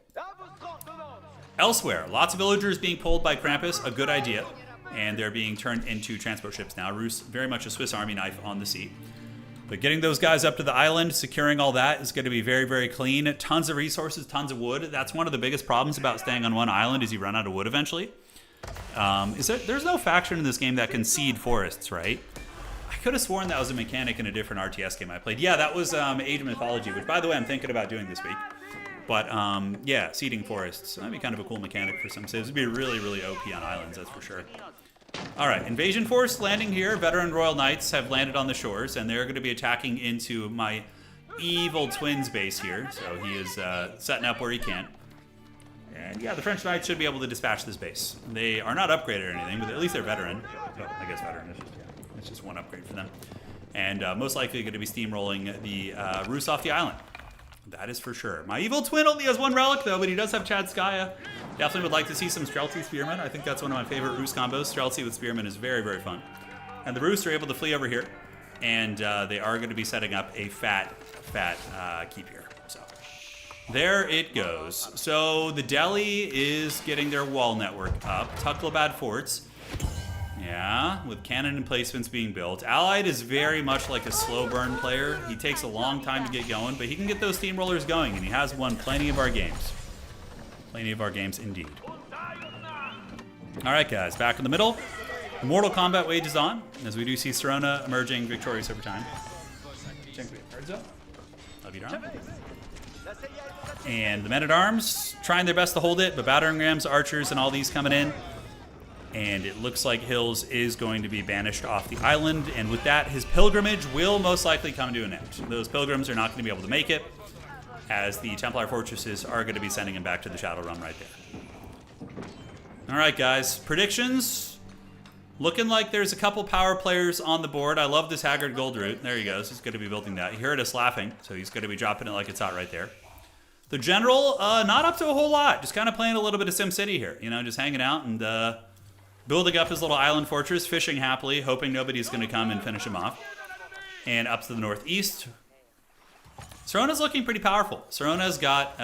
Elsewhere, lots of villagers being pulled by Krampus. A good idea. And they're being turned into transport ships now. Rus, very much a Swiss Army knife on the sea. But getting those guys up to the island, securing all that is going to be very, very clean. Tons of resources, tons of wood. That's one of the biggest problems about staying on one island is you run out of wood eventually. There's no faction in this game that can seed forests, right? I could have sworn that was a mechanic in a different RTS game I played. Yeah, that was Age of Mythology, which, by the way, I'm thinking about doing this week. But, yeah, seeding forests. That'd be kind of a cool mechanic for some saves. It'd be really, really OP on islands, that's for sure. All right, invasion force landing here. Veteran Royal Knights have landed on the shores, and they're going to be attacking into my evil twin's base here. So he is setting up where he can. And yeah, the French Knights should be able to dispatch this base. They are not upgraded or anything, but at least they're veteran. But I guess veteran is it's just one upgrade for them. And most likely going to be steamrolling the Rus off the island. That is for sure. My evil twin only has 1 relic, though, but he does have Chad Skya. Definitely would like to see some Streltsy Spearmen. I think that's one of my favorite Rus combos. Streltsy with Spearmen is very, very fun. And the Rus are able to flee over here. And they are going to be setting up a fat keep here. So there it goes. So the Delhi is getting their wall network up. Tuklabad forts. Yeah, with cannon emplacements being built. Allied is very much like a slow burn player. He takes a long time to get going, but he can get those steamrollers going, and he has won plenty of our games. Plenty of our games indeed. All right, guys, back in the middle. Mortal Kombat wages on, as we do see Serona emerging victorious over time. Love you, darling. And the men-at-arms trying their best to hold it, but battering rams, archers, and all these coming in. And it looks like Hills is going to be banished off the island. And with that, his pilgrimage will most likely come to an end. Those pilgrims are not going to be able to make it, as the Templar fortresses are going to be sending him back to the Shadow Realm right there. All right, guys. Predictions. Looking like there's a couple power players on the board. I love this Haggard Gold Root. There he goes. He's going to be building that. He heard us laughing, so he's going to be dropping it like it's hot right there. The General, not up to a whole lot. Just kind of playing a little bit of SimCity here. You know, just hanging out and building up his little island fortress, fishing happily, hoping nobody's going to come and finish him off. And up to the northeast, Serona's looking pretty powerful. Serona's got,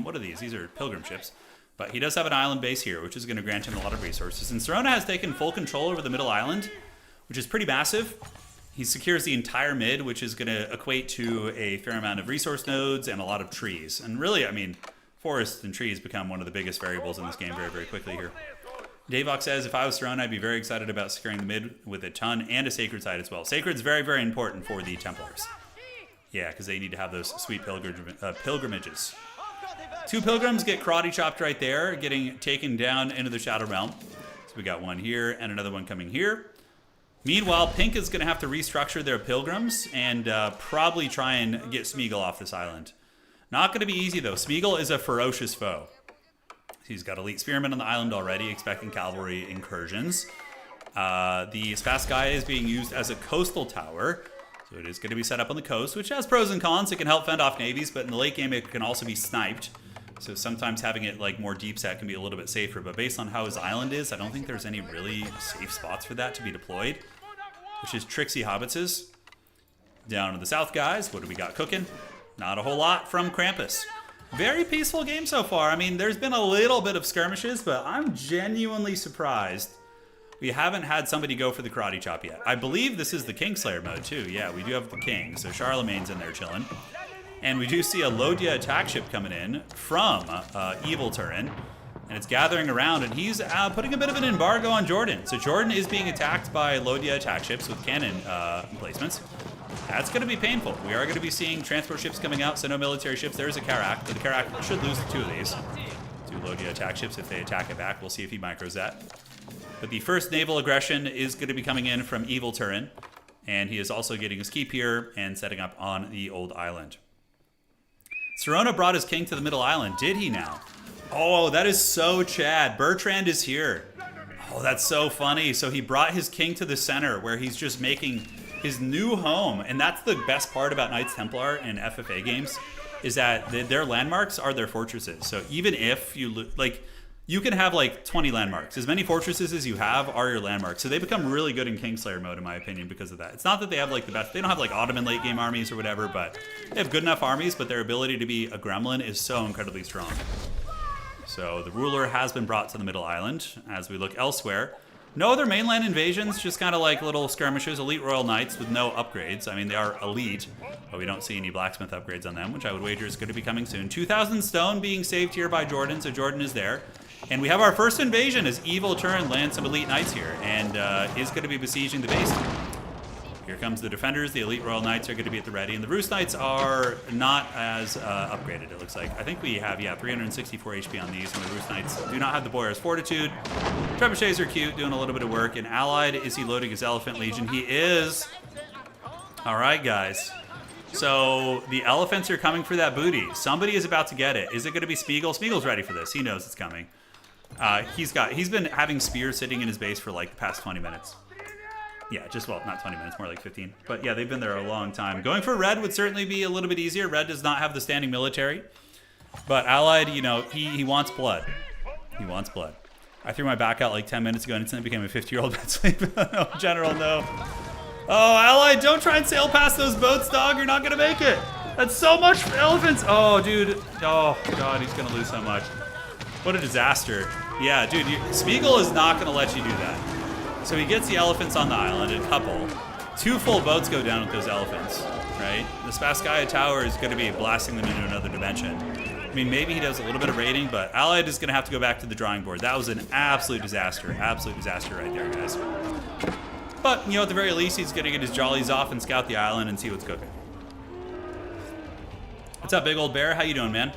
what are these? These are pilgrim ships. But he does have an island base here, which is going to grant him a lot of resources. And Serona has taken full control over the middle island, which is pretty massive. He secures the entire mid, which is going to equate to a fair amount of resource nodes and a lot of trees. And really, I mean, forests and trees become one of the biggest variables in this game very, very quickly here. Davok says, if I was Serona, I'd be very excited about securing the mid with a ton and a sacred site as well. Sacred's very, very important for the Templars. Yeah, because they need to have those sweet pilgrimages. 2 pilgrims get karate chopped right there, getting taken down into the Shadow Realm. So we got one here and another one coming here. Meanwhile, Pink is going to have to restructure their pilgrims and probably try and get Smeagol off this island. Not going to be easy, though. Smeagol is a ferocious foe. He's got elite spearmen on the island already, expecting cavalry incursions. The Spasskaya is being used as a coastal tower, so it is going to be set up on the coast, which has pros and cons. It can help fend off navies, but in the late game it can also be sniped. So sometimes having it like more deep set can be a little bit safer, but based on how his island is, I don't think there's any really safe spots for that to be deployed, which is Trixie Hobbitses. Down to the south, guys, what do we got cooking? Not a whole lot from Krampus. Very peaceful game so far. I mean, there's been a little bit of skirmishes, but I'm genuinely surprised we haven't had somebody go for the karate chop yet. I believe this is the Kingslayer mode too. Yeah, we do have the king. So Charlemagne's in there chilling. And we do see a Lodiya attack ship coming in from Evil Turin. And it's gathering around, and he's putting a bit of an embargo on Jordan. So Jordan is being attacked by Lodiya attack ships with cannon emplacements. That's going to be painful. We are going to be seeing transport ships coming out, so no military ships. There is a Karak, but the Karak should lose 2 of these. 2 Lodiya attack ships if they attack it back. We'll see if he micros that. But the first naval aggression is going to be coming in from Evil Turin. And he is also getting his keep here and setting up on the old island. Serona brought his king to the middle island. Did he now? Oh, that is so Chad. Bertrand is here. Oh, that's so funny. So he brought his king to the center where he's just making his new home. And that's the best part about Knights Templar in FFA games is that their landmarks are their fortresses. So even if you, like, you can have like 20 landmarks. As many fortresses as you have are your landmarks. So they become really good in Kingslayer mode, in my opinion, because of that. It's not that they have like the best, they don't have like Ottoman late game armies or whatever, but they have good enough armies, but their ability to be a gremlin is so incredibly strong. So the ruler has been brought to the middle island as we look elsewhere. No other mainland invasions, just kind of like little skirmishes, elite royal knights with no upgrades. I mean, they are elite, but we don't see any blacksmith upgrades on them, which I would wager is going to be coming soon. 2,000 stone being saved here by Jordan, so Jordan is there. And we have our first invasion as Evil Turin lands some elite knights here and is going to be besieging the base. Here comes the defenders. The elite royal knights are going to be at the ready. And the Roost knights are not as upgraded, it looks like. I think we have, yeah, 364 HP on these. And the Roost knights do not have the Boyar's Fortitude. Trebuchets are cute, doing a little bit of work. And allied, is he loading his Elephant Legion? He is. All right, guys. So the elephants are coming for that booty. Somebody is about to get it. Is it going to be Spiegel? Spiegel's ready for this. He knows it's coming. He's been having spears sitting in his base for like the past 20 minutes. Yeah, just, well, not 20 minutes, more like 15. But yeah, they've been there a long time. Going for red would certainly be a little bit easier. Red does not have the standing military. But allied, you know, he wants blood. He wants blood. I threw my back out like 10 minutes ago and instantly became a 50-year-old bed sleep. No, General, no. Oh, allied, don't try and sail past those boats, dog. You're not going to make it. That's so much for elephants. Oh, dude. Oh, God, he's going to lose so much. What a disaster. Yeah, dude, Spiegel is not going to let you do that. So he gets the elephants on the island, a couple. 2 full boats go down with those elephants, right? The Spasskaya Tower is going to be blasting them into another dimension. I mean, maybe he does a little bit of raiding, but Allied is going to have to go back to the drawing board. That was an absolute disaster right there, guys. But, you know, at the very least, he's going to get his jollies off and scout the island and see what's cooking. What's up, big old bear? How you doing, man?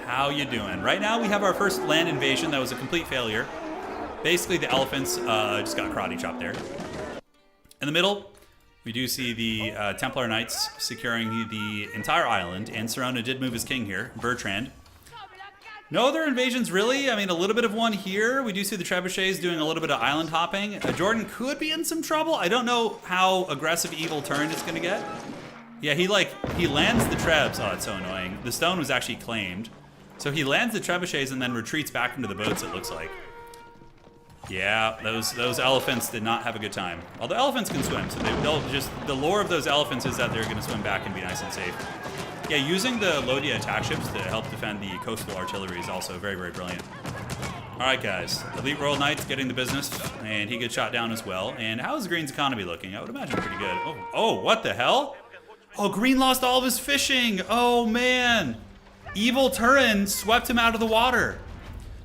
How you doing? Right now, we have our first land invasion that was a complete failure. Basically, the elephants just got karate chopped there. In the middle, we do see the Templar Knights securing the entire island, and Serona did move his king here, Bertrand. No other invasions, really. I mean, a little bit of one here. We do see the Trebuchets doing a little bit of island hopping. Jordan could be in some trouble. I don't know how aggressive Evil Turin is going to get. Yeah, he lands the Trebs. Oh, it's so annoying. The stone was actually claimed. So he lands the Trebuchets and then retreats back into the boats, it looks like. Yeah, those elephants did not have a good time. Although elephants can swim, so they'll just, the lore of those elephants is that they're going to swim back and be nice and safe. Yeah, using the Lodiya attack ships to help defend the coastal artillery is also very, very brilliant. All right, guys. Elite Royal Knight's getting the business, and he gets shot down as well. And how is Green's economy looking? I would imagine pretty good. Oh, what the hell? Oh, Green lost all of his fishing. Oh, man. Evil Turin swept him out of the water.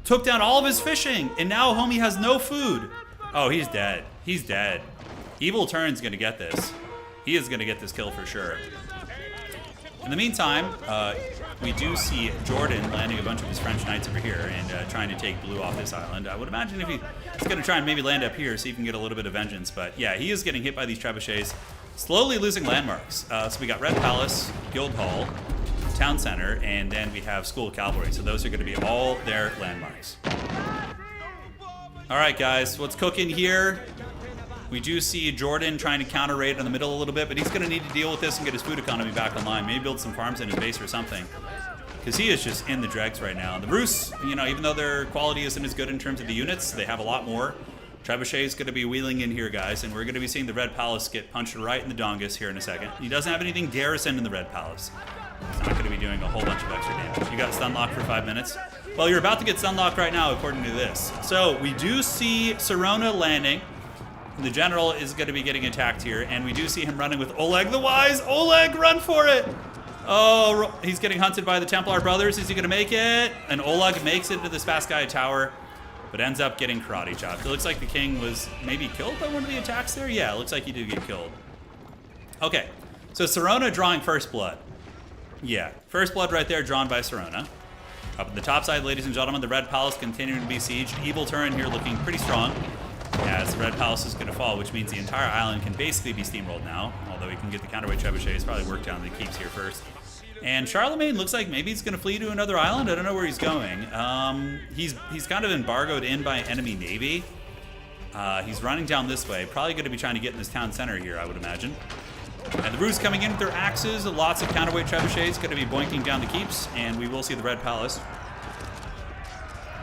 Took down all of his fishing, and now homie has no food. Oh, he's dead. He's dead. Evil Turin's gonna get this. He is gonna get this kill for sure. In the meantime, we do see Jordan landing a bunch of his French knights over here and trying to take blue off this island. I would imagine if he's gonna try and maybe land up here so he can get a little bit of vengeance. But yeah, he is getting hit by these trebuchets, slowly losing landmarks. So we got Red Palace, Guildhall, Town Center, and then we have School of Cavalry. So those are going to be all their landmarks. All right, guys, what's cooking here? We do see Jordan trying to counter raid in the middle a little bit, but he's going to need to deal with this and get his food economy back online. Maybe build some farms in his base or something, because he is just in the dregs right now. And the Rus, you know, even though their quality isn't as good in terms of the units, they have a lot more. Trebuchet is going to be wheeling in here, guys, and we're going to be seeing the Red Palace get punched right in the dongus here in a second. He doesn't have anything garrisoned in the Red Palace. It's not going to be doing a whole bunch of extra damage. You got stun lock for 5 minutes. Well, you're about to get sunlocked right now, according to this. So we do see Sirona landing. The general is going to be getting attacked here, and we do see him running with Oleg the Wise. Oleg, run for it! Oh, he's getting hunted by the Templar brothers. Is he going to make it? And Oleg makes it into the Spasskaya tower, but ends up getting karate chopped. It looks like the king was maybe killed by one of the attacks there. Yeah, it looks like he did get killed. Okay, so Sirona drawing first blood. Yeah, first blood right there drawn by Sirona. Up at the top side, ladies and gentlemen, the Red Palace continuing to be sieged. Evil turn here looking pretty strong as the Red Palace is going to fall, which means the entire island can basically be steamrolled now, although he can get the counterweight trebuchets, probably work down the keeps here first. And Charlemagne looks like maybe he's going to flee to another island. I don't know where he's going. He's kind of embargoed in by enemy navy. He's running down this way, probably going to be trying to get in this town center here, I would imagine. And the Rus coming in with their axes, lots of counterweight trebuchets, going to be boinking down the keeps, and we will see the Red Palace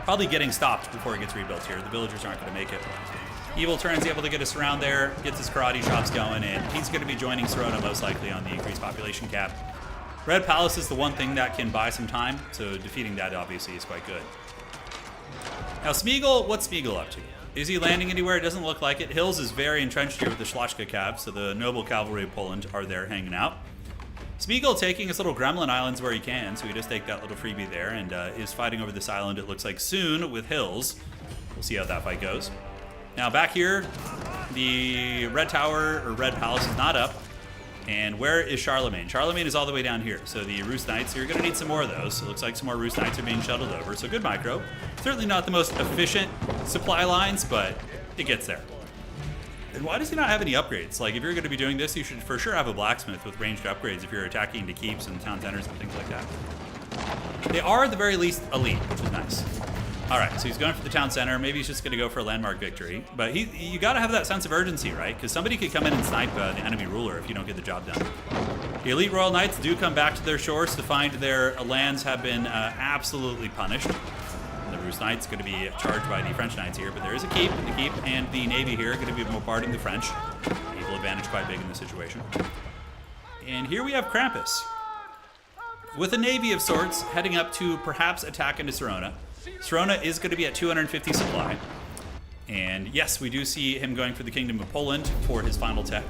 probably getting stopped before it gets rebuilt here. The villagers aren't going to make it. Evil turns able to get us around there, gets his karate chops going, and he's going to be joining Sirona most likely on the increased population cap. Red Palace is the one thing that can buy some time, so defeating that obviously is quite good. Now Smeagol, what's Smeagol up to? Is he landing anywhere? It doesn't look like it. Hills is very entrenched here with the Szlachta cav, so the noble cavalry of Poland are there hanging out. Smeagol taking his little gremlin islands where he can, so he just take that little freebie there and is fighting over this island, it looks like, soon with Hills. We'll see how that fight goes. Now back here, the Red Tower, or Red Palace, is not up. And where is Charlemagne? Charlemagne is all the way down here. So the Rus Knights, you're going to need some more of those. It looks like some more Rus Knights are being shuttled over. So good micro. Certainly not the most efficient supply lines, but it gets there. And why does he not have any upgrades? Like, if you're going to be doing this, you should for sure have a blacksmith with ranged upgrades if you're attacking to keeps and town centers and things like that. They are, at the very least, elite, which is nice. All right, so he's going for the town center. Maybe he's just going to go for a landmark victory. But you got to have that sense of urgency, right? Because somebody could come in and snipe the enemy ruler if you don't get the job done. The elite royal knights do come back to their shores to find their lands have been absolutely punished. The Rus Knights going to be charged by the French knights here, but there is a keep. The keep and the navy here are going to be bombarding the French. Naval advantage quite big in this situation. And here we have Krampus with a navy of sorts heading up to perhaps attack into Sirona. Sirona is going to be at 250 supply. And yes, we do see him going for the Kingdom of Poland for his final tech.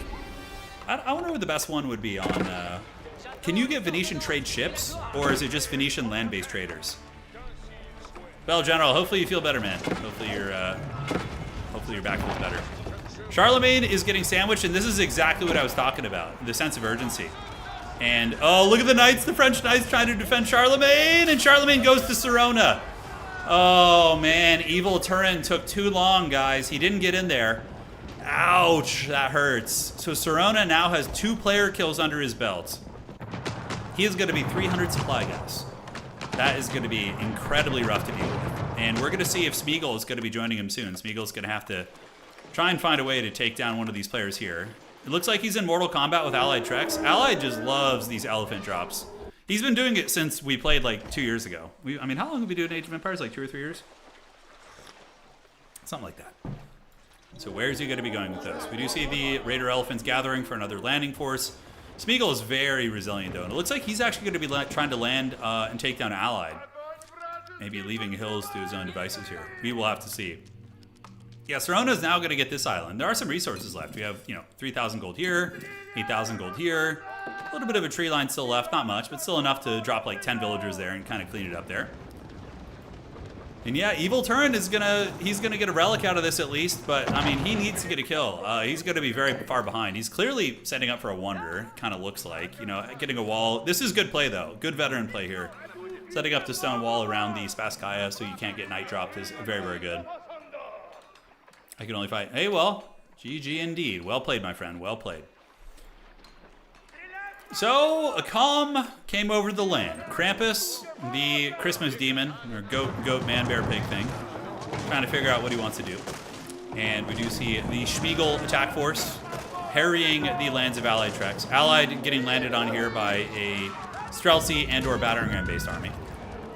I wonder what the best one would be on... can you get Venetian trade ships? Or is it just Venetian land-based traders? Well, General, hopefully you feel better, man. Hopefully your back feels better. Charlemagne is getting sandwiched, and this is exactly what I was talking about. The sense of urgency. And, oh, look at the knights, the French knights trying to defend Charlemagne, and Charlemagne goes to Sirona. Oh, man, Evil Turin took too long, guys. He didn't get in there. Ouch, that hurts. So Sirona now has 2 player kills under his belt. He is going to be 300 supply, guys. That is going to be incredibly rough to deal with. And we're going to see if Smeagol is going to be joining him soon. Smeagol's going to have to try and find a way to take down one of these players here. It looks like he's in Mortal Kombat with Allied Trex. Allied just loves these elephant drops. He's been doing it since we played like 2 years ago. I mean, how long have we been doing Age of Empires? Like 2 or 3 years? Something like that. So where is he going to be going with those? We do see the Raider Elephants gathering for another landing force. Smeagol is very resilient, though, and it looks like he's actually going to be trying to land and take down Allied. Maybe leaving Hills to his own devices here. We will have to see. Yeah, Sirona is now going to get this island. There are some resources left. We have, 3,000 gold here, 8,000 gold here. A little bit of a tree line still left, not much, but still enough to drop like 10 villagers there and kind of clean it up there. And yeah, Evil Turin is he's gonna get a relic out of this at least, but I mean, he needs to get a kill. He's gonna be very far behind. He's clearly setting up for a wonder, kind of looks like, getting a wall. This is good play though, good veteran play here. Setting up the stone wall around the Spasskaya so you can't get night dropped is very, very good. I can only fight. Hey, well, GG indeed. Well played, my friend, well played. So, a calm came over the land. Krampus, the Christmas demon, or goat, man, bear, pig thing, trying to figure out what he wants to do. And we do see the Smeagol attack force harrying the lands of Allied Trex. Allied getting landed on here by a Streltsy and or battering ram-based army.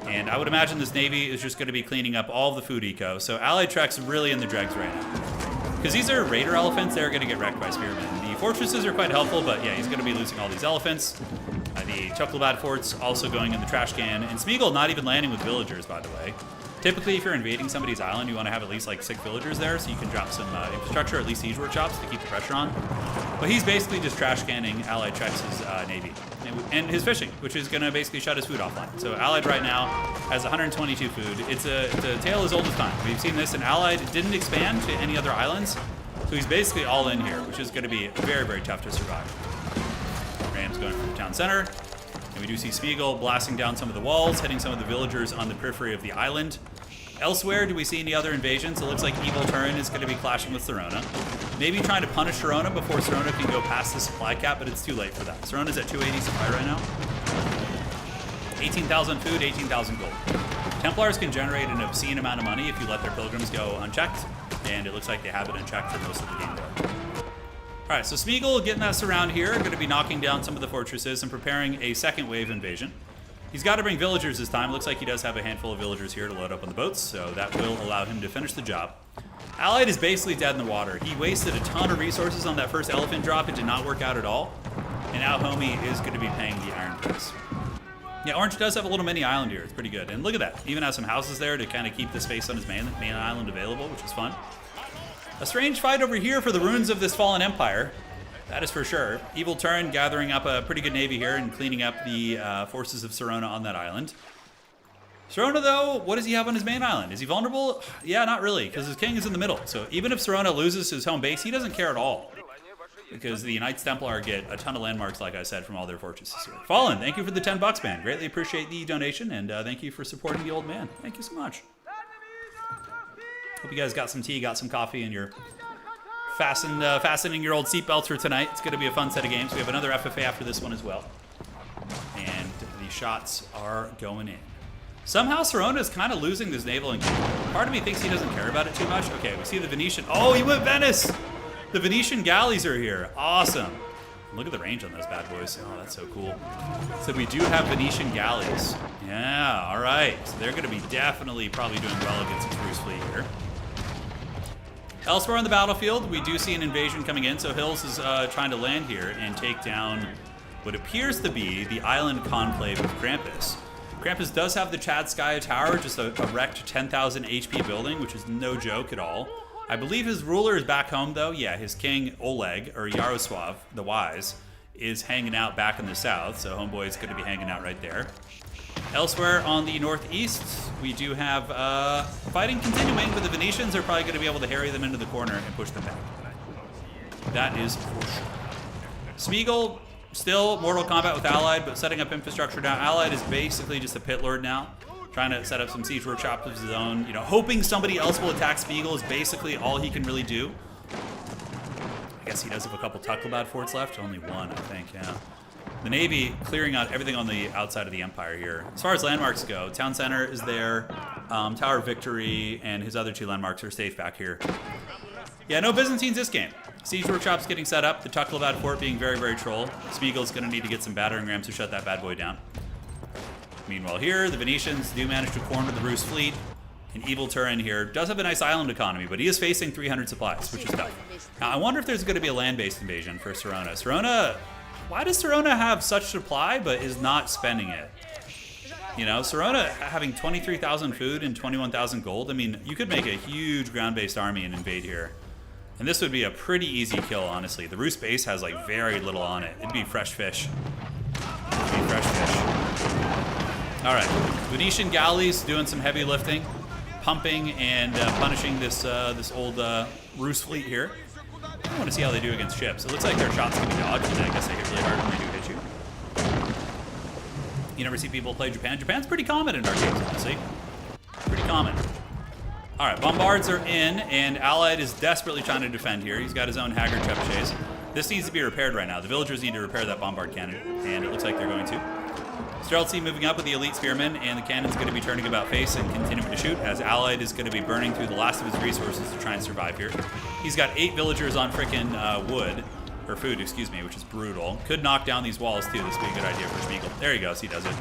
And I would imagine this navy is just going to be cleaning up all of the food eco. So Allied Trex really in the dregs right now. Because these are Raider elephants, they're going to get wrecked by Spearmen. The fortresses are quite helpful, but yeah, he's going to be losing all these elephants. The Chucklebad fort's also going in the trash can. And Smeagol not even landing with villagers, by the way. Typically, if you're invading somebody's island, you want to have at least like 6 villagers there, so you can drop some infrastructure, at least siege workshops, to keep the pressure on. But he's basically just trash canning Allied Czechs' navy and his fishing, which is going to basically shut his food offline. So Allied right now has 122 food. It's a tale as old as time. We've seen this, and Allied didn't expand to any other islands, so he's basically all in here, which is going to be very, very tough to survive. Rams going for the town center. And we do see Smeagol blasting down some of the walls, hitting some of the villagers on the periphery of the island. Elsewhere, do we see any other invasions? It looks like Evil Turn is going to be clashing with Serona. Maybe trying to punish Serona before Serona can go past the supply cap, but it's too late for that. Serona's at 280 supply right now. 18,000 food, 18,000 gold. Templars can generate an obscene amount of money if you let their pilgrims go unchecked, and it looks like they have it unchecked for most of the game there. All right, so Smeagol getting us around here, going to be knocking down some of the fortresses and preparing a second wave invasion. He's got to bring villagers this time. Looks like he does have a handful of villagers here to load up on the boats, so that will allow him to finish the job. Allied is basically dead in the water. He wasted a ton of resources on that first elephant drop. It did not work out at all. And now Homie is going to be paying the iron price. Yeah, Orange does have a little mini island here. It's pretty good. And look at that. Even has some houses there to kind of keep the space on his main island available, which is fun. A strange fight over here for the ruins of this fallen empire. That is for sure. Evil Turn gathering up a pretty good navy here and cleaning up the forces of Serona on that island. Serona, though, what does he have on his main island? Is he vulnerable? Yeah, not really, because his king is in the middle. So even if Serona loses his home base, he doesn't care at all. Because the Knights Templar get a ton of landmarks, like I said, from all their fortresses here. Fallen, thank you for the 10 bucks, man. Greatly appreciate the donation, and thank you for supporting the old man. Thank you so much. Hope you guys got some tea, got some coffee, and you're fastening your old seatbelts for tonight. It's going to be a fun set of games. We have another FFA after this one as well. And the shots are going in. Somehow Serona is kind of losing this naval engagement. Part of me thinks he doesn't care about it too much. Okay, we see the Venetian. Oh, he went Venice! The Venetian galleys are here. Awesome. Look at the range on those bad boys. Oh, that's so cool. So we do have Venetian galleys. Yeah, all right. So they're going to be definitely probably doing well against the cruise fleet here. Elsewhere on the battlefield, we do see an invasion coming in. So Hills is trying to land here and take down what appears to be the island conclave of Krampus. Krampus does have the Chadskaya Tower, just a wrecked 10,000 HP building, which is no joke at all. I believe his ruler is back home, though. Yeah, his king, Oleg, or Yaroslav, the Wise, is hanging out back in the south, so Homeboy is going to be hanging out right there. Elsewhere on the northeast, we do have fighting continuing, but the Venetians are probably going to be able to harry them into the corner and push them back. That is for sure. Smeagol, still Mortal Kombat with Allied, but setting up infrastructure now. Allied is basically just a pit lord now, trying to set up some siege workshops of his own. You know, hoping somebody else will attack Smeagol is basically all he can really do. I guess he does have a couple Tucklebad forts left. Only one, I think, yeah. The Navy clearing out everything on the outside of the Empire here. As far as landmarks go, Town Center is there, Tower of Victory, and his other 2 landmarks are safe back here. Yeah, no Byzantines this game. Siege workshops getting set up, the Tucklebad fort being very, very troll. Smeagol's going to need to get some battering rams to shut that bad boy down. Meanwhile here, the Venetians do manage to corner the Rus fleet. And Evil Turin here does have a nice island economy, but he is facing 300 supplies, which is tough. Now, I wonder if there's going to be a land-based invasion for Serona. Serona, why does Serona have such supply but is not spending it? You know, Serona having 23,000 food and 21,000 gold. I mean, you could make a huge ground-based army and invade here. And this would be a pretty easy kill, honestly. The Rus base has, like, very little on it. It'd be fresh fish. It'd be fresh fish. All right, Venetian galleys doing some heavy lifting, pumping and punishing this this old Rus fleet here. I want to see how they do against ships. It looks like their shots can be dodged, and I guess they hit really hard when they do hit you. You never see people play Japan. Japan's pretty common in our games, honestly. Pretty common. All right, bombards are in, and Allied is desperately trying to defend here. He's got his own Haggard trebuchets. This needs to be repaired right now. The villagers need to repair that bombard cannon, and it looks like they're going to. Streltsy moving up with the elite spearmen, and the cannon's going to be turning about face and continuing to shoot, as Allied is going to be burning through the last of his resources to try and survive here. He's got 8 villagers on frickin' wood, or food, excuse me, which is brutal. Could knock down these walls too. This would be a good idea for Smeagol. There he goes, he does it.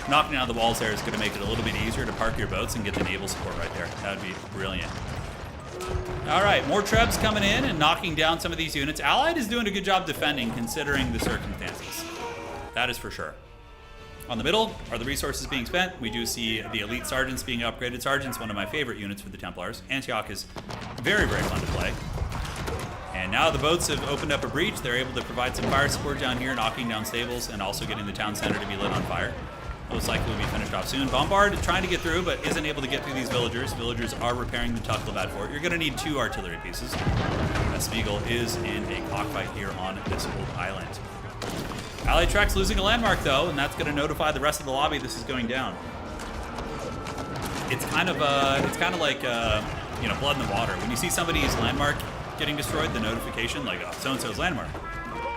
Knocking down the walls there is going to make it a little bit easier to park your boats and get the naval support right there. That would be brilliant. All right, more trebs coming in and knocking down some of these units. Allied is doing a good job defending considering the circumstances. That is for sure. On the middle are the resources being spent. We do see the elite sergeants being upgraded. Sergeants, one of my favorite units for the Templars. Antioch is very, very fun to play. And now the boats have opened up a breach. They're able to provide some fire support down here, knocking down stables and also getting the town center to be lit on fire. Most likely will be finished off soon. Bombard trying to get through, but isn't able to get through these villagers. Villagers are repairing the Tucklebad fort. You're going to need 2 artillery pieces. Smeagol is in a cockfight here on this old island. Allied Trek's losing a landmark, though, and that's going to notify the rest of the lobby this is going down. It's kind of like you know, blood in the water. When you see somebody's landmark getting destroyed, the notification, like, oh, so-and-so's landmark.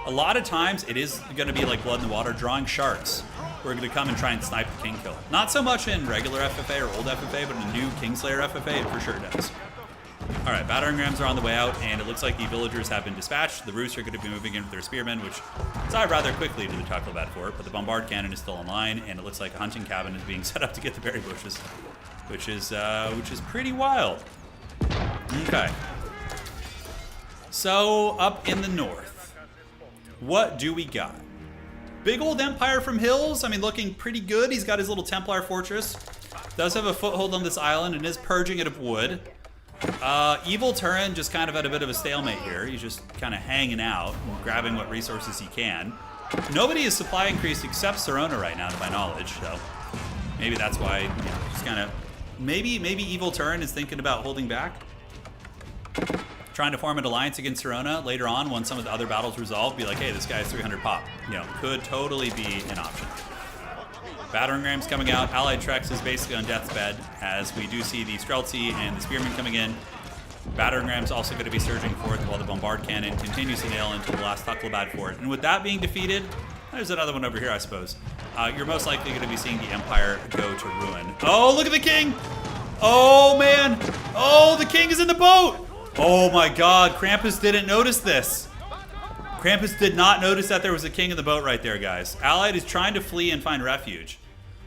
A lot of times, it is going to be like blood in the water, drawing sharks. We're going to come and try and snipe the king kill. Not so much in regular FFA or old FFA, but in the new Kingslayer FFA, it for sure does. All right, battering rams are on the way out, and it looks like the villagers have been dispatched. The Roosts are going to be moving in with their spearmen, which dive rather quickly to the Tucklebad fort, but the bombard cannon is still online, and it looks like a hunting cabin is being set up to get the berry bushes, which is pretty wild. Okay. So up in the north, what do we got? Big old empire from Hills. I mean, looking pretty good. He's got his little Templar fortress. Does have a foothold on this island and is purging it of wood. Evil Turin just kind of at a bit of a stalemate here. He's just kind of hanging out and grabbing what resources he can. Nobody is supply increased except Serona right now, to my knowledge. So maybe that's why, you know, just kind of maybe Evil Turin is thinking about holding back, trying to form an alliance against Serona later on when some of the other battles resolve. Be like, hey, this guy's 300 pop. You know, could totally be an option. Battering rams coming out. Allied Trex is basically on death's bed as we do see the Streltsy and the Spearmen coming in. Battering rams also going to be surging forth while the bombard cannon continues to nail into the last Tucklebad fort. And with that being defeated, there's another one over here, I suppose. You're most likely going to be seeing the Empire go to ruin. Oh, look at the king! Oh, man! Oh, the king is in the boat! Oh my god, Krampus didn't notice this. Krampus did not notice that there was a king in the boat right there, guys. Allied is trying to flee and find refuge.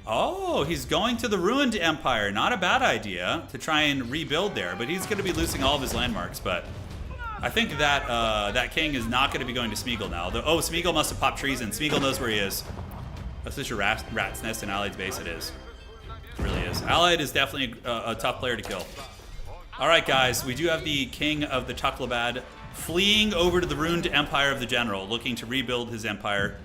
Oh, he's going to the ruined empire. Not a bad idea to try and rebuild there, but he's going to be losing all of his landmarks. But I think that that king is not going to be going to Smeagol now. Oh, Smeagol must have popped treason. Smeagol knows where he is. That's such a rat's nest in Allied's base, it is. It really is. Allied is definitely a tough player to kill. All right, guys, we do have the king of the Tucklebad fleeing over to the ruined empire of the general, looking to rebuild his empire.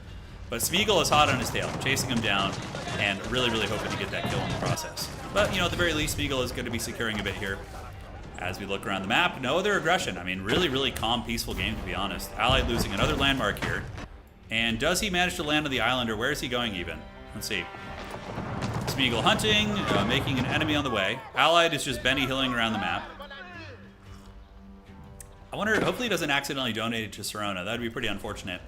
But Smeagol is hot on his tail, chasing him down, and really, really hoping to get that kill in the process. But, you know, at the very least, Smeagol is going to be securing a bit here. As we look around the map, no other aggression. I mean, really, really calm, peaceful game, to be honest. Allied losing another landmark here. And does he manage to land on the island, or where is he going even? Let's see. Smeagol hunting, making an enemy on the way. Allied is just Benny Hilling around the map. I wonder, hopefully he doesn't accidentally donate it to Serona. That would be pretty unfortunate.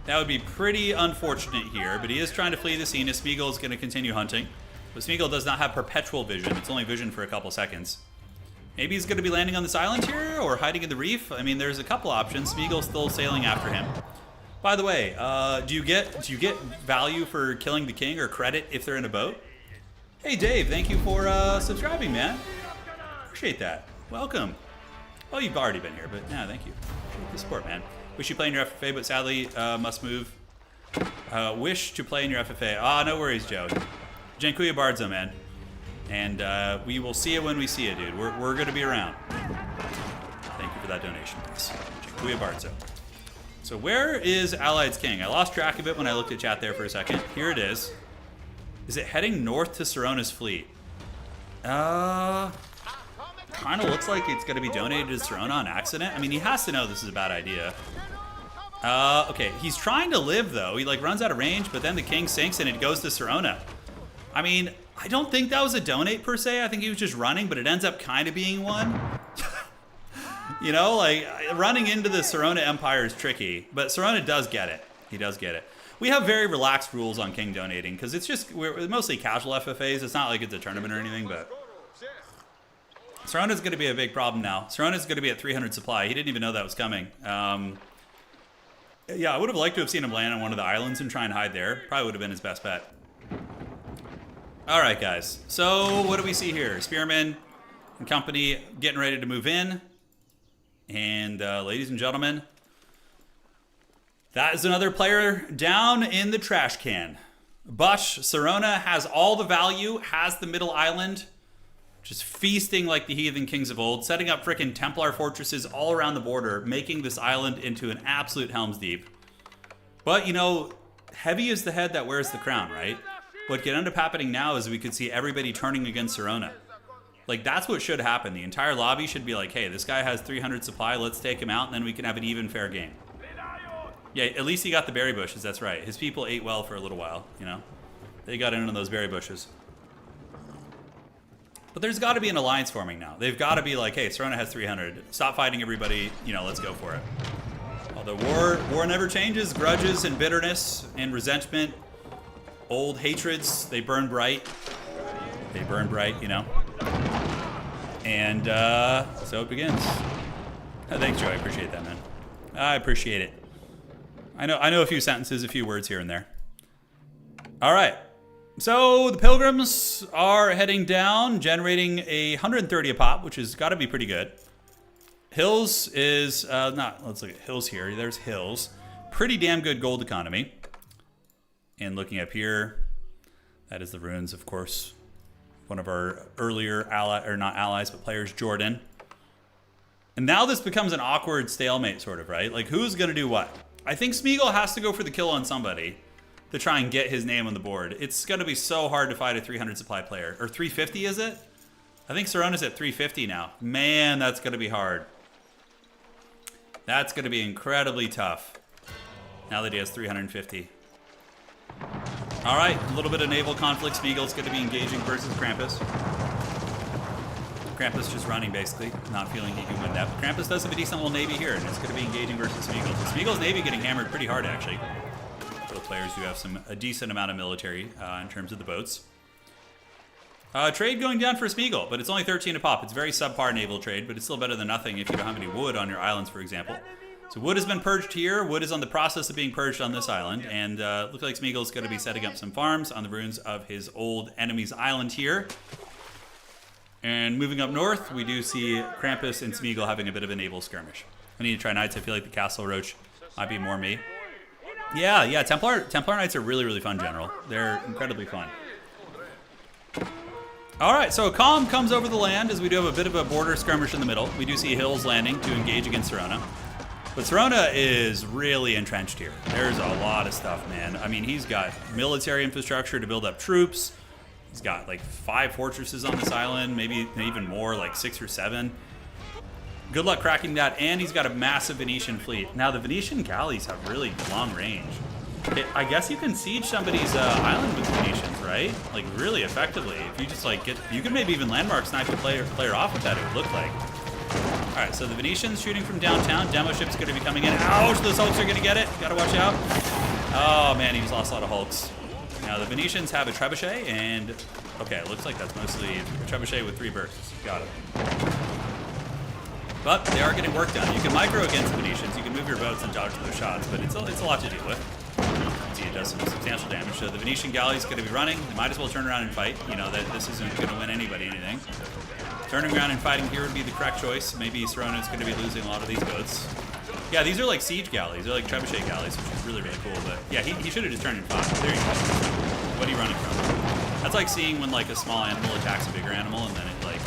That would be pretty unfortunate here, but he is trying to flee the scene as Smeagol is going to continue hunting. But Smeagol does not have perpetual vision. It's only vision for a couple seconds. Maybe he's going to be landing on this island here, or hiding in the reef. I mean, there's a couple options. Smeagol's still sailing after him. By the way, do you get value for killing the king, or credit if they're in a boat? Hey Dave, thank you for subscribing, man. Appreciate that. Welcome. Well, you've already been here, but yeah, thank you. Appreciate the support, man. Wish you play in your FFA, but sadly must move. Wish to play in your FFA. Ah, no worries, Joe. Dziękuję bardzo, man. And we will see it when we see it, dude. We're going to be around. Thank you for that donation, guys. Dziękuję bardzo. So where is Allied's king? I lost track of it when I looked at chat there for a second. Here it is. Is it heading north to Serona's fleet? Kind of looks like it's going to be donated to Serona on accident. I mean, he has to know this is a bad idea. Okay, he's trying to live, though. He, like, runs out of range, but then the king sinks and it goes to Serona. I mean, I don't think that was a donate, per se. I think he was just running, but it ends up kind of being one. You know, like, running into the Serona Empire is tricky, but Serona does get it. He does get it. We have very relaxed rules on king donating, because it's just, we're mostly casual FFAs. It's not like it's a tournament or anything, but Serona's going to be a big problem now. Serona's going to be at 300 supply. He didn't even know that was coming. Yeah, I would have liked to have seen him land on one of the islands and try and hide there. Probably would have been his best bet. All right, guys. So what do we see here? Spearmen and company getting ready to move in. And ladies and gentlemen, That is another player down in the trash can. Bush, Serona has all the value, has the middle island, just feasting like the heathen kings of old, setting up frickin' Templar fortresses all around the border, making this island into an absolute Helm's Deep. But, you know, heavy is the head that wears the crown, right? What could end up happening now is we could see everybody turning against Serona. Like, that's what should happen. The entire lobby should be like, hey, this guy has 300 supply, let's take him out, and then we can have an even, fair game. Yeah, at least he got the berry bushes, that's right. His people ate well for a little while, you know? They got in on those berry bushes. But there's got to be an alliance forming now. They've got to be like, hey, Serona has 300. Stop fighting everybody, you know, let's go for it. Although war never changes. Grudges and bitterness and resentment, old hatreds, they burn bright. They burn bright, you know? And so it begins. Thanks, Joe. I appreciate that, man. I appreciate it. I know a few sentences, a few words here and there. All right. So the Pilgrims are heading down, generating 130 a pop, which has got to be pretty good. Hills is let's look at Hills here. There's Hills. Pretty damn good gold economy. And looking up here, that is the ruins, of course. One of our earlier not allies, but players, Jordan. And now this becomes an awkward stalemate, sort of, right? Like, who's going to do what? I think Smeagol has to go for the kill on somebody to try and get his name on the board. It's going to be so hard to fight a 300 supply player. Or 350, is it? I think Serona's at 350 now. Man, that's going to be hard. That's going to be incredibly tough. Now that he has 350. All right, a little bit of naval conflict. Smeagol's going to be engaging versus Krampus. Krampus just running, basically, not feeling he can win that. But Krampus does have a decent little navy here, and it's going to be engaging versus Smeagol. So Smeagol's navy getting hammered pretty hard, actually. Both players do have a decent amount of military in terms of the boats. Trade going down for Smeagol, but it's only 13 a pop. It's very subpar naval trade, but it's still better than nothing if you don't have any wood on your islands, for example. So wood has been purged here. Wood is on the process of being purged on this island, and looks like Smeagol's going to be setting up some farms on the ruins of his old enemy's island here. And moving up north, we do see Krampus and Smeagol having a bit of a naval skirmish. I need to try Knights. I feel like the Castle Roach might be more me. Yeah, Templar Knights are really, really fun, General. They're incredibly fun. All right, so a calm comes over the land as we do have a bit of a border skirmish in the middle. We do see Hills landing to engage against Serona. But Serona is really entrenched here. There's a lot of stuff, man. I mean, he's got military infrastructure to build up troops. He's got like 5 fortresses on this island, maybe even more, like 6 or 7. Good luck cracking that, and he's got a massive Venetian fleet. Now, the Venetian galleys have really long range. I guess you can siege somebody's island with Venetians, right? Like, really effectively. If you just, like, you can maybe even landmark snipe a player off with that, it would look like. All right, so the Venetians shooting from downtown. Demo ship's going to be coming in. Ouch, those hulks are going to get it. Got to watch out. Oh, man, he just lost a lot of hulks. Now, the Venetians have a trebuchet, and... Okay, it looks like that's mostly a trebuchet with 3 bursts. Got it. But they are getting work done. You can micro against the Venetians. You can move your boats and dodge their shots, but it's a lot to deal with. See, it does some substantial damage. So the Venetian galley's going to be running. They might as well turn around and fight. You know, that this isn't going to win anybody anything. Turning around and fighting here would be the correct choice. Maybe Serona's going to be losing a lot of these boats. Yeah, these are like siege galleys. They're like trebuchet galleys, which is really, really cool. But yeah, he should have just turned and fought. There you go. What are you running from? That's like seeing when like a small animal attacks a bigger animal and then it like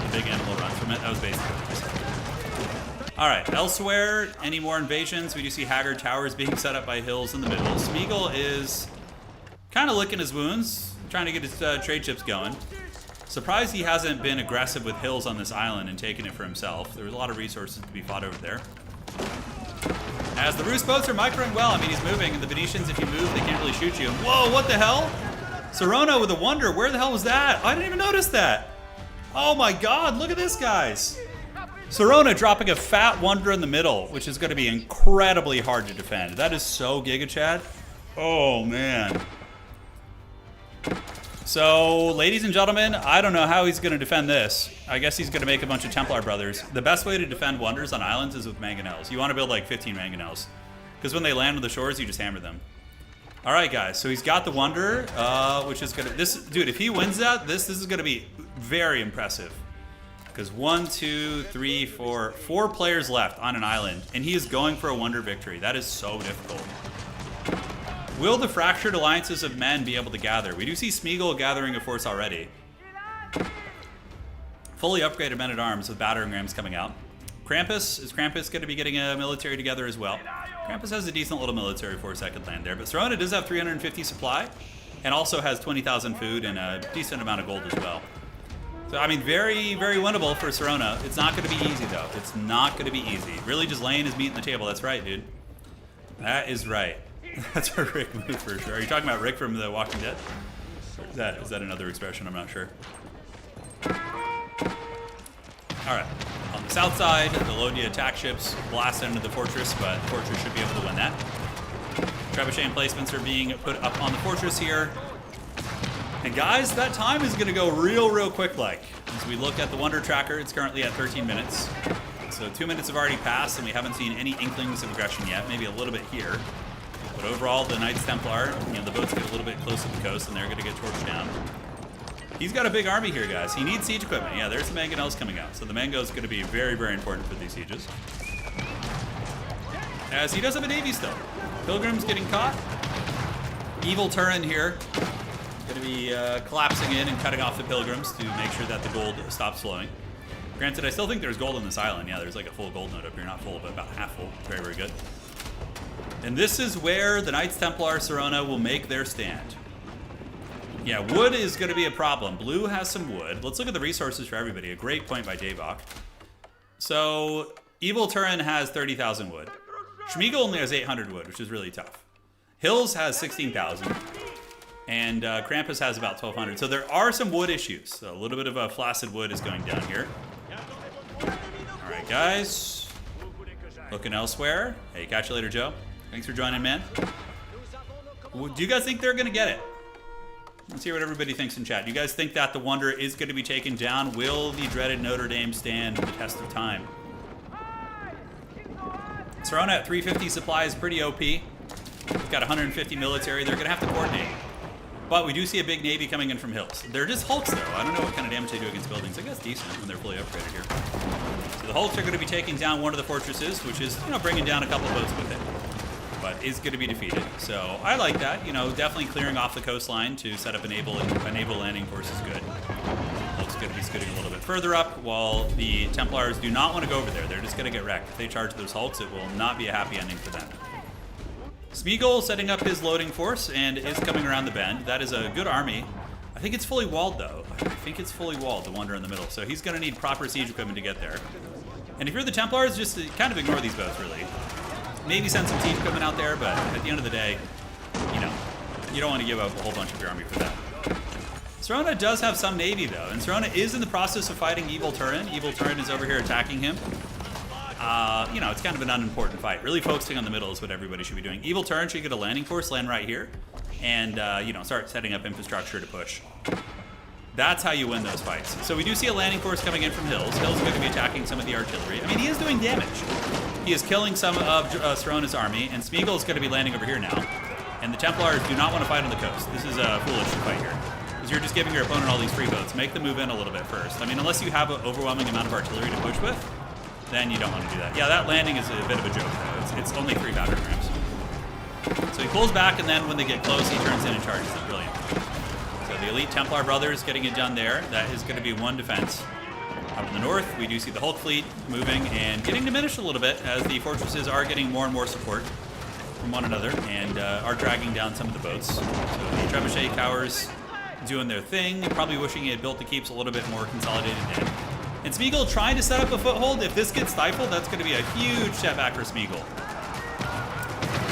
the big animal runs from it. That was basically what I said. All right, elsewhere, any more invasions? We do see Haggard Towers being set up by Hills in the middle. Smeagol is kind of licking his wounds, trying to get his trade ships going. Surprised he hasn't been aggressive with Hills on this island and taken it for himself. There was a lot of resources to be fought over there. As the roost boats are microing well, I mean, he's moving, and the Venetians, if you move, they can't really shoot you. Whoa, what the hell? Serona with a wonder. Where the hell was that? I didn't even notice that. Oh my god, look at this, guys. Serona dropping a fat wonder in the middle, which is going to be incredibly hard to defend. That is so Giga Chad. Oh, man. So, ladies and gentlemen, I don't know how he's going to defend this. I guess he's going to make a bunch of Templar brothers. The best way to defend wonders on islands is with mangonels. You want to build like 15 mangonels. Because when they land on the shores, you just hammer them. All right, guys. So he's got the wonder, which is going to... Dude, if he wins that, this is going to be very impressive. Because 1, 2, 3, 4, 4 players left on an island, and he is going for a wonder victory. That is so difficult. Will the fractured alliances of men be able to gather? We do see Smeagol gathering a force already. Fully upgraded men-at-arms with battering rams coming out. Krampus, is Krampus going to be getting a military together as well? Krampus has a decent little military force that could land there, but Serona does have 350 supply, and also has 20,000 food and a decent amount of gold as well. So, I mean, very, very winnable for Serona. It's not going to be easy, though. It's not going to be easy. Really just laying his meat on the table. That's right, dude. That is right. That's a Rick move for sure. Are you talking about Rick from The Walking Dead? Or is that another expression? I'm not sure. Alright. On the south side, the Lodi attack ships blast into the fortress, but the fortress should be able to win that. Trebuchet emplacements are being put up on the fortress here. And guys, that time is going to go real quick like. As we look at the Wonder Tracker, it's currently at 13 minutes. So 2 minutes have already passed, and we haven't seen any inklings of aggression yet. Maybe a little bit here. But overall, the Knights Templar, the boats get a little bit close to the coast, and they're going to get torched down. He's got a big army here, guys. He needs siege equipment. Yeah, there's the mangonels coming out. So the mango is going to be very important for these sieges. As he does have a navy still. Pilgrims getting caught. Evil Turin here. Going to be collapsing in and cutting off the Pilgrims to make sure that the gold stops flowing. Granted, I still think there's gold on this island. Yeah, there's like a full gold node up here. Not full, but about half full. Very good. And this is where the Knights Templar Serona will make their stand. Yeah, wood is going to be a problem. Blue has some wood. Let's look at the resources for everybody. A great point by Davok. So, Evil Turin has 30,000 wood. Smeagol only has 800 wood, which is really tough. Hills has 16,000. And Krampus has about 1,200. So there are some wood issues. So a little bit of a flaccid wood is going down here. All right, guys. Looking elsewhere. Hey, catch you later, Joe. Thanks for joining, man. Do you guys think they're going to get it? Let's hear what everybody thinks in chat. Do you guys think that the Wonder is going to be taken down? Will the dreaded Notre Dame stand the test of time? Serona at 350 supply is pretty OP. We've got 150 military. They're going to have to coordinate. But we do see a big navy coming in from Hills. They're just Hulks, though. I don't know what kind of damage they do against buildings. I guess decent when they're fully upgraded here. So the Hulks are going to be taking down one of the fortresses, which is, bringing down a couple of boats with it. But is going to be defeated. So I like that. Definitely clearing off the coastline to set up a naval landing force is good. Hulk's going to be scooting a little bit further up, while the Templars do not want to go over there. They're just going to get wrecked. If they charge those Hulks, it will not be a happy ending for them. Smeagol setting up his loading force and is coming around the bend. That is a good army. I think it's fully walled, though. I think it's fully walled, the Wonder in the middle. So he's going to need proper siege equipment to get there. And if you're the Templars, just kind of ignore these boats, really. Maybe send some siege equipment out there, but at the end of the day, you don't want to give up a whole bunch of your army for that. Serona does have some navy, though, and Serona is in the process of fighting Evil Turin. Evil Turin is over here attacking him. It's kind of an unimportant fight. Really focusing on the middle is what everybody should be doing. Evil Turin should get a landing force, land right here, and, start setting up infrastructure to push. That's how you win those fights. So we do see a landing force coming in from Hills. Hills is going to be attacking some of the artillery. I mean, he is doing damage. He is killing some of Serona's army, and Smeagol is going to be landing over here now. And the Templars do not want to fight on the coast. This is a foolish fight here. Because you're just giving your opponent all these free boats. Make them move in a little bit first. I mean, unless you have an overwhelming amount of artillery to push with, then you don't want to do that. Yeah, that landing is a bit of a joke, though. It's only 3 battering rams. So he pulls back, and then when they get close, he turns in and charges it. Brilliant. So the elite Templar brothers getting it done there. That is going to be one defense. Up in the north, we do see the Hulk fleet moving and getting diminished a little bit as the fortresses are getting more and more support from one another and are dragging down some of the boats. So the Trebuchet Towers doing their thing, probably wishing he had built the keeps a little bit more consolidated in. And Smeagol trying to set up a foothold. If this gets stifled, that's going to be a huge setback for Smeagol.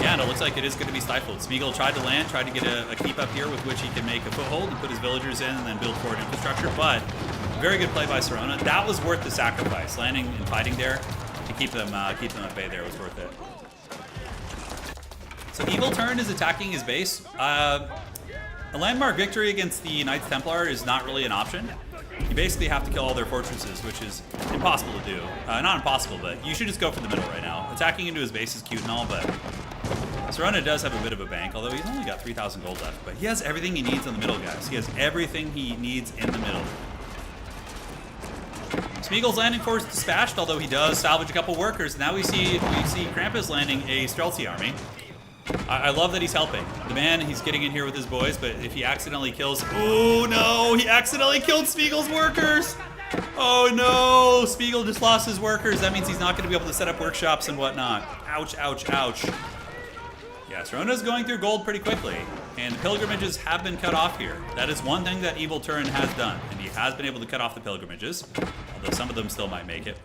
Yeah, and it looks like it is going to be stifled. Smeagol tried to land, tried to get a keep up here with which he can make a foothold and put his villagers in and then build forward infrastructure, but very good play by Serona. That was worth the sacrifice. Landing and fighting there to keep them at bay there was worth it. So Evil Turin is attacking his base. A landmark victory against the Knights Templar is not really an option. You basically have to kill all their fortresses, which is impossible to do. Not impossible, but you should just go for the middle right now. Attacking into his base is cute and all, but Serona does have a bit of a bank, although he's only got 3,000 gold left. But he has everything he needs in the middle, guys. He has everything he needs in the middle. Smeagol's landing force dispatched, although he does salvage a couple workers. Now we see Krampus landing a stealthy army. I love that he's helping. The man, he's getting in here with his boys, but if he accidentally kills... Oh, no! He accidentally killed Smeagol's workers! Oh, no! Smeagol just lost his workers. That means he's not going to be able to set up workshops and whatnot. Ouch, ouch, ouch. Yeah, Serona's going through gold pretty quickly, and the pilgrimages have been cut off here. That is one thing that Evil Turin has done, and he has been able to cut off the pilgrimages, although some of them still might make it.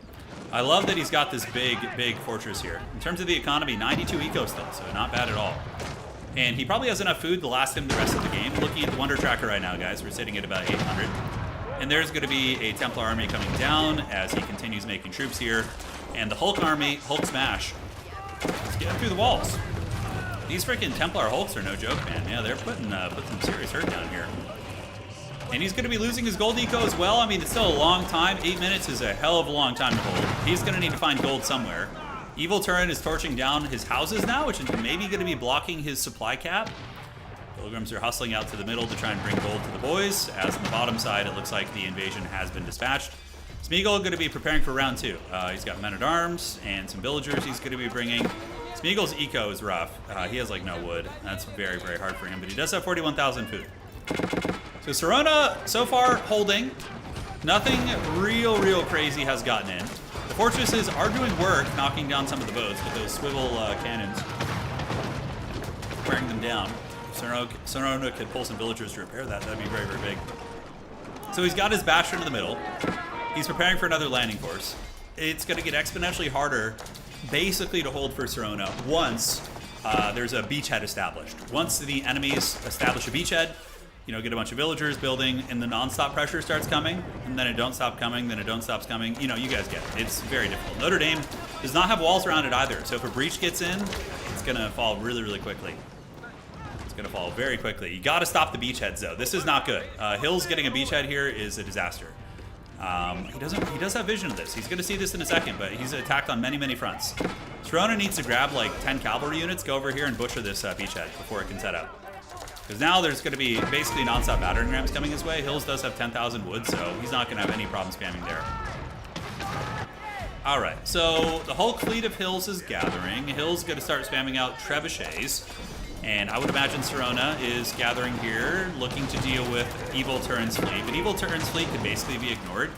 I love that he's got this big, big fortress here. In terms of the economy, 92 eco still, so not bad at all. And he probably has enough food to last him the rest of the game. Looking at the Wonder Tracker right now, guys, we're sitting at about 800. And there's going to be a Templar army coming down as he continues making troops here. And the Hulk army, Hulk smash. Let's get through the walls. These freaking Templar Hulks are no joke, man. Yeah, they're putting some serious hurt down here. And he's going to be losing his gold eco as well. I mean, it's still a long time. 8 minutes is a hell of a long time to hold. He's going to need to find gold somewhere. Evil Turin is torching down his houses now, which is maybe going to be blocking his supply cap. Pilgrims are hustling out to the middle to try and bring gold to the boys. As on the bottom side, it looks like the invasion has been dispatched. Smeagol going to be preparing for round 2. He's got men-at-arms and some villagers he's going to be bringing. Smeagol's eco is rough. He has like no wood. That's very, very hard for him, but he does have 41,000 food. So Serona, so far, holding. Nothing real crazy has gotten in. The fortresses are doing work, knocking down some of the boats with those swivel cannons. Wearing them down. If Serona could pull some villagers to repair that, that'd be very, very big. So he's got his bastion in the middle. He's preparing for another landing force. It's going to get exponentially harder, basically, to hold for Serona once there's a beachhead established. Once the enemies establish a beachhead, you know, get a bunch of villagers building, and the non-stop pressure starts coming, and then it don't stop coming, then it don't stop coming. You know, you guys get it. It's very difficult. Notre Dame does not have walls around it either, so if a breach gets in, it's going to fall really quickly. It's going to fall very quickly. You got to stop the beachheads, though. This is not good. Hills getting a beachhead here is a disaster. He does have vision of this. He's going to see this in a second, but he's attacked on many fronts. Serona needs to grab like 10 cavalry units, go over here and butcher this beachhead before it can set up. Because now there's going to be basically non-stop battering rams coming his way. Hills does have 10,000 wood, so he's not going to have any problem spamming there. Alright, so the Hulk fleet of Hills is gathering. Hills going to start spamming out trebuchets. And I would imagine Serona is gathering here, looking to deal with Evil Turin's fleet. But Evil Turin's fleet can basically be ignored.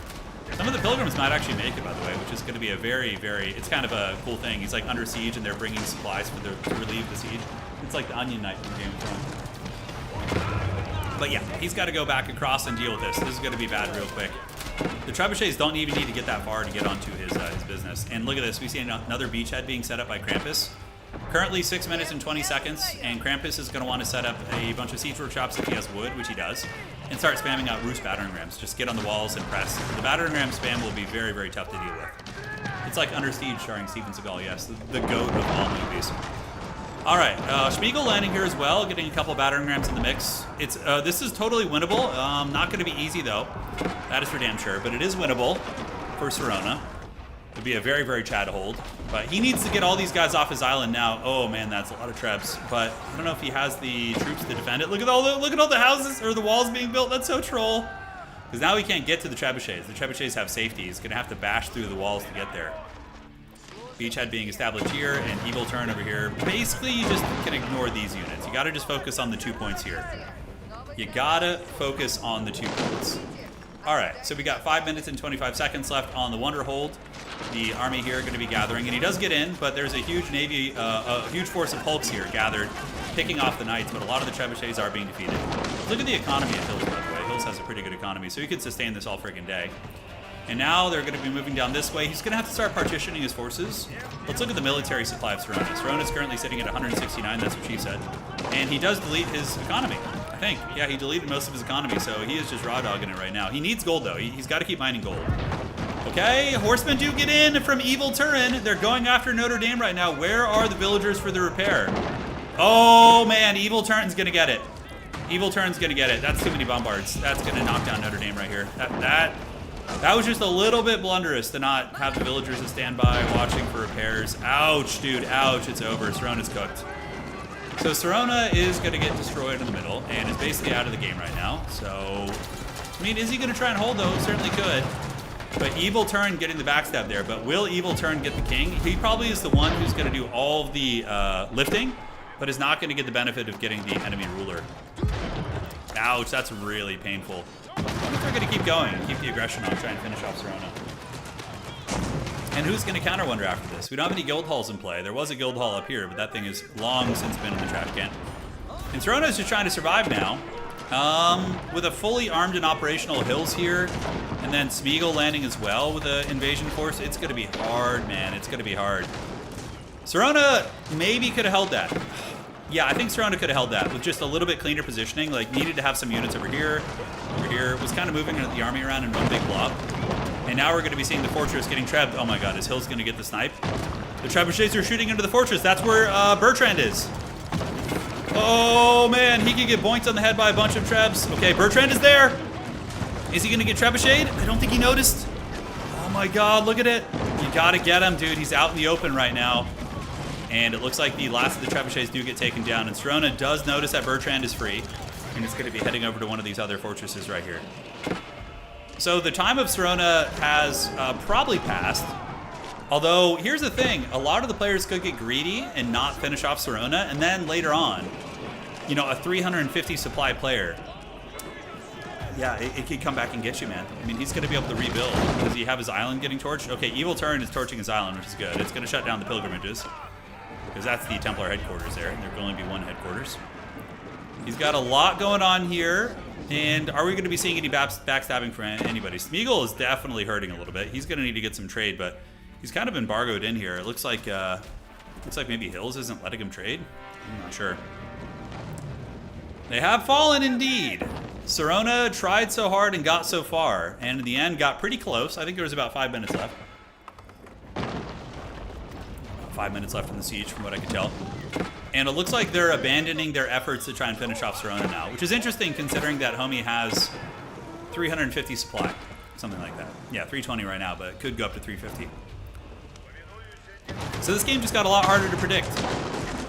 Some of the pilgrims might actually make it, by the way, which is going to be a very, it's kind of a cool thing. He's like under siege, and they're bringing supplies to relieve the siege. It's like the Onion Knight from Game of Thrones. But yeah, he's got to go back across and deal with this. This is going to be bad real quick. The trebuchets don't even need to get that far to get onto his business. And look at this. We see another beachhead being set up by Krampus. Currently 6 minutes and 20 seconds, and Krampus is going to want to set up a bunch of siege workshops if he has wood, which he does, and start spamming out roost battering rams. Just get on the walls and press. The battering ram spam will be very tough to deal with. It's like Under Siege starring Steven Seagal, yes, the goat of all movies. All right, Smeagol landing here as well, getting a couple battering rams in the mix. This is totally winnable. Not going to be easy, though. That is for damn sure, but it is winnable for Serona. It'd be a very Chad hold, but he needs to get all these guys off his island now. Oh man, that's a lot of trebs, but I don't know if he has the troops to defend it. Look at all the houses or the walls being built. That's so troll. Because now he can't get to the trebuchets. The trebuchets have safety. He's gonna have to bash through the walls to get there. Beachhead being established here, and Evil Turin over here. Basically, you just can ignore these units. You gotta just focus on the 2 points here. You gotta focus on the 2 points. All right, so we got 5 minutes and 25 seconds left on the Wonder Hold. The army here going to be gathering, and he does get in, but there's a huge navy, a huge force of Hulks here gathered, picking off the knights, but a lot of the trebuchets are being defeated. Look at the economy of Hills, by the way. Hills has a pretty good economy, so he could sustain this all friggin' day. And now they're going to be moving down this way. He's going to have to start partitioning his forces. Let's look at the military supply of Serona. Serona's currently sitting at 169, that's what she said. And he does delete his economy, I think. Yeah, he deleted most of his economy, so he is just raw dogging it right now. He needs gold, though. He's got to keep mining gold. Okay, horsemen do get in from Evil Turin. They're going after Notre Dame right now. Where are the villagers for the repair? Oh, man, Evil Turin's going to get it. Evil Turin's going to get it. That's too many bombards. That's going to knock down Notre Dame right here. That was just a little bit blunderous to not have the villagers to stand by watching for repairs. Ouch, dude, ouch, it's over. Serona's cooked. So Serona is going to get destroyed in the middle and is basically out of the game right now. So, I mean, is he going to try and hold, though? Certainly could. But Evil Turn getting the backstab there. But will Evil Turn get the king? He probably is the one who's going to do all of the lifting, but is not going to get the benefit of getting the enemy ruler. Ouch, that's really painful. I wonder if they're going to keep going and keep the aggression on, try and finish off Serona. And who's going to counter Wonder after this? We don't have any guild halls in play. There was a guild hall up here, but that thing has long since been in the trash can. And Serona is just trying to survive now. With a fully armed and operational Hills here, and then Smeagol landing as well with an invasion force, it's going to be hard, man. It's going to be hard. Serona maybe could have held that. Yeah, I think Serona could have held that with just a little bit cleaner positioning. Like, needed to have some units over here, was kind of moving the army around in one big blob. And now we're going to be seeing the fortress getting trapped. Oh my god, is Hills going to get the snipe? The trebuchets are shooting into the fortress. That's where Bertrand is. Oh man, he could get boinked on the head by a bunch of trebs. Okay, Bertrand is there. Is he going to get trebucheted? I don't think he noticed. Oh my god, look at it. You got to get him, dude. He's out in the open right now. And it looks like the last of the trebuchets do get taken down. And Serona does notice that Bertrand is free. And it's going to be heading over to one of these other fortresses right here. So the time of Serona has probably passed. Although, here's the thing. A lot of the players could get greedy and not finish off Serona. And then later on, you know, a 350 supply player, yeah, it could come back and get you, man. I mean, he's going to be able to rebuild. Does he have his island getting torched? Okay, Evil Turn is torching his island, which is good. It's going to shut down the pilgrimages. Because that's the Templar headquarters there. There can only be one headquarters. He's got a lot going on here. And are we going to be seeing any backstabbing from anybody? Smeagol is definitely hurting a little bit. He's going to need to get some trade, but he's kind of embargoed in here. It looks like maybe Hills isn't letting him trade. I'm not sure. They have fallen indeed. Serona tried so hard and got so far, and in the end got pretty close. I think there was about 5 minutes left. 5 minutes left in the siege, from what I can tell. And it looks like they're abandoning their efforts to try and finish off Serona now, which is interesting considering that homie has 350 supply. Something like that. Yeah, 320 right now, but it could go up to 350. So this game just got a lot harder to predict.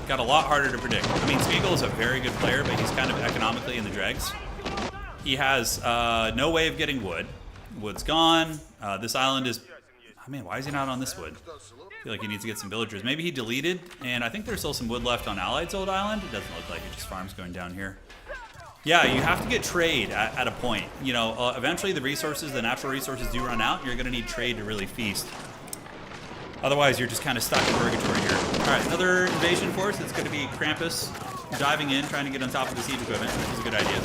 Got a lot harder to predict. I mean, Smeagol is a very good player, but he's kind of economically in the dregs. He has no way of getting wood. Wood's gone. This island is... Oh man, why is he not on this wood? I feel like he needs to get some villagers. Maybe he deleted, and I think there's still some wood left on Allied's old island. It doesn't look like it, just farms going down here. Yeah, you have to get trade at a point. You know, eventually the resources, the natural resources do run out. You're going to need trade to really feast. Otherwise, you're just kind of stuck in purgatory here. All right, another invasion force. It's going to be Krampus diving in, trying to get on top of the siege equipment, which is a good idea.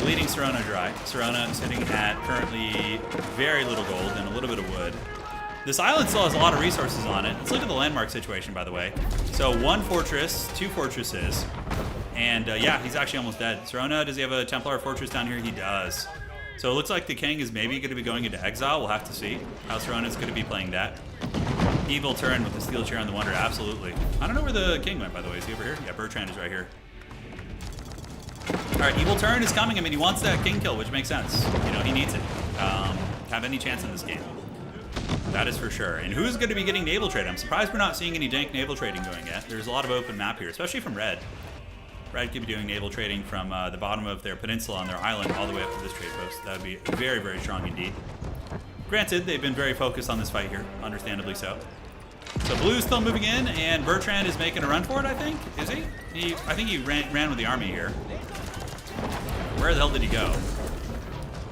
Bleeding Serona dry. Serona sitting at currently very little gold and a little bit of wood. This island still has a lot of resources on it. Let's look at the landmark situation, by the way. So 1 fortress, 2 fortresses, and yeah, he's actually almost dead. Serona, does he have a Templar fortress down here? He does. So it looks like the king is maybe going to be going into exile. We'll have to see how Serona's going to be playing that. Evil Turn with the steel chair on the Wonder, absolutely. I don't know where the king went, by the way. Is he over here? Yeah, Bertrand is right here. All right, Evil Turn is coming. I mean, he wants that king kill, which makes sense. You know, he needs it. Have any chance in this game. That is for sure. And who's going to be getting naval trade? I'm surprised we're not seeing any dank naval trading going yet. There's a lot of open map here, especially from Red. Red could be doing naval trading from the bottom of their peninsula on their island all the way up to this trade post. That would be very, very strong indeed. Granted, they've been very focused on this fight here, understandably so. So Blue's still moving in, and Bertrand is making a run for it, I think. Is he? I think he ran with the army here. Where the hell did he go?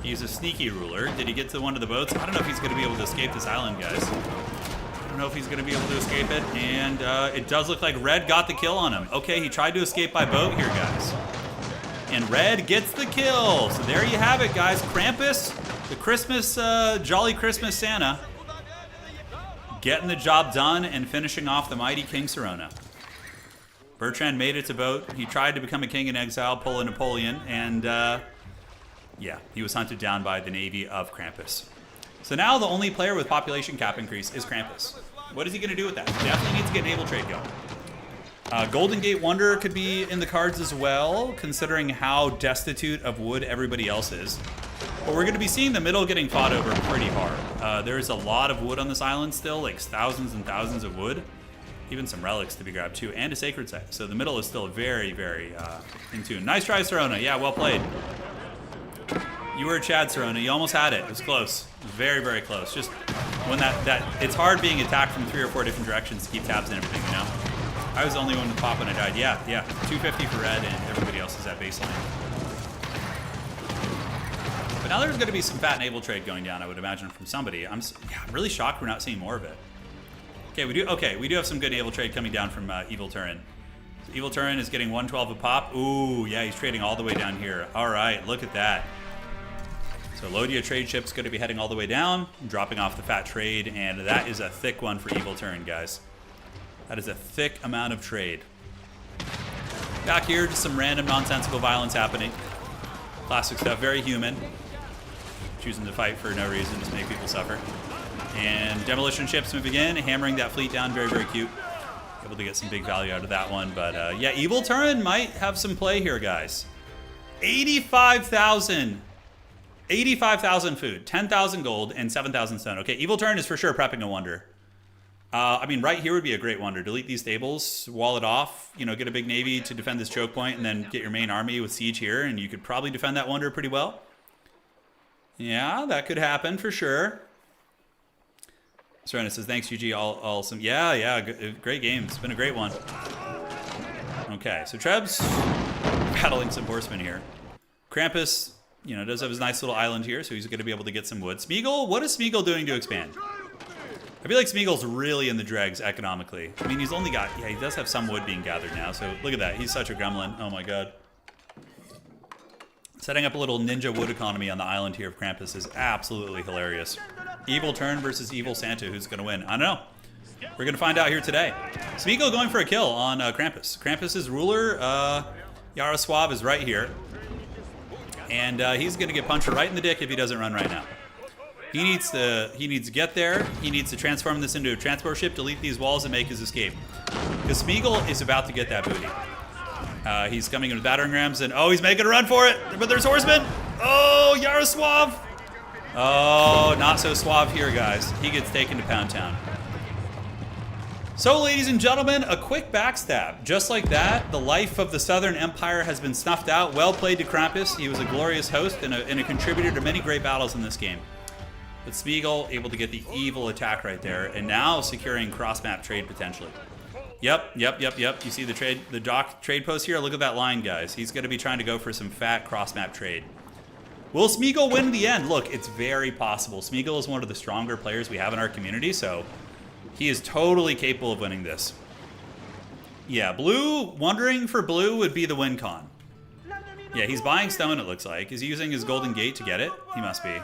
He's a sneaky ruler. Did he get to one of the boats? I don't know if he's going to be able to escape this island, guys. I don't know if he's going to be able to escape it. And it does look like Red got the kill on him. Okay, he tried to escape by boat here, guys. And Red gets the kill. So there you have it, guys. Krampus, the Christmas, Jolly Christmas Santa, getting the job done and finishing off the mighty King Serona. Bertrand made it to boat. He tried to become a king in exile, pull a Napoleon, and yeah, he was hunted down by the navy of Krampus. So now the only player with population cap increase is Krampus. What is he going to do with that? Definitely needs to get naval trade going. Golden Gate Wonder could be in the cards as well, considering how destitute of wood everybody else is. But we're going to be seeing the middle getting fought over pretty hard. There is a lot of wood on this island still, like thousands and thousands of wood. Even some relics to be grabbed too, and a sacred site. So the middle is still very, very in tune. Nice try, Serona. Yeah, well played. You were Chad Serona. You almost had it. It was close. It was very, very close. Just when that it's hard being attacked from 3 or 4 different directions to keep tabs and everything, you know? I was the only one with pop when I died. Yeah. 250 for red, and everybody else is at baseline. But now there's going to be some fat naval trade going down, I would imagine, from somebody. I'm really shocked we're not seeing more of it. Okay, we do have some good naval trade coming down from Evil Turin. So Evil Turin is getting 112 a pop. Ooh, yeah, he's trading all the way down here. All right, look at that. So Lodia trade ship's going to be heading all the way down, dropping off the fat trade, and that is a thick one for Evil Turin, guys. That is a thick amount of trade. Back here, just some random nonsensical violence happening. Classic stuff, very human. Choosing to fight for no reason, just make people suffer. And demolition ships moving in, hammering that fleet down, very, very cute. Able to get some big value out of that one, but yeah, Evil Turin might have some play here, guys. 85,000. 85,000 food, 10,000 gold, and 7,000 stone. Okay, Evil Turin is for sure prepping a wonder. I mean, right here would be a great wonder. Delete these stables, wall it off, you know, get a big navy to defend this choke point, and then get your main army with siege here, and you could probably defend that wonder pretty well. Yeah, that could happen for sure. Serena says, thanks, UG. All some. Yeah, great game. It's been a great one. Okay, so Treb's battling some horsemen here. Krampus, you know, does have his nice little island here, so he's going to be able to get some wood. Smeagol, what is Smeagol doing to expand? I feel like Smeagol's really in the dregs economically. I mean, he's only got, yeah, he does have some wood being gathered now, so look at that. He's such a gremlin. Oh my god. Setting up a little ninja wood economy on the island here of Krampus is absolutely hilarious. Evil Turn versus Evil Santa, who's going to win? I don't know. We're going to find out here today. Smeagol going for a kill on Krampus. Krampus's ruler, Yaroslav, is right here. And he's going to get punched right in the dick if he doesn't run right now. He needs to get there. He needs to transform this into a transport ship, delete these walls, and make his escape. Because Smeagol is about to get that booty. He's coming in with battering rams, and oh, he's making a run for it. But there's horsemen. Oh, Yaroslav. Oh, not so suave here, guys. He gets taken to Pound Town. So, ladies and gentlemen, a quick backstab. Just like that, the life of the Southern Empire has been snuffed out. Well played to Krampus. He was a glorious host and a contributor to many great battles in this game. But Smeagol able to get the evil attack right there, and now securing cross-map trade potentially. Yep. You see the dock trade post here? Look at that line, guys. He's going to be trying to go for some fat cross-map trade. Will Smeagol win in the end? Look, it's very possible. Smeagol is one of the stronger players we have in our community, so he is totally capable of winning this. Yeah, blue, wondering for blue would be the win con. Yeah, he's buying stone, it looks like. Is he using his golden gate to get it? He must be.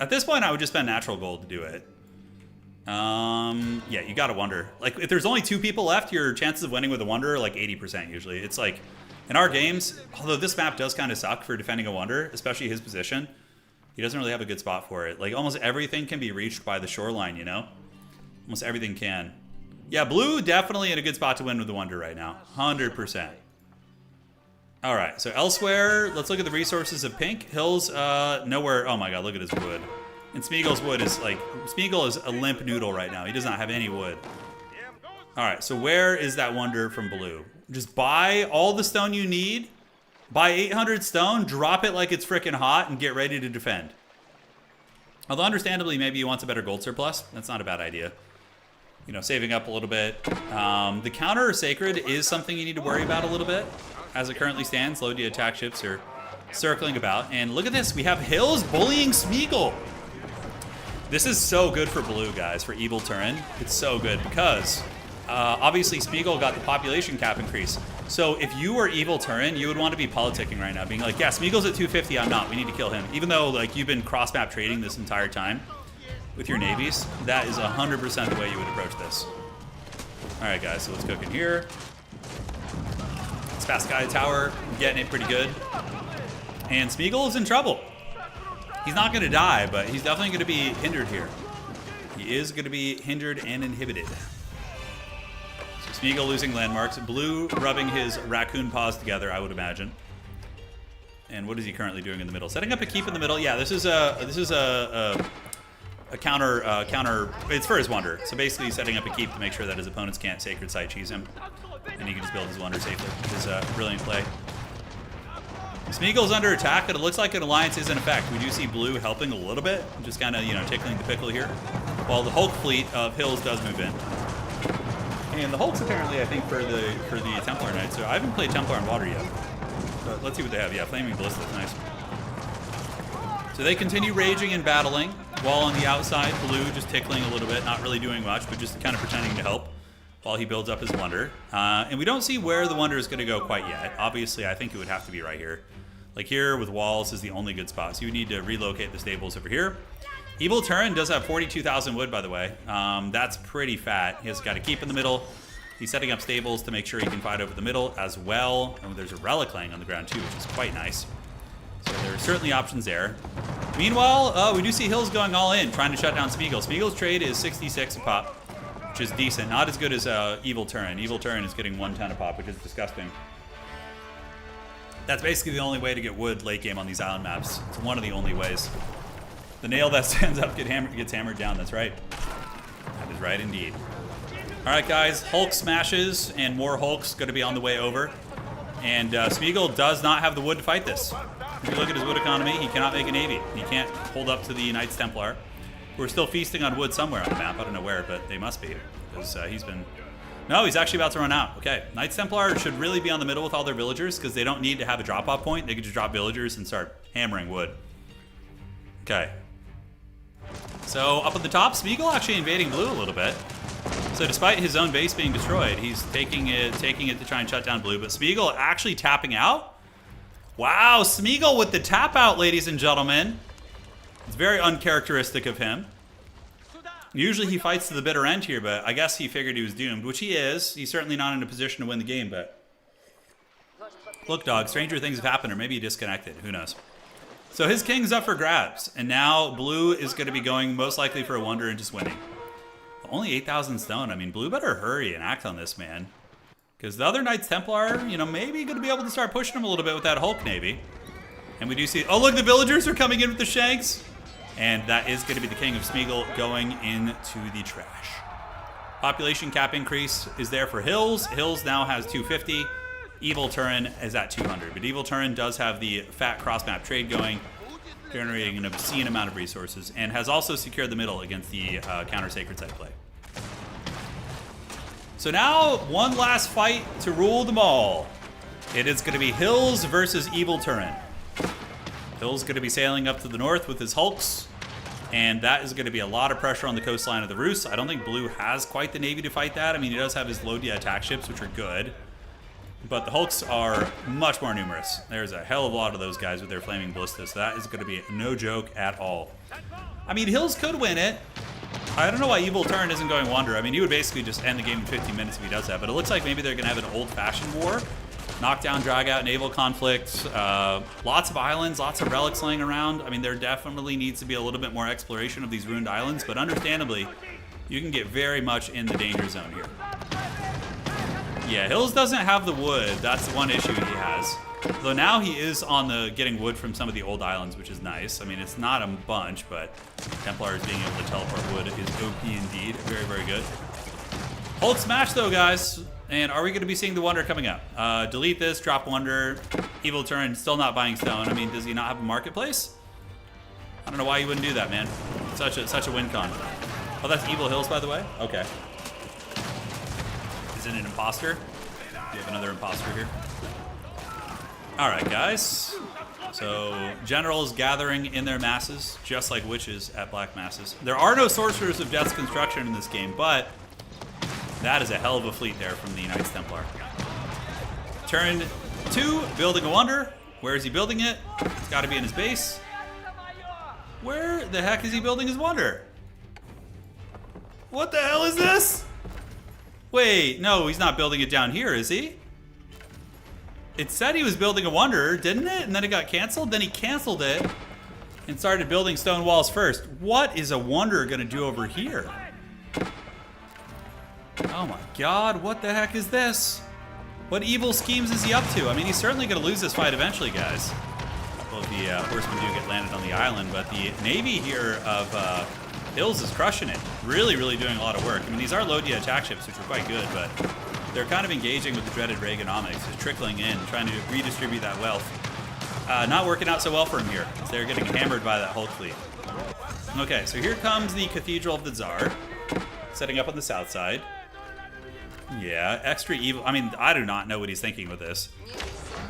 At this point, I would just spend natural gold to do it. Yeah, you gotta wonder. Like, if there's only 2 people left, your chances of winning with a wonder are like 80% usually. It's like, in our games, although this map does kind of suck for defending a wonder, especially his position, he doesn't really have a good spot for it. Like, almost everything can be reached by the shoreline, you know? Almost everything can. Yeah, blue definitely in a good spot to win with the wonder right now. 100%. All right, so elsewhere, let's look at the resources of pink. Hills, nowhere. Oh my god, look at his wood. And Smeagol's wood is like, Smeagol is a limp noodle right now. He does not have any wood. All right, so where is that wonder from blue? Just buy all the stone you need, buy 800 stone, drop it like it's freaking hot, and get ready to defend. Although understandably, maybe he wants a better gold surplus. That's not a bad idea. You know, saving up a little bit. The counter sacred is something you need to worry about a little bit. As it currently stands, Lodia attack ships are circling about. And look at this, we have Hills bullying Smeagol. This is so good for blue, guys, for Evil Turin. It's so good because obviously Smeagol got the population cap increase. So if you were Evil Turin, you would want to be politicking right now, being like, yeah, Smeagol's at 250, I'm not, we need to kill him. Even though like you've been cross-map trading this entire time with your navies, that is 100% the way you would approach this. All right, guys, so let's cook in here. Spaskaya Tower, getting it pretty good. And Smeagol is in trouble. He's not going to die, but he's definitely going to be hindered here. He is going to be hindered and inhibited. So Smeagol losing landmarks. Blue rubbing his raccoon paws together, I would imagine. And what is he currently doing in the middle? Setting up a keep in the middle. Yeah, this is a counter. It's for his wonder. So basically, setting up a keep to make sure that his opponents can't sacred site cheese him, and he can just build his wonder safely. Which is a brilliant play. Smeagol's under attack, but it looks like an alliance is in effect. We do see blue helping a little bit, just kind of, you know, tickling the pickle here, while the Hulk fleet of Hills does move in. And the Hulk's apparently, I think, for the Templar Knights. So I haven't played Templar in water yet. But let's see what they have. Yeah, Flaming Ballista's nice. So they continue raging and battling, while on the outside, blue just tickling a little bit, not really doing much, but just kind of pretending to help while he builds up his wonder. And we don't see where the wonder is going to go quite yet. Obviously, I think it would have to be right here. Like here with walls is the only good spot. So you would need to relocate the stables over here. Evil Turin does have 42,000 wood, by the way. That's pretty fat. He has got to keep in the middle. He's setting up stables to make sure he can fight over the middle as well. And there's a relic laying on the ground too, which is quite nice. So there are certainly options there. Meanwhile, we do see Hills going all in, trying to shut down Smeagol. Smeagol's trade is 66 a pop, which is decent. Not as good as Evil Turin. Evil Turin is getting 110 a pop, which is disgusting. That's basically the only way to get wood late game on these island maps. It's one of the only ways. The nail that stands up gets hammered down. That's right. That is right indeed. All right, guys. Hulk smashes, and more Hulks going to be on the way over. And Smeagol does not have the wood to fight this. If you look at his wood economy, he cannot make a navy. He can't hold up to the Knights Templar. We're still feasting on wood somewhere on the map. I don't know where, but they must be. Because he's been... No, he's actually about to run out. Okay, Knights Templar should really be on the middle with all their villagers because they don't need to have a drop-off point. They can just drop villagers and start hammering wood. Okay. So up at the top, Smeagol actually invading blue a little bit. So despite his own base being destroyed, he's taking it to try and shut down blue. But Smeagol actually tapping out. Wow, Smeagol with the tap out, ladies and gentlemen. It's very uncharacteristic of him. Usually he fights to the bitter end here, but I guess he figured he was doomed, which he is. He's certainly not in a position to win the game, but... Look, dog, stranger things have happened, or maybe he disconnected. Who knows? So his king's up for grabs, and now blue is going to be going most likely for a wonder and just winning. Only 8,000 stone. I mean, blue better hurry and act on this, man. Because the other Knights Templar, you know, maybe going to be able to start pushing him a little bit with that Hulk Navy. And we do see... Oh, look, the villagers are coming in with the shanks. And that is going to be the King of Smeagol going into the trash. Population cap increase is there for Hills. Hills now has 250. Evil Turin is at 200. But Evil Turin does have the fat cross-map trade going, generating an obscene amount of resources, and has also secured the middle against the counter-sacred side play. So now, one last fight to rule them all. It is going to be Hills versus Evil Turin. Hill's going to be sailing up to the north with his Hulks, and that is going to be a lot of pressure on the coastline of the Rus. I don't think blue has quite the navy to fight that. I mean, he does have his Lothian attack ships, which are good, but the Hulks are much more numerous. There's a hell of a lot of those guys with their flaming ballistas, so that is going to be no joke at all. I mean, Hills could win it. I don't know why Evil Turin isn't going Wander. I mean, he would basically just end the game in 15 minutes if he does that, but it looks like maybe they're going to have an old-fashioned war. Knockdown, drag out, naval conflict, lots of islands, lots of relics laying around. I mean, there definitely needs to be a little bit more exploration of these ruined islands, but understandably, you can get very much in the danger zone here. Yeah, Hills doesn't have the wood. That's the one issue he has. Though now he is on the getting wood from some of the old islands, which is nice. I mean, it's not a bunch, but Templars being able to teleport wood is OP indeed. Very, very good. Hold smash though, guys. And are we going to be seeing the wonder coming up? Delete this, drop wonder. Evil Turin still not buying stone. I mean, does he not have a marketplace? I don't know why he wouldn't do that, man. Such a win con. Oh, that's Evil Hills, by the way? Okay. Is it an imposter? We have another imposter here. All right, guys. So, generals gathering in their masses, just like witches at black masses. There are no sorcerers of death's construction in this game, but that is a hell of a fleet there from the Knights Templar. Turn 2, building a wonder. Where is he building it? It's got to be in his base. Where the heck is he building his wonder? What the hell is this? Wait, no, he's not building it down here, is he? It said he was building a wonder, didn't it? And then it got canceled? Then he canceled it and started building stone walls first. What is a wonder going to do over here? Oh my god, what the heck is this? What evil schemes is he up to? I mean, he's certainly going to lose this fight eventually, guys. Well, the horsemen do get landed on the island, but the navy here of Hills is crushing it. Really, really doing a lot of work. I mean, these are Lothian attack ships, which are quite good, but they're kind of engaging with the dreaded Reaganomics, just trickling in, trying to redistribute that wealth. Not working out so well for him here. They're getting hammered by that Hulk fleet. Okay, so here comes the Cathedral of the Tsar, setting up on the south side. Yeah, extra evil. I mean, I do not know what he's thinking with this.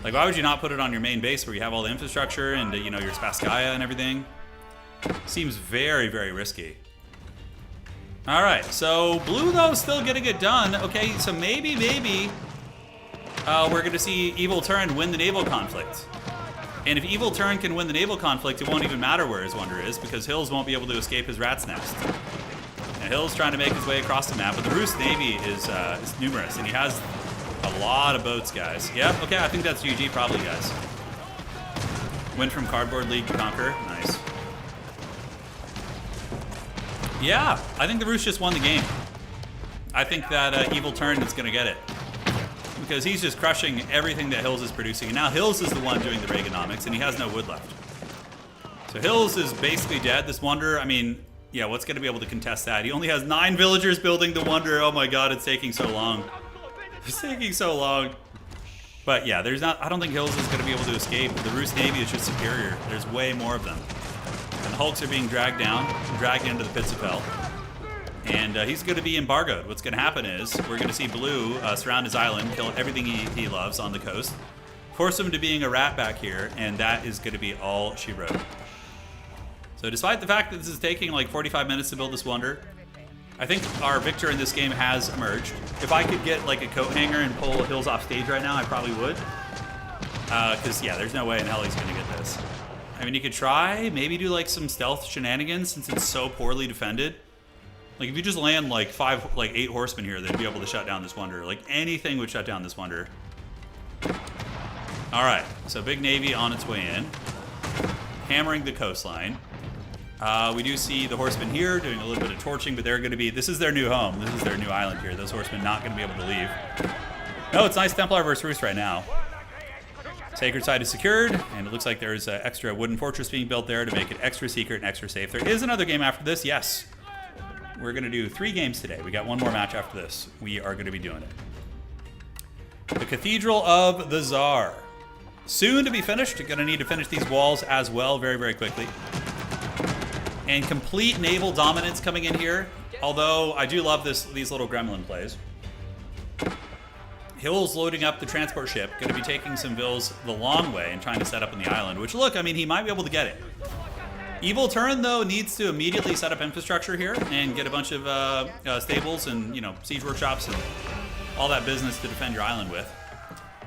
Like, why would you not put it on your main base where you have all the infrastructure and, you know, your Spasskaya and everything? Seems very, very risky. All right, so blue, though, is still getting it done. Okay, so maybe we're going to see Evil Turn win the naval conflict. And if Evil Turn can win the naval conflict, it won't even matter where his wonder is, because Hills won't be able to escape his rat's nest. Now, Hills trying to make his way across the map, but the Rus Navy is numerous, and he has a lot of boats, guys. Yeah, okay, I think that's GG probably, guys. Win from Cardboard League to conquer. Nice. Yeah, I think the Rus just won the game. I think that Evil Turn is going to get it. Because he's just crushing everything that Hills is producing. And now Hills is the one doing the Reaganomics, and he has no wood left. So Hills is basically dead. This Wonder, I mean, yeah, what's going to be able to contest that? He only has 9 villagers building the Wonder. Oh my god, it's taking so long. It's taking so long. But yeah, I don't think Hills is going to be able to escape. The Rus Navy is just superior. There's way more of them. And the Hulks are being dragged down, dragged into the pits of hell. And he's going to be embargoed. What's going to happen is we're going to see Blue surround his island, kill everything he loves on the coast, force him to being a rat back here, and that is going to be all she wrote. So despite the fact that this is taking like 45 minutes to build this Wonder, I think our victor in this game has emerged. If I could get like a coat hanger and pull Hills off stage right now, I probably would. Because, yeah, there's no way in hell he's going to get this. I mean, you could try, maybe do like some stealth shenanigans since it's so poorly defended. Like, if you just land, like, 8 horsemen here, they'd be able to shut down this Wonder. Like, anything would shut down this Wonder. Alright, so big Navy on its way in. Hammering the coastline. We do see the horsemen here doing a little bit of torching, but they're going to be... This is their new home. This is their new island here. Those horsemen not going to be able to leave. No, it's nice Templar versus Rus right now. Sacred side is secured, and it looks like there's an extra wooden fortress being built there to make it extra secret and extra safe. There is another game after this, yes. We're going to do 3 games today. We got one more match after this. We are going to be doing it. The Cathedral of the Tsar. Soon to be finished. Going to need to finish these walls as well very, very quickly. And complete naval dominance coming in here. Although I do love these little gremlin plays. Hills loading up the transport ship. Going to be taking some vills the long way and trying to set up on the island. Which, look, I mean, he might be able to get it. Evil Turn, though, needs to immediately set up infrastructure here and get a bunch of stables and, you know, siege workshops and all that business to defend your island with.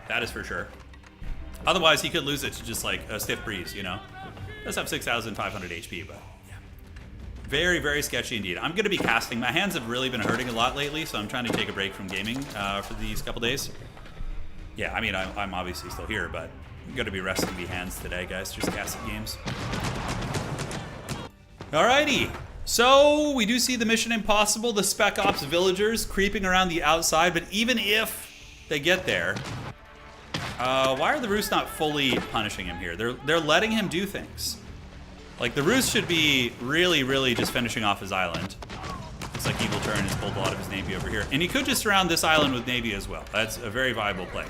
That is for sure. Otherwise, he could lose it to just, like, a stiff breeze, you know? Does have 6,500 HP, but yeah. Very, very sketchy indeed. I'm going to be casting. My hands have really been hurting a lot lately, so I'm trying to take a break from gaming for these couple days. Yeah, I mean, I'm obviously still here, but I'm going to be resting the hands today, guys. Just casting games. Alrighty, so we do see the Mission Impossible, the Spec Ops villagers creeping around the outside, but even if they get there, why are the Rus not fully punishing him here? They're letting him do things. Like, the Rus should be really, really just finishing off his island. Looks like Evil Turn has pulled a lot of his Navy over here. And he could just surround this island with Navy as well. That's a very viable play.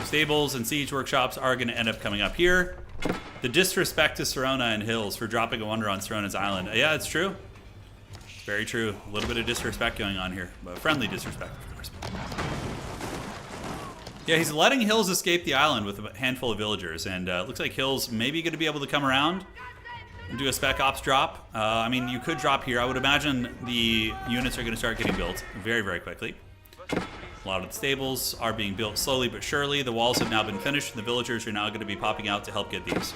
Stables and siege workshops are going to end up coming up here. The disrespect to Serona and Hills for dropping a Wonder on Serona's island. Yeah, it's true. It's very true. A little bit of disrespect going on here. But friendly disrespect, of course. Yeah, he's letting Hills escape the island with a handful of villagers. And looks like Hills maybe going to be able to come around and do a Spec Ops drop. I mean, you could drop here. I would imagine the units are going to start getting built very, very quickly. A lot of the stables are being built slowly but surely. The walls have now been finished. The villagers are now going to be popping out to help get these.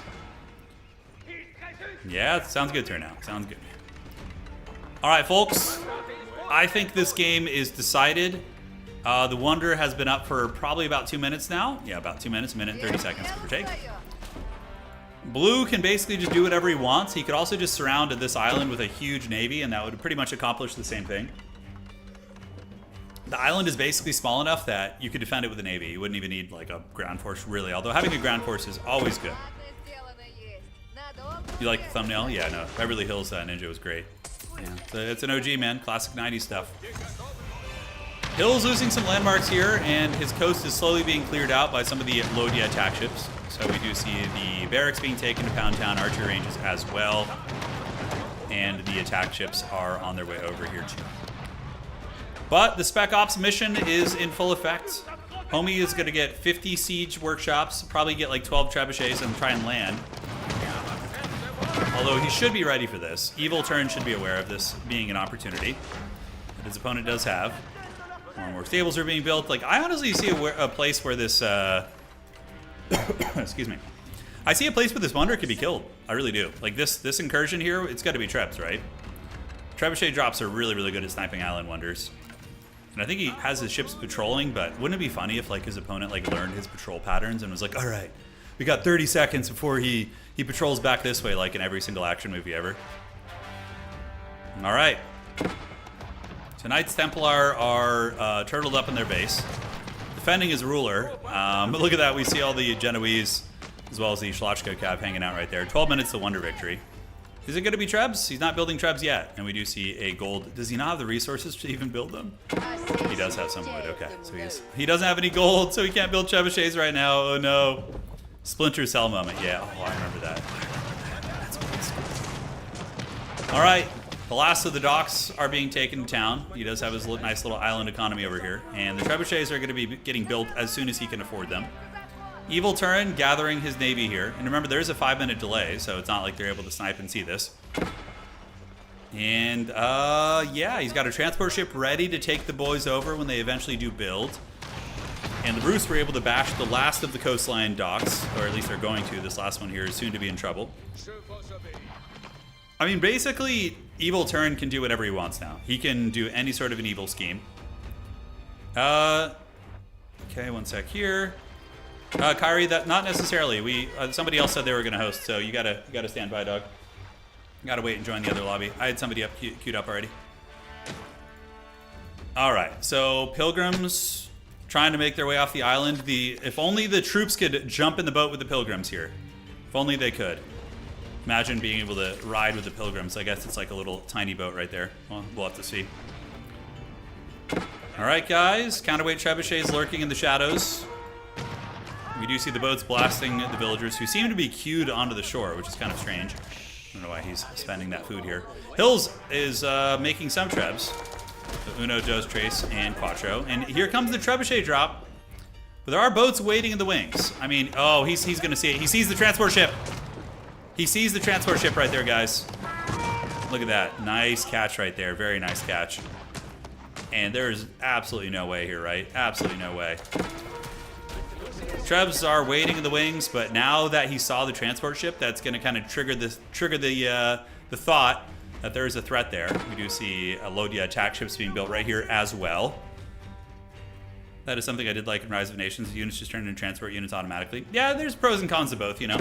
Yeah, it sounds good there now. Sounds good. All right, folks. I think this game is decided. The Wonder has been up for probably about 2 minutes now. Yeah, about 2 minutes, a minute and 30 seconds, give or take. Blue can basically just do whatever he wants. He could also just surround this island with a huge navy, and that would pretty much accomplish the same thing. The island is basically small enough that you could defend it with a navy. You wouldn't even need like a ground force, really. Although having a ground force is always good. You like the thumbnail? Yeah, no. Beverly Hills Ninja was great. Yeah, it's an OG, man. Classic 90s stuff. Hill's losing some landmarks here, and his coast is slowly being cleared out by some of the Lodiya attack ships. So we do see the barracks being taken to Pound Town, archery ranges as well. And the attack ships are on their way over here too. But the Spec Ops mission is in full effect. Homie is going to get 50 siege workshops, probably get like 12 trebuchets and try and land. Although he should be ready for this. Evil Turn should be aware of this being an opportunity that his opponent does have. More and more stables are being built. Like, I honestly see a place where this... excuse me. I see a place where this wonder could be killed. I really do. Like, this incursion here, it's got to be Trebs, right? Trebuchet drops are really, really good at sniping island wonders. And I think he has his ships patrolling, but wouldn't it be funny if, like, his opponent, like, learned his patrol patterns and was like, all right, we got 30 seconds before he patrols back this way, like in every single action movie ever. All right. Tonight's Templar are turtled up in their base, defending his ruler. But look at that, we see all the Genoese as well as the Schlachka Cav hanging out right there. 12 minutes to wonder victory. Is it going to be Trebs? He's not building Trebs yet. And we do see a gold. Does he not have the resources to even build them? He does have some wood. Okay. So he doesn't have any gold, so he can't build trebuchets right now. Oh, no. Splinter Cell moment. Yeah. Oh, I remember that. That's all right. The last of the docks are being taken to town. He does have his nice little island economy over here. And the trebuchets are going to be getting built as soon as he can afford them. Evil Turn gathering his navy here. And remember, there is a 5-minute delay, so it's not like they're able to snipe and see this. And, yeah, he's got a transport ship ready to take the boys over when they eventually do build. And the Bruce were able to bash the last of the coastline docks, or at least they're going to. This last one here is soon to be in trouble. I mean, basically, Evil Turn can do whatever he wants now. He can do any sort of an evil scheme. Okay, one sec here. Kyrie, that not necessarily. Somebody else said they were going to host, so you gotta stand by, dog. You gotta wait and join the other lobby. I had somebody up queued up already. All right, so pilgrims trying to make their way off the island. If only the troops could jump in the boat with the pilgrims here. If only they could. Imagine being able to ride with the pilgrims. I guess it's like a little tiny boat right there. Well, we'll have to see. All right, guys. Counterweight trebuchets lurking in the shadows. We do see the boats blasting the villagers who seem to be queued onto the shore, which is kind of strange. I don't know why he's spending that food here. Hills is making some trebs. So Uno, Dos, Trace, and Quattro. And here comes the trebuchet drop. But there are boats waiting in the wings. I mean, oh, he's going to see it. He sees the transport ship. He sees the transport ship right there, guys. Look at that. Nice catch right there. Very nice catch. And there's absolutely no way here, right? Absolutely no way. Trebs are waiting in the wings, but now that he saw the transport ship, that's going to kind of trigger the thought that there is a threat there. We do see a Lodya attack ships being built right here as well. That is something I did like in Rise of Nations. The units just turn into transport units automatically. Yeah, there's pros and cons of both, you know.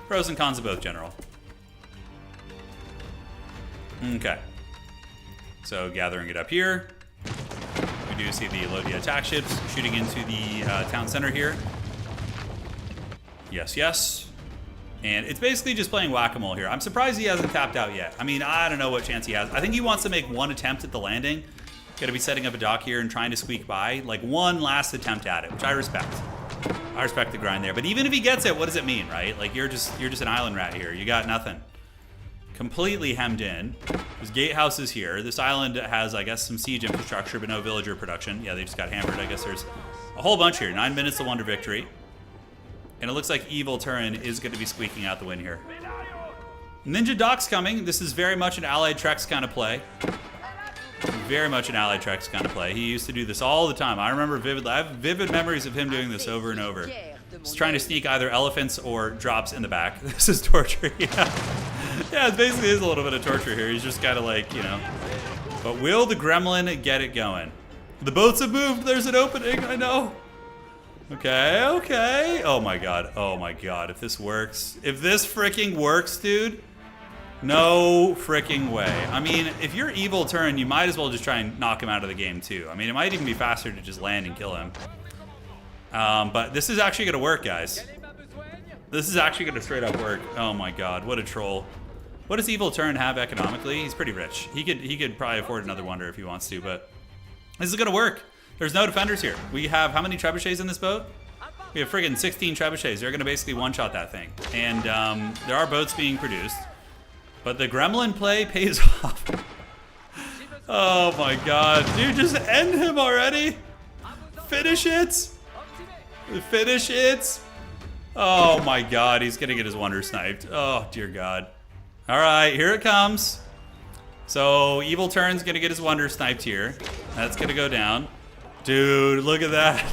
Pros and cons of both, General. Okay. So gathering it up here. We do see the Lodya attack ships shooting into the town center here. Yes, yes. And it's basically just playing whack-a-mole here. I'm surprised he hasn't tapped out yet. I mean, I don't know what chance he has. I think he wants to make one attempt at the landing. Gonna be setting up a dock here and trying to squeak by. Like one last attempt at it, which I respect. I respect the grind there. But even if he gets it, what does it mean, right? Like you're just an island rat here. You got nothing. Completely hemmed in. There's gatehouses here. This island has, I guess, some siege infrastructure, but no villager production. Yeah, they just got hammered. I guess there's a whole bunch here. 9 minutes to wonder victory. And it looks like Evil Turn is going to be squeaking out the win here. Ninja Doc's coming. This is very much an Allied Trex kind of play. Very much an Allied Trex kind of play. He used to do this all the time. I remember vividly. I have vivid memories of him doing this over and over. He's trying to sneak either elephants or drops in the back. This is torture. Yeah, it basically is a little bit of torture here. He's just kind of like, you know. But will the gremlin get it going? The boats have moved. There's an opening. I know. Okay, okay. Oh my god. Oh my god. If this works. If this freaking works, dude. No freaking way. I mean, if you're Evil Turn, you might as well just try and knock him out of the game too. I mean, it might even be faster to just land and kill him. But this is actually gonna work, guys. This is actually gonna straight up work. Oh my god, what a troll. What does Evil Turn have economically? He's pretty rich. He could probably afford another wonder if he wants to, but this is gonna work. There's no defenders here. We have how many trebuchets in this boat? We have friggin' 16 trebuchets. They're going to basically one-shot that thing. And there are boats being produced. But the gremlin play pays off. Oh my god. Dude, just end him already. Finish it. Finish it. Oh my god, he's going to get his wonder sniped. Oh, dear god. All right, here it comes. So Evil Turn's going to get his wonder sniped here. That's going to go down. Dude, look at that.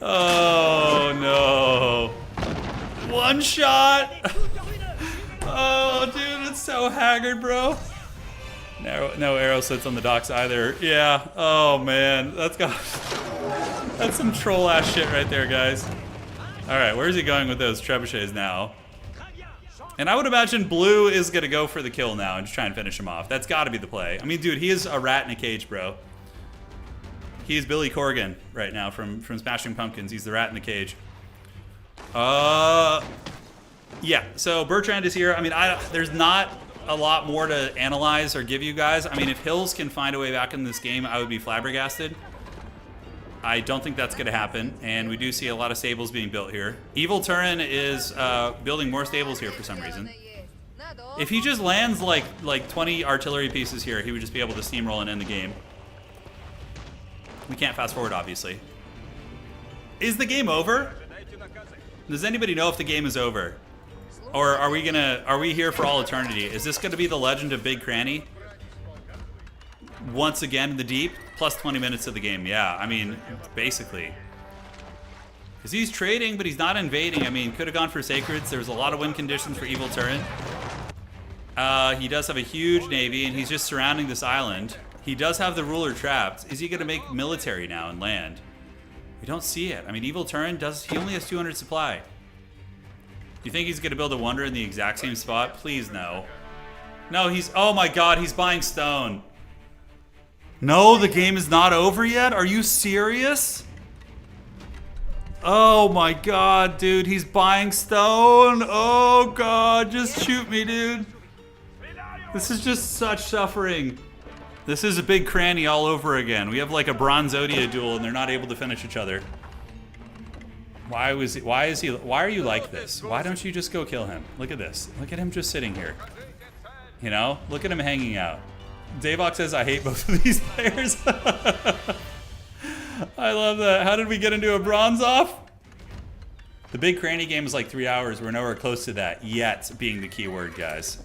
Oh no. One shot. Oh, dude, it's so haggard, bro. No arrow slits on the docks either. Yeah. Oh man, that's some troll ass shit right there, guys. All right, where's he going with those trebuchets now? And I would imagine Blue is gonna go for the kill now and just try and finish him off. That's got to be the play. I mean, dude, he is a rat in a cage, bro. He's Billy Corgan right now from Smashing Pumpkins. He's the rat in the cage. Yeah, so Bertrand is here. I mean, there's not a lot more to analyze or give you guys. I mean, if Hills can find a way back in this game, I would be flabbergasted. I don't think that's going to happen, and we do see a lot of stables being built here. Evil Turin is building more stables here for some reason. If he just lands like 20 artillery pieces here, he would just be able to steamroll and end the game. We can't fast forward, obviously. Is the game over? Does anybody know if the game is over? Or are we here for all eternity? Is this gonna be the legend of Big Cranny? Once again in the deep, plus 20 minutes of the game. Yeah, I mean, basically. Because he's trading, but he's not invading. I mean, could have gone for Sacreds. There was a lot of win conditions for Evil Turin. He does have a huge navy, and he's just surrounding this island. He does have the ruler trapped. Is he going to make military now and land? We don't see it. I mean, Evil Turin he only has 200 supply. Do you think he's going to build a wonder in the exact same spot? Please, no. No, oh my god, he's buying stone. No, the game is not over yet? Are you serious? Oh my god, dude, he's buying stone. Oh god, just shoot me, dude. This is just such suffering. This is a Big Cranny all over again. We have like a Bronzodia duel and they're not able to finish each other. Why are you like this? Why don't you just go kill him? Look at this. Look at him just sitting here. You know, look at him hanging out. Davok says, I hate both of these players. I love that. How did we get into a bronze off? The Big Cranny game is like 3 hours. We're nowhere close to that yet being the key word, guys.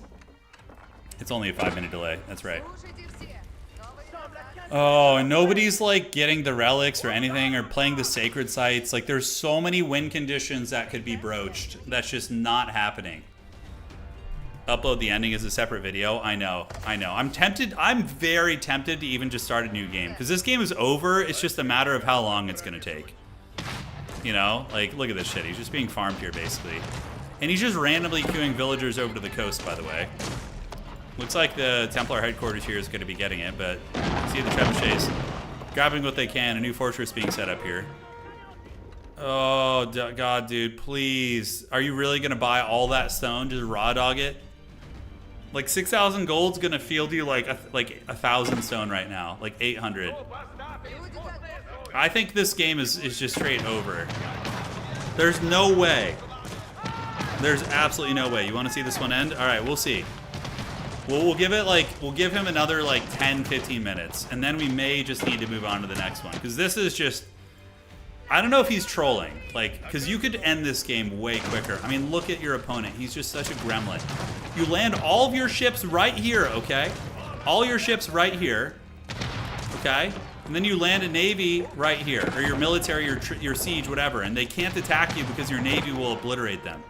It's only a 5-minute delay. That's right. Oh, and nobody's like getting the relics or anything or playing the sacred sites. Like there's so many win conditions that could be broached. That's just not happening. Upload the ending as a separate video. I know. I'm tempted. I'm very tempted to even just start a new game because this game is over. It's just a matter of how long it's going to take. You know, like look at this shit. He's just being farmed here basically. And he's just randomly queuing villagers over to the coast, by the way. Looks like the Templar headquarters here is going to be getting it, but see the trebuchets grabbing what they can. A new fortress being set up here. Oh, God, dude, please. Are you really going to buy all that stone? Just raw dog it? Like 6,000 gold's going to field you like 1,000 stone right now. Like 800. I think this game is just straight over. There's no way. There's absolutely no way. You want to see this one end? All right, we'll see. We'll give him another like 10, 15 minutes, and then we may just need to move on to the next one. Because this is just, I don't know if he's trolling. Like, because you could end this game way quicker. I mean, look at your opponent. He's just such a gremlin. You land all of your ships right here, okay? All your ships right here, okay? And then you land a navy right here, or your military, your siege, whatever, and they can't attack you because your navy will obliterate them.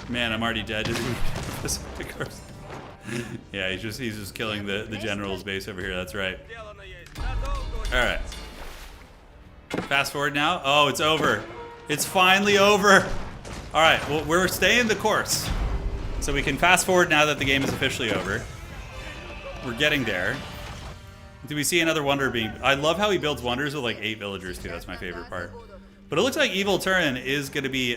Man, I'm already dead. Yeah, he's just killing the general's base over here. That's right. All right. Fast forward now. Oh, it's over. It's finally over. All right. Well, we're staying the course, so we can fast forward now that the game is officially over. We're getting there. Do we see another wonder being? I love how he builds wonders with like 8 villagers too. That's my favorite part. But it looks like Evil Turin is going to be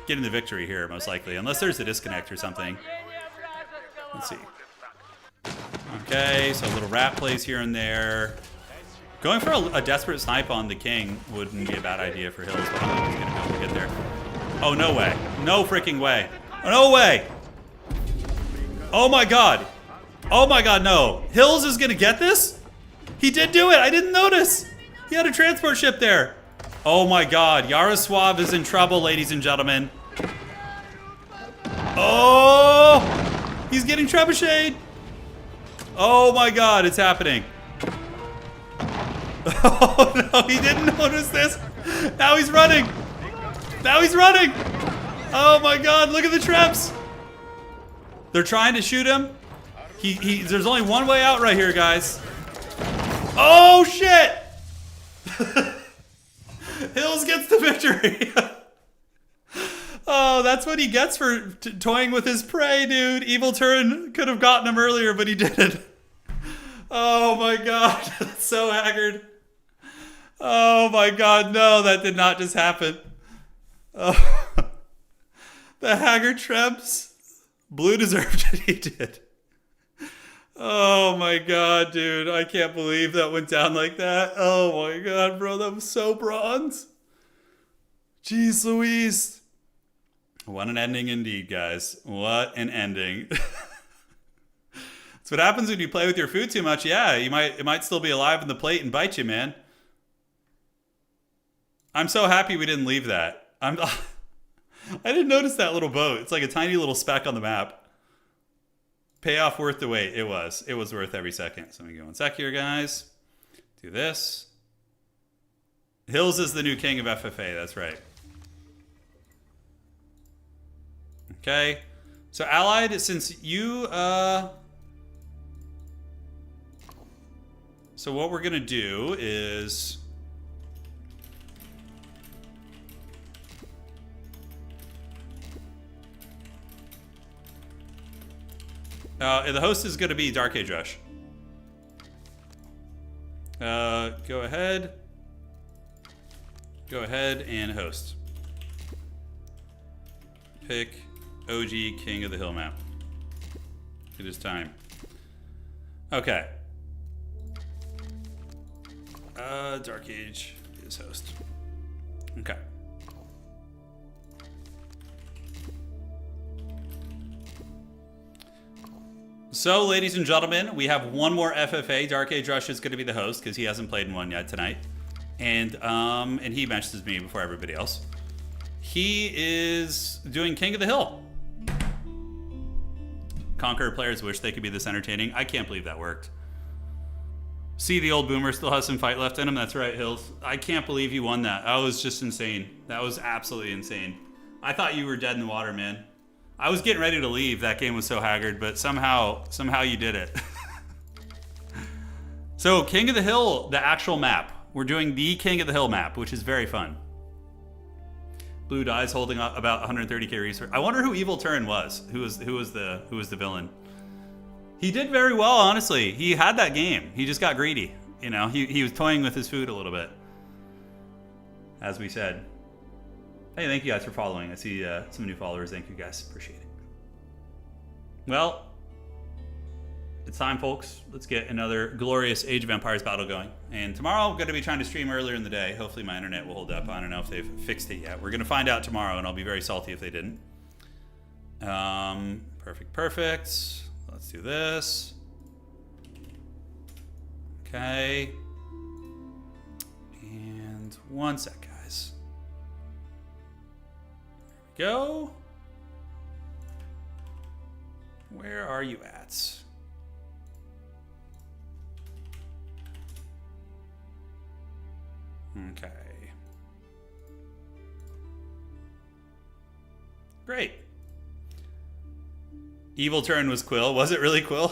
getting the victory here, most likely. Unless there's a disconnect or something. Let's see. Okay, so a little rat plays here and there. Going for a desperate snipe on the king wouldn't be a bad idea for Hills, but I don't think he's going to be able to get there. Oh, no way. No freaking way. No way. Oh, my God. Oh, my God, no. Hills is going to get this? He did do it. I didn't notice. He had a transport ship there. Oh, my God. Yaroslav is in trouble, ladies and gentlemen. Oh, he's getting trebucheted. Oh, my God. It's happening. Oh, no, he didn't notice this. Now he's running. Now he's running. Oh, my God. Look at the traps. They're trying to shoot him. There's only one way out right here, guys. Oh, shit. Hills gets the victory. Oh, that's what he gets for toying with his prey, dude. Evil Turn could have gotten him earlier, but he didn't. Oh, my God. That's so haggard. Oh my God, no, that did not just happen. Oh. The haggard Trebs. Blue deserved it, he did. Oh my God, dude, I can't believe that went down like that. Oh my God, bro, that was so bronze. Jeez Louise. What an ending indeed, guys. What an ending. That's what happens when you play with your food too much. Yeah, it might still be alive in the plate and bite you, man. I'm so happy we didn't leave that. I didn't notice that little boat. It's like a tiny little speck on the map. Payoff worth the wait. It was. It was worth every second. So let me go 1 sec here, guys. Do this. Hills is the new king of FFA. That's right. Okay. So Allied, since you... So what we're going to do is... the host is going to be Dark Age Rush. Go ahead. Go ahead and host. Pick OG King of the Hill map. It is time. Okay. Dark Age is host. Okay. So, ladies and gentlemen, we have one more FFA. Dark Age Rush is going to be the host because he hasn't played in one yet tonight, and he messages me before everybody else. He is doing King of the Hill. Conqueror players wish they could be this entertaining. I can't believe that worked. See, the old boomer still has some fight left in him. That's right, Hills. I can't believe you won that. That was just insane. That was absolutely insane. I thought you were dead in the water, man. I was getting ready to leave. That game was so haggard, but somehow you did it. So, King of the Hill, the actual map. We're doing the King of the Hill map, which is very fun. Blue dies holding up about 130k research. I wonder who Evil Turn was. Who was the villain? He did very well, honestly. He had that game. He just got greedy. You know, he was toying with his food a little bit, as we said. Hey, thank you guys for following. I see some new followers. Thank you guys. Appreciate it. Well, it's time, folks. Let's get another glorious Age of Empires battle going. And tomorrow I'm going to be trying to stream earlier in the day. Hopefully my internet will hold up. I don't know if they've fixed it yet. We're going to find out tomorrow, and I'll be very salty if they didn't. Perfect. Let's do this. Okay. And 1 sec, guys. There we go. Where are you at? Okay. Great. Evil Turn was Quill. Was it really Quill?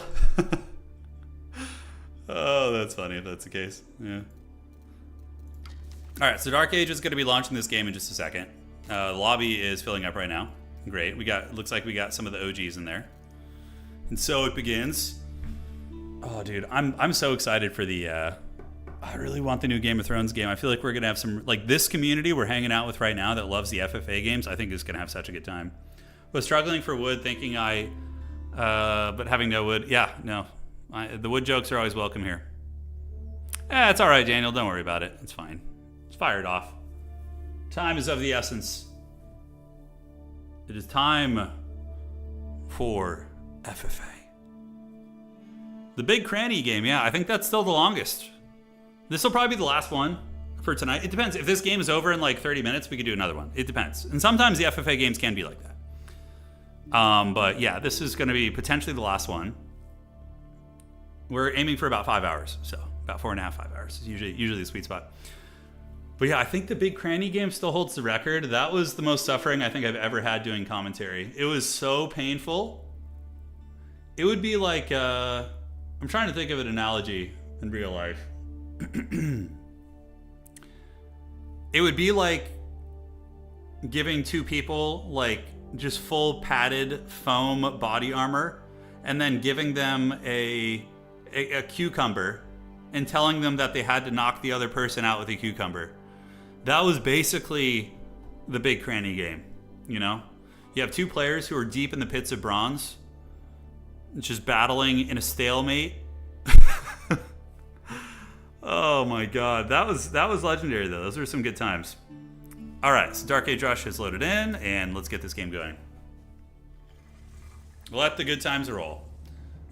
Oh, that's funny if that's the case. Yeah. All right, so Dark Age is going to be launching this game in just a second. The lobby is filling up right now. Great. Looks like we got some of the OGs in there. And so it begins. Oh, dude, I'm so excited for the... I really want the new Game of Thrones game. I feel like we're going to have some... Like, this community we're hanging out with right now that loves the FFA games, I think is going to have such a good time. Was struggling for wood, thinking but having no wood. Yeah, no. The wood jokes are always welcome here. It's all right, Daniel. Don't worry about it. It's fine. It's fired off. Time is of the essence. It is time for FFA. The big cranny game. Yeah, I think that's still the longest. This will probably be the last one for tonight. It depends. If this game is over in like 30 minutes, we could do another one. It depends. And sometimes the FFA games can be like that. But yeah, this is going to be potentially the last one. We're aiming for about 5 hours. So about 4.5, 5 hours is usually the sweet spot. But yeah, I think the big cranny game still holds the record. That was the most suffering I think I've ever had doing commentary. It was so painful. It would be like, I'm trying to think of an analogy in real life. It would be like giving two people like just full padded foam body armor and then giving them a cucumber and telling them that they had to knock the other person out with a cucumber. That was basically the big cranny game, you know? You have two players who are deep in the pits of bronze, just battling in a stalemate. Oh my god, that was legendary though. Those were some good times. All right, so Dark Age Rush is loaded in, and let's get this game going. Let the good times roll.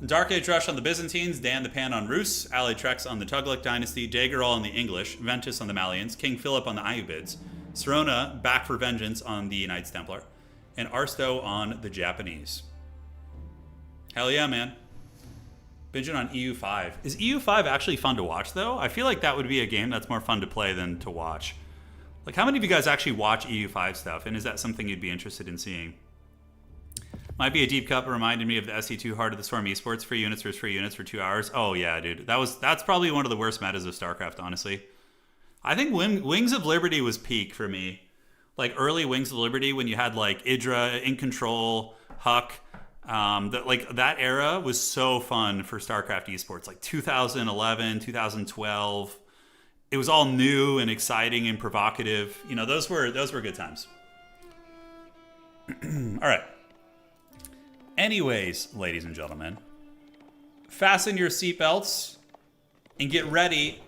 Dark Age Rush on the Byzantines, Dan the Pan on Rus, Allied Trex on the Tughluq Dynasty, Daggerall on the English, Ventus on the Malians, King Philip on the Ayyubids, Sirona back for vengeance on the Knights Templar, and Arsto on the Japanese. Hell yeah, man. Binging on EU5. Is EU5 actually fun to watch, though? I feel like that would be a game that's more fun to play than to watch. Like, how many of you guys actually watch EU5 stuff, and is that something you'd be interested in seeing? Might be a deep cut, but reminded me of the SC2 Heart of the Storm esports. Free units versus free units for 2 hours. Oh, yeah, dude. That's probably one of the worst metas of StarCraft, honestly. I think Wings of Liberty was peak for me. Like, early Wings of Liberty, when you had, like, Idra, In Control, Huck. That era was so fun for StarCraft esports, like 2011, 2012. It was all new and exciting and provocative. You know, those were good times. All right. Anyways, ladies and gentlemen, fasten your seatbelts and get ready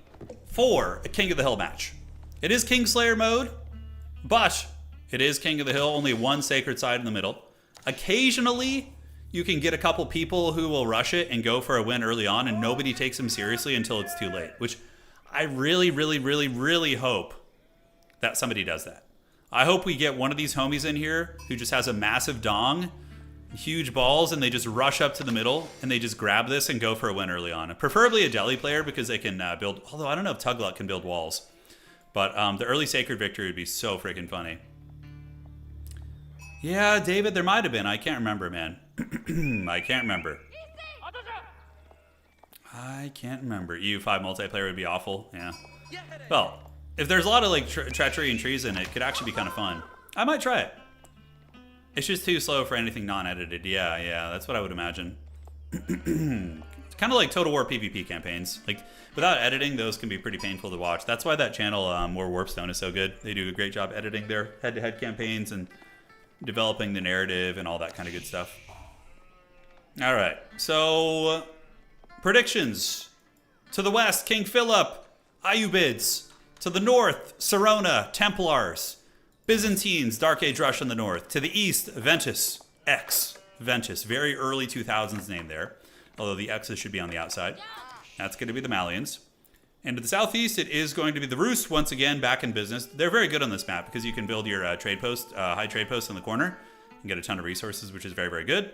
for a King of the Hill match. It is Kingslayer mode, but it is King of the Hill, only one sacred side in the middle. Occasionally, you can get a couple people who will rush it and go for a win early on, and nobody takes them seriously until it's too late, which I really, really, really, really hope that somebody does that. I hope we get one of these homies in here who just has a massive dong, huge balls, and they just rush up to the middle, and they just grab this and go for a win early on. Preferably a Delhi player, because they can build, although I don't know if Tughluq can build walls. But the early Sacred Victory would be so freaking funny. Yeah, David, there might have been. I can't remember, man. I can't remember. EU5 multiplayer would be awful. Yeah. Well, if there's a lot of like treachery and treason, it could actually be kind of fun. I might try it. It's just too slow for anything non-edited. Yeah, that's what I would imagine. It's kind of like Total War PvP campaigns. Like, without editing, those can be pretty painful to watch. That's why that channel, More Warpstone, is so good. They do a great job editing their head-to-head campaigns and developing the narrative and all that kind of good stuff. All right, so predictions. To the west, King Philip, Ayyubids. To the north, Sirona, Templars. Byzantines, Dark Age Rush in the north. To the east, Ventus, X. Ventus, very early 2000s name there. Although the X's should be on the outside. That's going to be the Malians. And to the southeast, it is going to be the Rus, once again, back in business. They're very good on this map because you can build your trade post, high trade post in the corner and get a ton of resources, which is very, very good.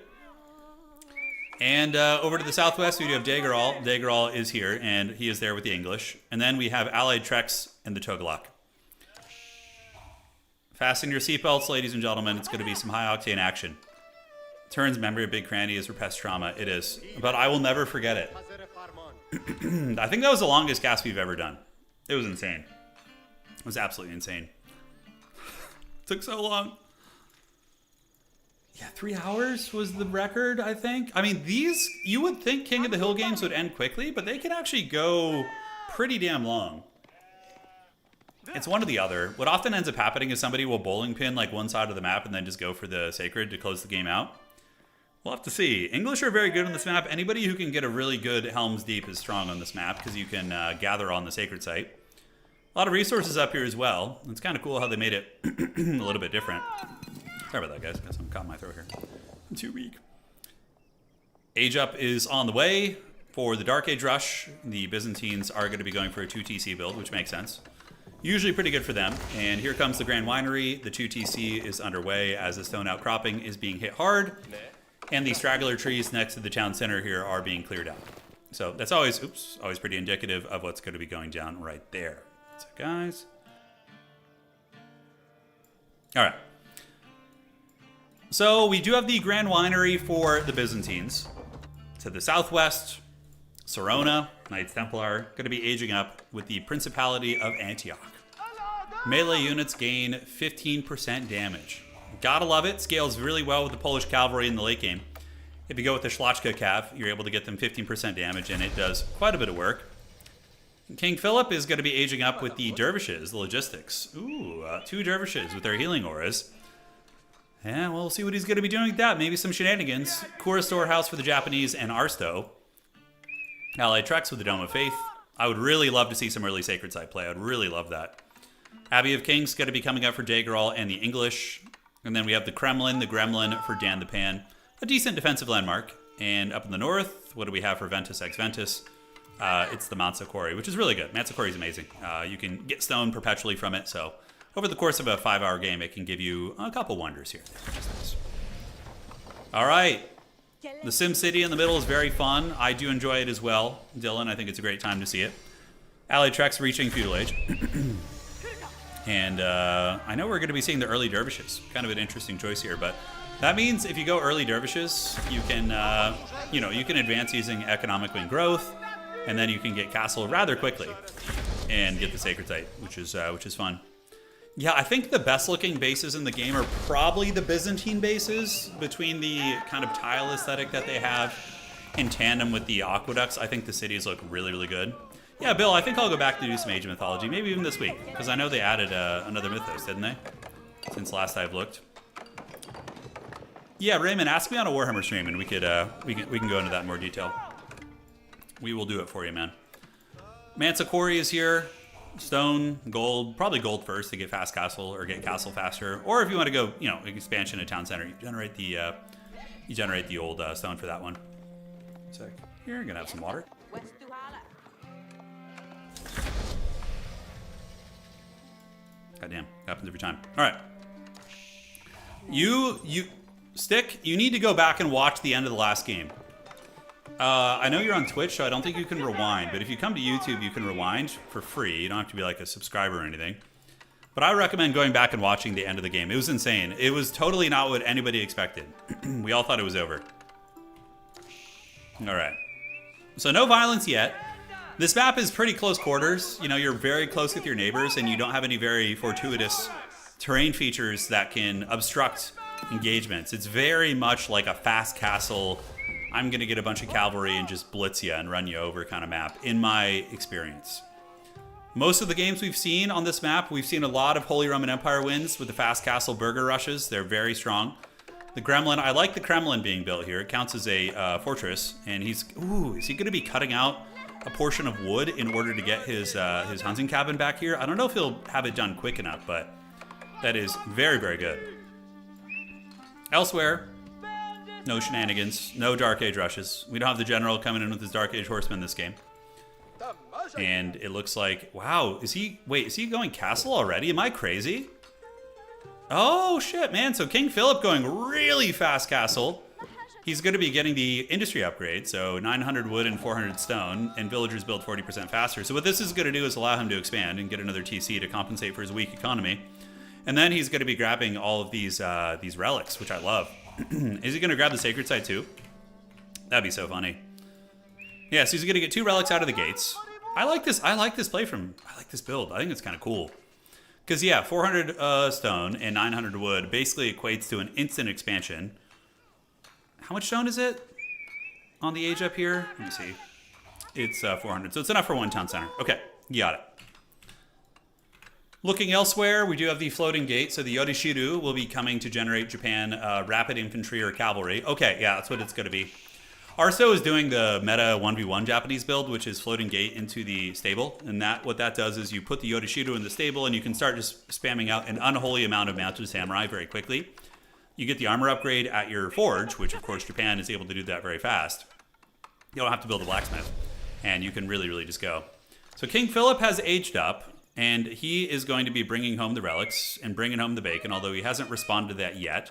And over to the southwest, we do have Daggerall. Daggerall is here, and he is there with the English. And then we have Allied Trex and the Tughluq. Fasten your seatbelts, ladies and gentlemen. It's going to be some high-octane action. Turns memory of Big Cranny is repressed trauma. It is. But I will never forget it. I think that was the longest cast we've ever done. It was insane. It was absolutely insane. It took so long. Yeah, 3 hours was the record, I think. I mean, these, you would think King of the Hill games would end quickly, but they can actually go pretty damn long. It's one or the other. What often ends up happening is somebody will bowling pin like one side of the map and then just go for the Sacred to close the game out. We'll have to see. English are very good on this map. Anybody who can get a really good Helm's Deep is strong on this map because you can gather on the sacred site. A lot of resources up here as well. It's kind of cool how they made it a little bit different. Sorry about that, guys. Got something caught in my throat here. I'm too weak. Age up is on the way for the Dark Age rush. The Byzantines are going to be going for a 2TC build, which makes sense. Usually pretty good for them. And here comes the Grand Winery. The 2TC is underway as the stone outcropping is being hit hard. And the straggler trees next to the town center here are being cleared out. So that's always pretty indicative of what's going to be going down right there. So guys. All right. So we do have the Grand Winery for the Byzantines. To the southwest, Sorona, Knights Templar, going to be aging up with the Principality of Antioch. Melee units gain 15% damage. Gotta love it. Scales really well with the Polish cavalry in the late game. If you go with the Szlachta Cav, you're able to get them 15% damage, and it does quite a bit of work. King Philip is going to be aging up with the Dervishes, the logistics. Ooh, 2 Dervishes with their healing auras. And we'll see what he's going to be doing with that. Maybe some shenanigans. Kura Storehouse for the Japanese and Arsto. Allied Trex with the Dome of Faith. I would really love to see some early Sacred Site play. I'd really love that. Abbey of Kings going to be coming up for Daggerall and the English. And then we have the Kremlin, the Gremlin for Dan the Pan. A decent defensive landmark. And up in the north, what do we have for Ventus ex Ventus? It's the Manzikori, which is really good. Manzikori is amazing. You can get stone perpetually from it, so over the course of a 5-hour game, it can give you a couple wonders here. Nice. All right. The Sim City in the middle is very fun. I do enjoy it as well. Dylan, I think it's a great time to see it. Allied Trex reaching Feudal Age. And I know we're going to be seeing the early Dervishes. Kind of an interesting choice here, but that means if you go early Dervishes, you can, you can advance using economic wing growth, and then you can get castle rather quickly and get the Sacred Site, which is fun. Yeah, I think the best looking bases in the game are probably the Byzantine bases, between the kind of tile aesthetic that they have in tandem with the aqueducts. I think the cities look really, really good. Yeah, Bill, I think I'll go back to do some Age of Mythology, maybe even this week, because I know they added another mythos, didn't they? Since last I've looked. Yeah, Raymond, ask me on a Warhammer stream, and we can go into that in more detail. We will do it for you, man. Manzikori is here. Stone, gold, probably gold first to get fast castle or get castle faster. Or if you want to go, expansion to town center, you generate the old stone for that one. So here, you're gonna have some water. Goddamn, happens every time. All right, you Stick. You need to go back and watch the end of the last game. I know you're on Twitch, so I don't think you can rewind, but if you come to YouTube, you can rewind for free. You don't have to be like a subscriber or anything. But I recommend going back and watching the end of the game. It was insane. It was totally not what anybody expected. We all thought it was over. All right. So no violence yet. This map is pretty close quarters. You're very close with your neighbors, and you don't have any very fortuitous terrain features that can obstruct engagements. It's very much like a fast castle, I'm going to get a bunch of cavalry and just blitz you and run you over kind of map, in my experience. Most of the games we've seen on this map, we've seen a lot of Holy Roman Empire wins with the fast castle burger rushes. They're very strong. The Gremlin, I like the Kremlin being built here. It counts as a fortress, and is he going to be cutting out a portion of wood in order to get his hunting cabin back here? I don't know if he'll have it done quick enough, but that is very, very good. Elsewhere, no shenanigans, no Dark Age rushes. We don't have the general coming in with his Dark Age horsemen this game. And it looks like, wow, is he going castle already? Am I crazy? Oh shit, man, so King Philip going really fast castle. He's going to be getting the industry upgrade, so 900 wood and 400 stone, and villagers build 40% faster. So what this is going to do is allow him to expand and get another TC to compensate for his weak economy. And then he's going to be grabbing all of these relics, which I love. Is he going to grab the Sacred Site too? That'd be so funny. Yeah, so he's going to get 2 relics out of the gates. I like this build. I think it's kind of cool. Because, yeah, 400 stone and 900 wood basically equates to an instant expansion. How much stone is it on the age up here? Let me see. It's 400, so it's enough for one town center. Okay, you got it. Looking elsewhere, we do have the floating gate. So the Yorishiru will be coming to generate Japan rapid infantry or cavalry. Okay, yeah, that's what it's going to be. Arso is doing the meta 1v1 Japanese build, which is floating gate into the stable. And what that does is you put the Yorishiru in the stable and you can start just spamming out an unholy amount of mounted samurai very quickly. You get the armor upgrade at your forge, which of course Japan is able to do that very fast. You don't have to build a blacksmith. And you can really, really just go. So King Philip has aged up. And he is going to be bringing home the relics and bringing home the bacon, although he hasn't responded to that yet.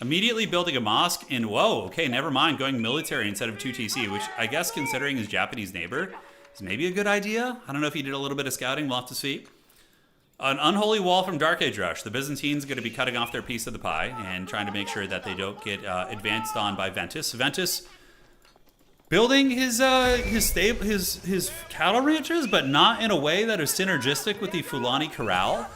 Immediately building a mosque in, whoa, okay, never mind, going military instead of 2TC, which I guess considering his Japanese neighbor is maybe a good idea. I don't know if he did a little bit of scouting, we'll have to see. An unholy wall from Dark Age Rush. The Byzantines are going to be cutting off their piece of the pie and trying to make sure that they don't get advanced on by Ventus. Ventus building his cattle ranches, but not in a way that is synergistic with the Fulani Corral.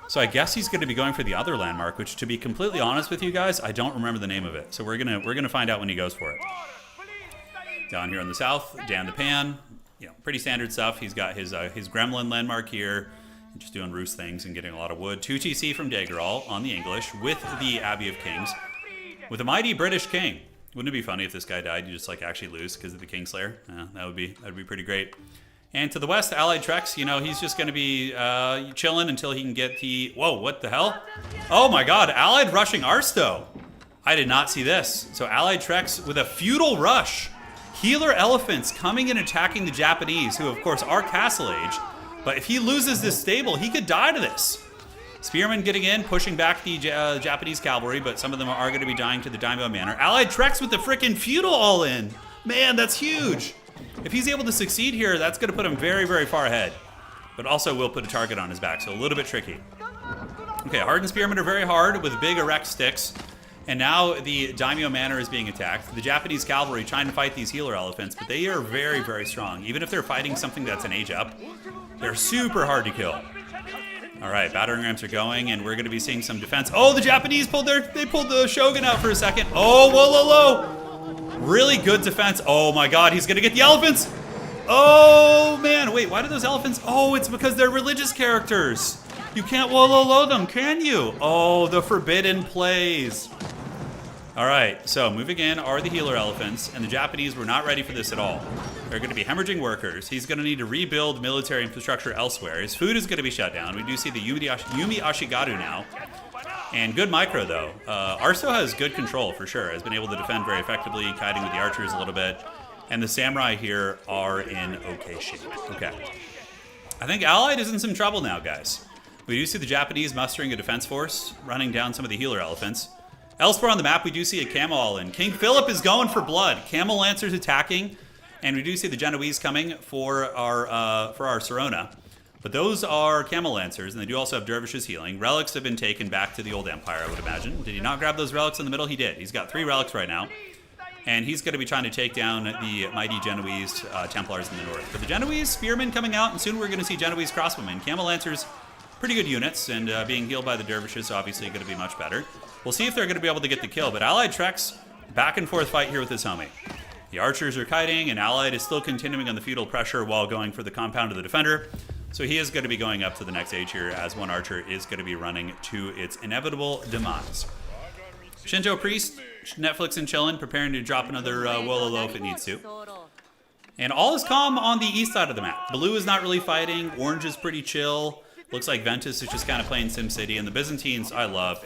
So I guess he's going to be going for the other landmark, which, to be completely honest with you guys, I don't remember the name of it. So we're gonna find out when he goes for it. Down here in the south, Dan the Pan, pretty standard stuff. He's got his Gremlin landmark here, just doing roost things and getting a lot of wood. 2TC from Daggerall on the English with the Abbey of Kings, with a mighty British king. Wouldn't it be funny if this guy died? You just actually lose because of the Kingslayer. That would be pretty great. And to the west, Allied Trex, he's just going to be chilling until he can get the... Whoa, what the hell? Oh my god, Allied rushing Arsto. I did not see this. So Allied Trex with a feudal rush. Healer elephants coming and attacking the Japanese, who of course are Castle Age. But if he loses this stable, he could die to this. Spearmen getting in, pushing back the Japanese cavalry, but some of them are going to be dying to the Daimyo Manor. Allied Trex with the frickin' feudal all in. Man, that's huge. If he's able to succeed here, that's going to put him very, very far ahead. But also will put a target on his back, so a little bit tricky. Okay, hardened spearmen are very hard with big erect sticks. And now the Daimyo Manor is being attacked. The Japanese cavalry trying to fight these healer elephants, but they are very, very strong. Even if they're fighting something that's an age up, they're super hard to kill. All right, battering rams are going, and we're going to be seeing some defense. Oh, the Japanese pulled the Shogun out for a second. Oh, whoa. Really good defense. Oh my god, he's going to get the elephants. Oh, man. Wait, why do those elephants? Oh, it's because they're religious characters. You can't whoa them, can you? Oh, the forbidden plays. All right, so moving in are the healer elephants, and the Japanese were not ready for this at all. They're going to be hemorrhaging workers. He's going to need to rebuild military infrastructure elsewhere. His food is going to be shut down. We do see the Yumi Ashigaru now. And good micro, though. Arso has good control, for sure. Has been able to defend very effectively, kiting with the archers a little bit. And the samurai here are in okay shape. Okay. I think Allied is in some trouble now, guys. We do see the Japanese mustering a defense force, running down some of the healer elephants. Elsewhere on the map, we do see a camel all in. King Philip is going for blood. Camel Lancers attacking. And we do see the Genoese coming for our Sirona. But those are Camel Lancers, and they do also have Dervishes healing. Relics have been taken back to the old Empire, I would imagine. Did he not grab those relics in the middle? He did. He's got 3 relics right now. And he's going to be trying to take down the mighty Genoese Templars in the north. But the Genoese Spearmen coming out, and soon we're going to see Genoese Crossbowmen. Camel Lancers, pretty good units, and being healed by the Dervishes, obviously going to be much better. We'll see if they're going to be able to get the kill, but Allied Trex, back and forth fight here with his homie. The archers are kiting, and Allied is still continuing on the feudal pressure while going for the compound of the defender. So he is going to be going up to the next age here, as one archer is going to be running to its inevitable demise. Shinto Priest, Netflix and chillin', preparing to drop another Wololo if it needs to. And all is calm on the east side of the map. Blue is not really fighting. Orange is pretty chill. Looks like Ventus is just kind of playing SimCity. And the Byzantines, I love.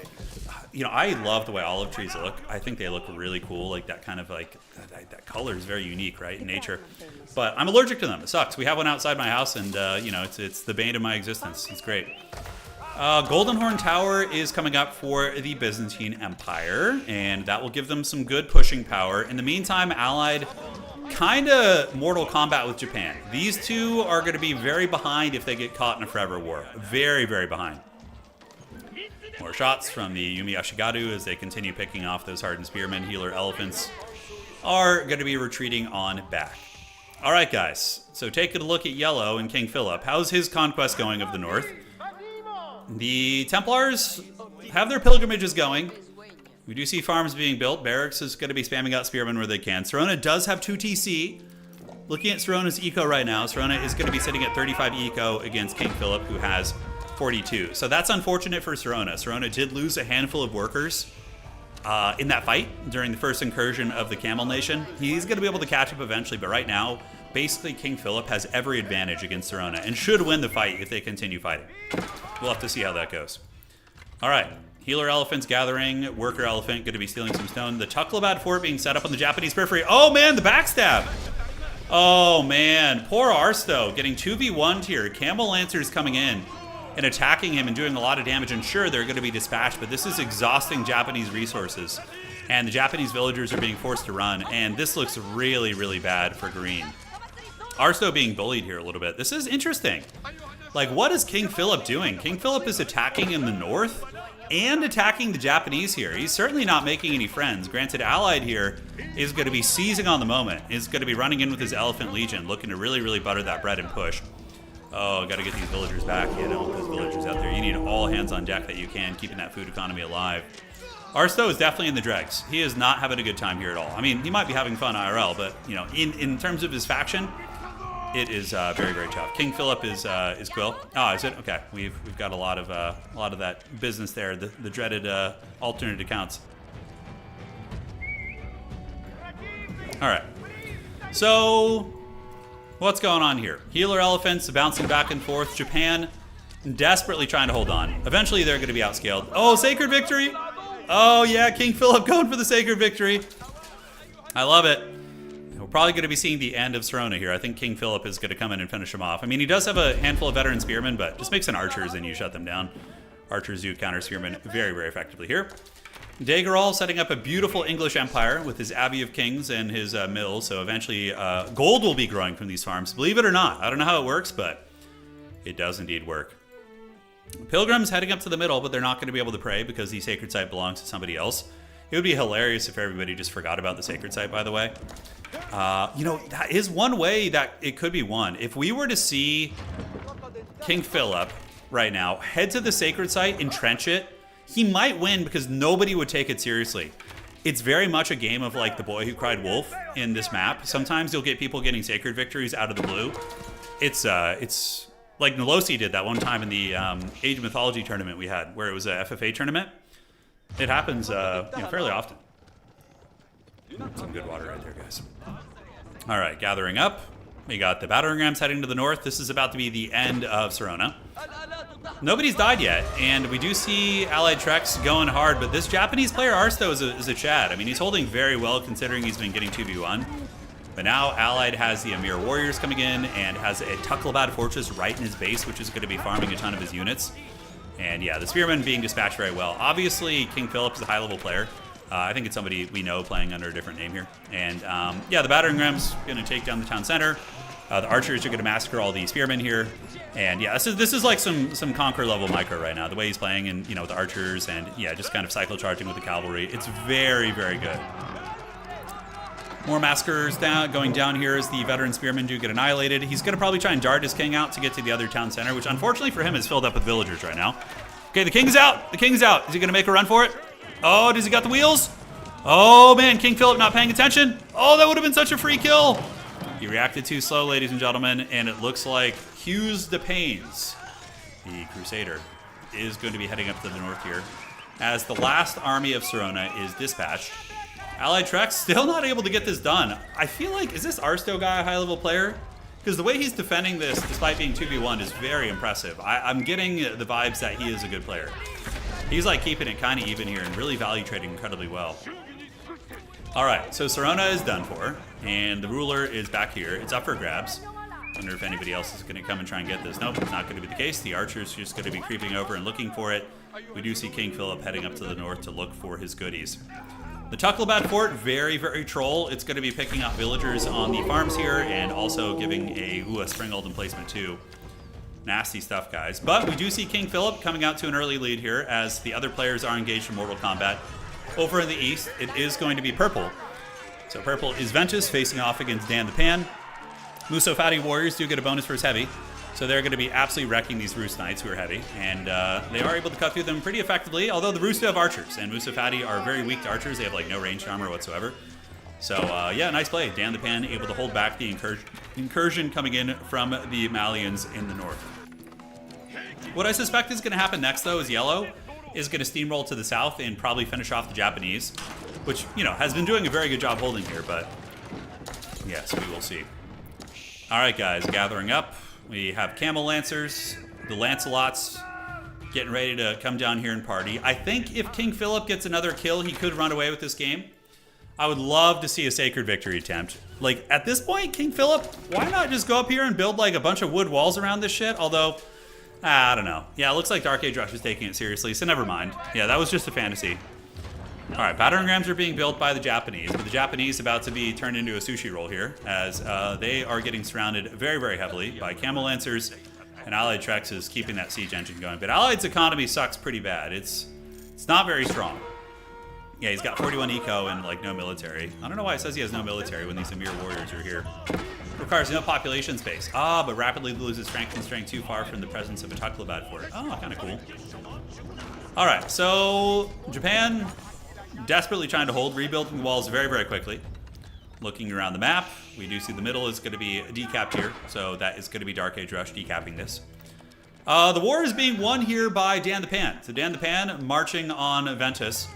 I love the way olive trees look. I think they look really cool. Like that kind of that color is very unique, right, in nature. But I'm allergic to them. It sucks. We have one outside my house, and it's the bane of my existence. It's great. Golden Horn Tower is coming up for the Byzantine Empire, and that will give them some good pushing power. In the meantime, Allied kind of Mortal Kombat with Japan. These two are going to be very behind if they get caught in a forever war. Very, very behind. More shots from the Yumi Ashigaru as they continue picking off those hardened spearmen. Healer elephants are going to be retreating on back. All right, guys. So taking a look at Yellow and King Philip. How's his conquest going of the north? The Templars have their pilgrimages going. We do see farms being built. Barracks is going to be spamming out spearmen where they can. Sirona does have 2 TC. Looking at Sirona's eco right now, Sirona is going to be sitting at 35 eco against King Philip, who has 42. So that's unfortunate for Sirona. Sirona did lose a handful of workers in that fight during the first incursion of the Camel Nation. He's going to be able to catch up eventually, but right now, basically King Philip has every advantage against Sirona and should win the fight if they continue fighting. We'll have to see how that goes. All right. Healer Elephant's gathering. Worker Elephant going to be stealing some stone. The Tucklabad Fort being set up on the Japanese periphery. Oh, man, the backstab. Oh, man. Poor Arsto getting 2v1'd here. Camel Lancers coming in and attacking him and doing a lot of damage. And sure, they're going to be dispatched, but this is exhausting Japanese resources. And the Japanese villagers are being forced to run. And this looks really, really bad for green. Arsto being bullied here a little bit. This is interesting. Like, what is King Philip doing? King Philip is attacking in the north and attacking the Japanese here. He's certainly not making any friends. Granted, Allied here is going to be seizing on the moment. Is going to be running in with his Elephant Legion, looking to really, really butter that bread and push. Oh, got to get these villagers back. You know, those villagers out there. You need all hands on deck that you can, keeping that food economy alive. Arsto is definitely in the dregs. He is not having a good time here at all. I mean, he might be having fun IRL, but, you know, in terms of his faction, it is very, very tough. King Philip is Quill. Oh, is it? Okay, we've got a lot of that business there. The dreaded alternate accounts. All right. So, what's going on here? Healer Elephants bouncing back and forth. Japan desperately trying to hold on. Eventually, they're going to be outscaled. Oh, Sacred Victory! Oh yeah, King Philip going for the Sacred Victory. I love it. We're probably going to be seeing the end of Sirona here. I think King Philip is going to come in and finish him off. I mean, he does have a handful of veteran spearmen, but just makes an archers and you shut them down. Archers do counter spearmen very, very effectively here. Dagerol setting up a beautiful English empire with his Abbey of Kings and his mill. So eventually gold will be growing from these farms. Believe it or not. I don't know how it works, but it does indeed work. Pilgrims heading up to the middle, but they're not going to be able to pray because the sacred site belongs to somebody else. It would be hilarious if everybody just forgot about the sacred site, by the way. You know, that is one way that it could be won. If we were to see King Philip right now head to the sacred site, entrench it, he might win because nobody would take it seriously. It's very much a game of like the boy who cried wolf in this map. Sometimes you'll get people getting sacred victories out of the blue. It's like Nolosi did that one time in the Age of Mythology tournament we had, where it was a FFA tournament. It happens fairly often. Some good water right there, guys. All right, gathering up. We got the battering rams heading to the north. This is about to be the end of Sirona. Nobody's died yet, and we do see Allied Treks going hard, but this Japanese player, Arsto, is a Chad. I mean, he's holding very well considering he's been getting 2v1. But now Allied has the Amir Warriors coming in and has a Tucklabad Fortress right in his base, which is going to be farming a ton of his units. And yeah, the Spearmen being dispatched very well. Obviously, King Philip is a high-level player. I think it's somebody we know playing under a different name here. And yeah, the battering rams going to take down the town center. The archers are going to massacre all the spearmen here. And yeah, this is like some Conquer level micro right now. The way he's playing and, with the archers and yeah, just kind of cycle charging with the cavalry. It's very, very good. More massacres going down here as the veteran spearmen do get annihilated. He's going to probably try and dart his king out to get to the other town center, which unfortunately for him is filled up with villagers right now. Okay, the king's out. The king's out. Is he going to make a run for it? Oh, does he got the wheels? Oh, man, King Philip not paying attention. Oh, that would have been such a free kill. He reacted too slow, ladies and gentlemen, and it looks like Hughes de Pains, the Crusader, is going to be heading up to the north here as the last army of Sirona is dispatched. Allied Treks still not able to get this done. I feel like, is this Arsto guy a high-level player? Because the way he's defending this, despite being 2v1, is very impressive. I'm getting the vibes that he is a good player. He's like keeping it kind of even here and really value trading incredibly well. All right, so Sirona is done for, and the ruler is back here. It's up for grabs. Wonder if anybody else is going to come and try and get this. Nope, it's not going to be the case. The archer's just going to be creeping over and looking for it. We do see King Philip heading up to the north to look for his goodies. The Tucklabad Fort, very, very troll. It's going to be picking up villagers on the farms here and also giving a spring ult emplacement too. Nasty stuff, guys. But we do see King Philip coming out to an early lead here as the other players are engaged in Mortal Kombat. Over in the east, it is going to be purple. So purple is Ventus facing off against Dan the Pan. Musofati Warriors do get a bonus for his heavy. So they're going to be absolutely wrecking these Roost Knights who are heavy. And they are able to cut through them pretty effectively, although the Roost do have archers. And Musofati are very weak to archers. They have like no ranged armor whatsoever. So yeah, nice play. Dan the Pan able to hold back the incursion coming in from the Malians in the north. What I suspect is going to happen next, though, is yellow is going to steamroll to the south and probably finish off the Japanese, which, you know, has been doing a very good job holding here, but yes, we will see. All right, guys, gathering up. We have Camel Lancers, the Lancelots, getting ready to come down here and party. I think if King Philip gets another kill, he could run away with this game. I would love to see a Sacred Victory attempt. Like, at this point, King Philip, why not just go up here and build, like, a bunch of wood walls around this shit? Although, I don't know. Yeah, it looks like Dark Age Rush is taking it seriously, so never mind. Yeah, that was just a fantasy. All right, battering rams are being built by the Japanese, but the Japanese about to be turned into a sushi roll here, as they are getting surrounded very, very heavily by Camel Lancers, and Allied Trex is keeping that siege engine going. But Allied's economy sucks pretty bad. It's not very strong. Yeah, he's got 41 eco and, like, no military. I don't know why it says he has no military when these Emir warriors are here. Requires no population space. Ah, but rapidly loses strength and strength too far from the presence of a Tucklebad fort. Oh, kind of cool. All right, so Japan desperately trying to hold, rebuilding the walls very, very quickly. Looking around the map, we do see the middle is going to be decapped here, so that is going to be Dark Age Rush decapping this. The war is being won here by Dan the Pan. So Dan the Pan marching on Ventus,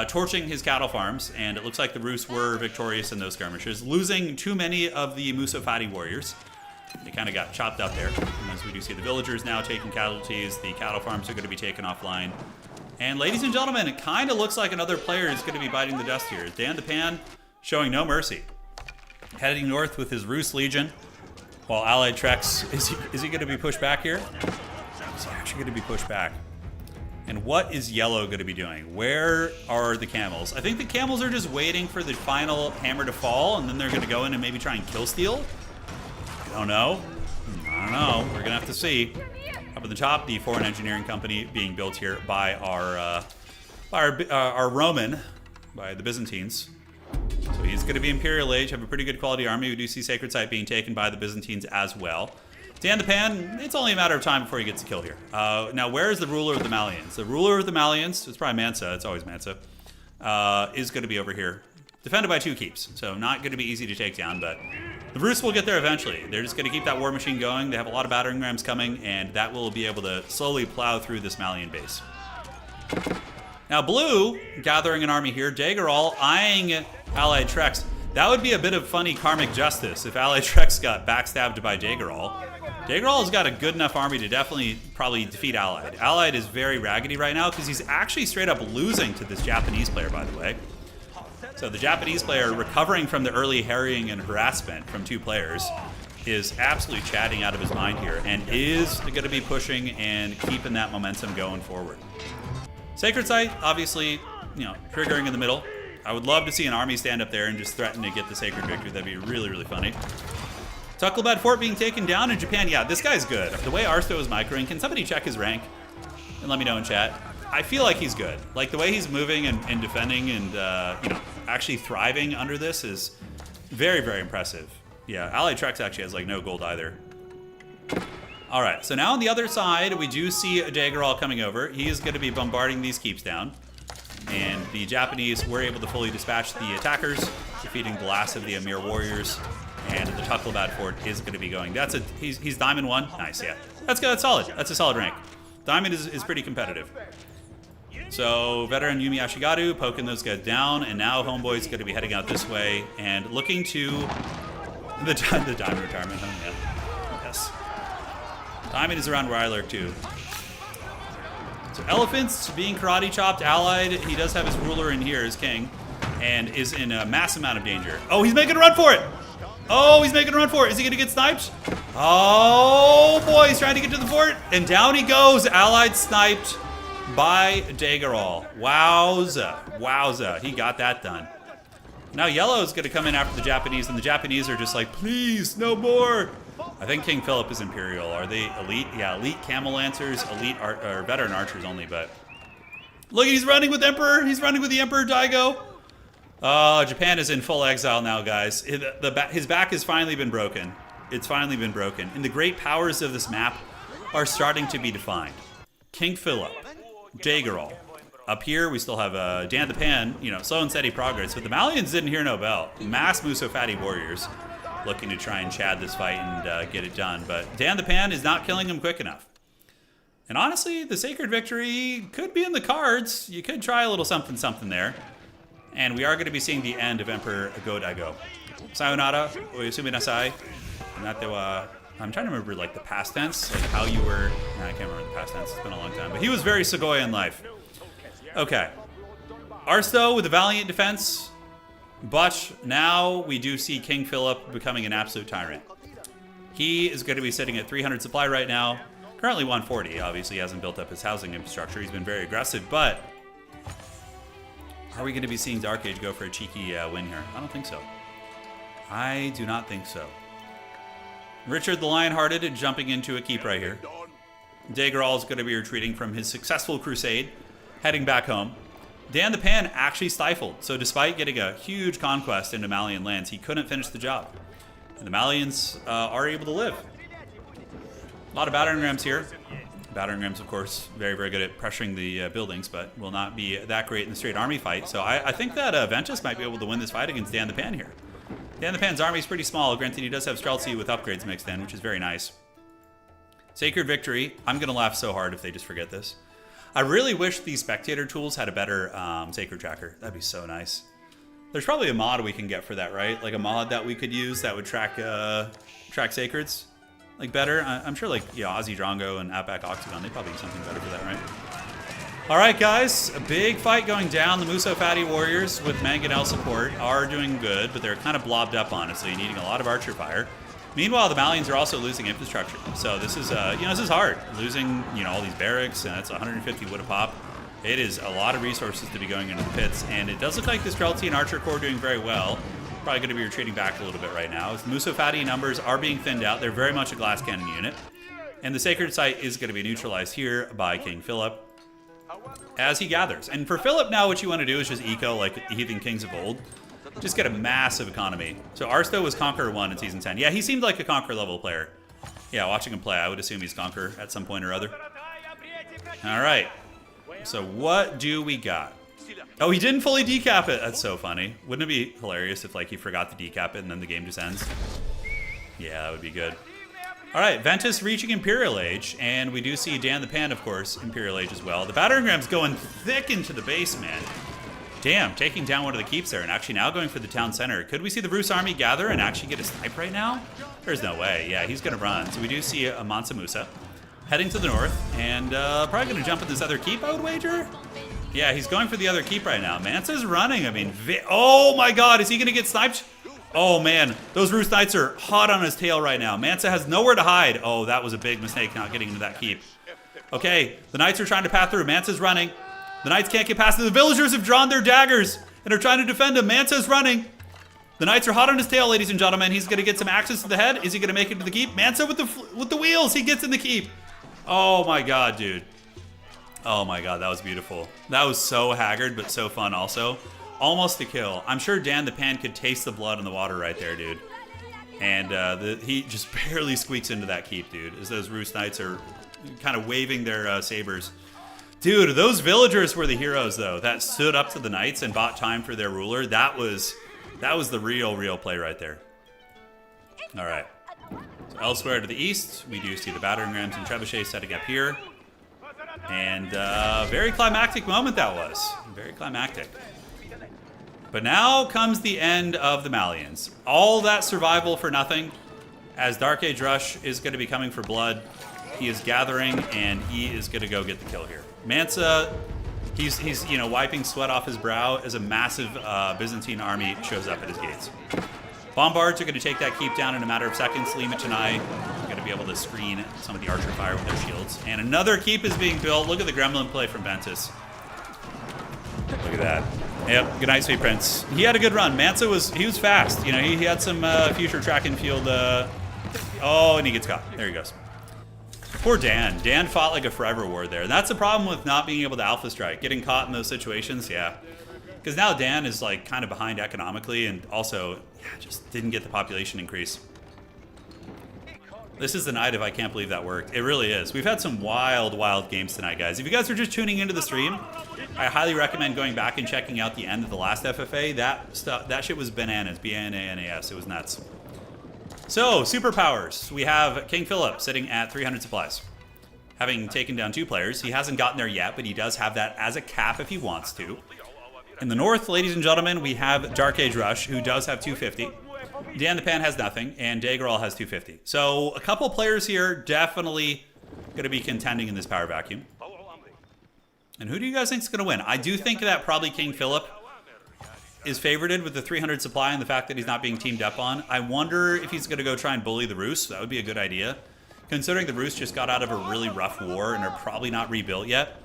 torching his cattle farms, and it looks like the Rus were victorious in those skirmishes, losing too many of the Musafati warriors. They kind of got chopped up there. And as we do see the villagers now taking casualties, the cattle farms are going to be taken offline. And ladies and gentlemen, it kind of looks like another player is going to be biting the dust here. Dan the Pan showing no mercy. Heading north with his Rus Legion, while Allied Trex, is he going to be pushed back here? Is he actually going to be pushed back? And what is yellow going to be doing? Where are the camels? I think the camels are just waiting for the final hammer to fall, and then they're going to go in and maybe try and kill steal. I don't know. We're going to have to see. Up at the top, the foreign engineering company being built here by our Roman, by the Byzantines. So he's going to be Imperial Age, have a pretty good quality army. We do see Sacred Site being taken by the Byzantines as well. Dan the Pan, it's only a matter of time before he gets a kill here. Now, where is the ruler of the Malians? The ruler of the Malians, it's probably Mansa, it's always Mansa, is going to be over here. Defended by 2 keeps, so not going to be easy to take down, but the Rus will get there eventually. They're just going to keep that war machine going. They have a lot of battering rams coming, and that will be able to slowly plow through this Malian base. Now, blue, gathering an army here. Daggerall eyeing Allied Trex. That would be a bit of funny karmic justice if Allied Trex got backstabbed by Daggerall. Daggerall has got a good enough army to definitely probably defeat Allied. Allied is very raggedy right now because he's actually straight up losing to this Japanese player, by the way. So the Japanese player, recovering from the early harrying and harassment from 2 players, is absolutely chatting out of his mind here and is going to be pushing and keeping that momentum going forward. Sacred Site, obviously, you know, triggering in the middle. I would love to see an army stand up there and just threaten to get the Sacred Victory. That'd be really, really funny. Tucklebad Fort being taken down in Japan. Yeah, this guy's good. The way Arsto is microing, can somebody check his rank and let me know in chat? I feel like he's good. Like, the way he's moving and defending and, you know, actually thriving under this is very, very impressive. Yeah, Allied Trex actually has, like, no gold either. All right, so now on the other side, we do see Daggerall coming over. He is going to be bombarding these keeps down. And the Japanese were able to fully dispatch the attackers, defeating the last of the Emir warriors. And the Tucklebad Fort is going to be going. He's Diamond 1. Nice, yeah. That's good. That's solid. That's a solid rank. Diamond is pretty competitive. So veteran Yumi Ashigaru poking those guys down, and now Homeboy's going to be heading out this way and looking to the Diamond retirement home. Yeah. Yes. Diamond is around where I lurk too. So Elephant's being karate chopped. Allied, he does have his ruler in here, his king, and is in a massive amount of danger. Oh, he's making a run for it! Oh, he's making a run for it. Is he going to get sniped? Oh, boy, he's trying to get to the fort. And down he goes. Allied sniped by Daggerall. Wowza. Wowza. He got that done. Now Yellow's going to come in after the Japanese, and the Japanese are just like, please, no more. I think King Philip is Imperial. Are they elite? Yeah, elite Camel Lancers, elite or veteran archers only, but... Look, he's running with Emperor. He's running with the Emperor Daigo. Japan is in full exile now, guys. His back has finally been broken. It's finally been broken. And the great powers of this map are starting to be defined. King Philip, Daggerall. Up here, we still have Dan the Pan, you know, slow and steady progress. But the Malians didn't hear no bell. Mass Musofati warriors looking to try and chad this fight and get it done. But Dan the Pan is not killing him quick enough. And honestly, the Sacred Victory could be in the cards. You could try a little something something there. And we are going to be seeing the end of Emperor Go-Daigo. Sayonara, oyasumi nasai. I'm trying to remember like the past tense, like how you were. Nah, I can't remember the past tense. It's been a long time. But he was very Segoya in life. Okay. Arsto with a valiant defense. But now we do see King Philip becoming an absolute tyrant. He is going to be sitting at 300 supply right now. Currently 140. Obviously, he hasn't built up his housing infrastructure. He's been very aggressive, but are we going to be seeing Dark Age go for a cheeky win here? I don't think so. I do not think so. Richard the Lionhearted jumping into a keep right here. Dagerall is going to be retreating from his successful crusade, heading back home. Dan the Pan actually stifled, so despite getting a huge conquest into Malian lands, he couldn't finish the job. And the Malians are able to live. A lot of battering rams here. Battering rams, of course, very, very good at pressuring the buildings, but will not be that great in the straight army fight. So I think that Ventus might be able to win this fight against Dan the Pan here. Dan the Pan's army is pretty small. Granted, he does have Streltsy with upgrades mixed in, which is very nice. Sacred Victory. I'm going to laugh so hard if they just forget this. I really wish these spectator tools had a better Sacred Tracker. That'd be so nice. There's probably a mod we can get for that, right? Like a mod that we could use that would track Sacreds. Like better. I'm sure like, yeah, Ozzy Drongo and Outback Octagon, they probably do something better for that, right? All right, guys, a big fight going down. The Muso Fatty Warriors with Mangonel support are doing good, but they're kind of blobbed up, honestly, needing a lot of archer fire. Meanwhile, the Malians are also losing infrastructure. So this is, this is hard. Losing, all these barracks, and that's 150 wood a pop. It is a lot of resources to be going into the pits, and it does look like the Streltsy and Archer Corps are doing very well. Probably going to be retreating back a little bit right now. The Muso Fatty numbers are being thinned out. They're very much a glass cannon unit. And the Sacred Site is going to be neutralized here by King Philip as he gathers. And for Philip now, what you want to do is just eco like Heathen Kings of old. Just get a massive economy. So Arsto was Conqueror 1 in Season 10. Yeah, he seemed like a Conqueror level player. Yeah, watching him play, I would assume he's Conqueror at some point or other. All right. So what do we got? Oh, he didn't fully decap it. That's so funny. Wouldn't it be hilarious if like he forgot to decap it and then the game just ends? Yeah, that would be good. All right, Ventus reaching Imperial Age, and we do see Dan the Pan, of course, Imperial Age as well. The battering ram's going thick into the base, man. Damn, taking down one of the keeps there, and actually now going for the town center. Could we see the Rus army gather and actually get a snipe right now? There's no way. Yeah, he's going to run. So we do see a Mansa Musa heading to the north, and probably going to jump at this other keep, I would wager. Yeah, he's going for the other keep right now. Mansa's running. I mean, oh my god, is he going to get sniped? Oh man, those Rus Knights are hot on his tail right now. Mansa has nowhere to hide. Oh, that was a big mistake not getting into that keep. Okay, the Knights are trying to pass through. Mansa's running. The Knights can't get past it. The villagers have drawn their daggers and are trying to defend him. Mansa's running. The Knights are hot on his tail, ladies and gentlemen. He's going to get some axes to the head. Is he going to make it to the keep? Mansa with the wheels. He gets in the keep. Oh my god, dude. Oh my god, that was beautiful. That was so haggard, but so fun also. Almost a kill. I'm sure Dan the Pan could taste the blood in the water right there, dude. And he just barely squeaks into that keep, dude, as those Rus Knights are kind of waving their sabers. Dude, those villagers were the heroes, though, that stood up to the Knights and bought time for their ruler. That was the real play right there. All right. So elsewhere to the east, we do see the battering rams and trebuchets setting up here. And very climactic moment that was. Very climactic. But now comes the end of the Malians. All that survival for nothing, as Dark Age Rush is going to be coming for blood. He is gathering, and he is going to go get the kill here. Mansa, he's wiping sweat off his brow as a massive Byzantine army shows up at his gates. Bombards are going to take that keep down in a matter of seconds. Lima Chennai are going to be able to screen some of the archer fire with their shields. And another keep is being built. Look at the gremlin play from Ventus. Look at that. Yep, good night, Sweet Prince. He had a good run. Mansa was fast. He had some future track and field. Oh, and he gets caught. There he goes. Poor Dan. Dan fought like a forever war there. And that's the problem with not being able to alpha strike. Getting caught in those situations, yeah. Because now Dan is like kind of behind economically, and also just didn't get the population increase. This is the night of I can't believe that worked. It really is. We've had some wild games tonight, guys. If you guys are just tuning into the stream, I highly recommend going back and checking out the end of the last FFA. That shit was bananas. B-A-N-A-N-A-S. It was nuts. So, superpowers. We have King Philip sitting at 300 supplies. having taken down 2 players. He hasn't gotten there yet, but he does have that as a cap if he wants to. In the north, ladies and gentlemen, we have Dark Age Rush, who does have 250. Dan the Pan has nothing, and Daggerall has 250. So a couple players here definitely going to be contending in this power vacuum. And who do you guys think is going to win? I do think that probably King Philip is favorited with the 300 supply and the fact that he's not being teamed up on. I wonder if he's going to go try and bully the Roos. That would be a good idea. Considering the Roos just got out of a really rough war and are probably not rebuilt yet.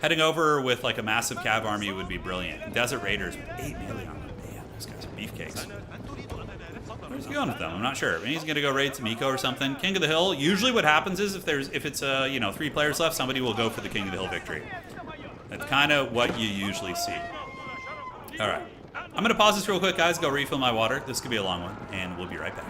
Heading over with like a massive cav army would be brilliant. Desert Raiders with 8 million on them. Man, those guys are beefcakes. Where's he going with them? I'm not sure. Maybe he's going to go raid Tamiko or something. King of the Hill. Usually what happens is if it's 3 players left, somebody will go for the King of the Hill victory. That's kind of what you usually see. All right. I'm going to pause this real quick, guys. Go refill my water. This could be a long one, and we'll be right back.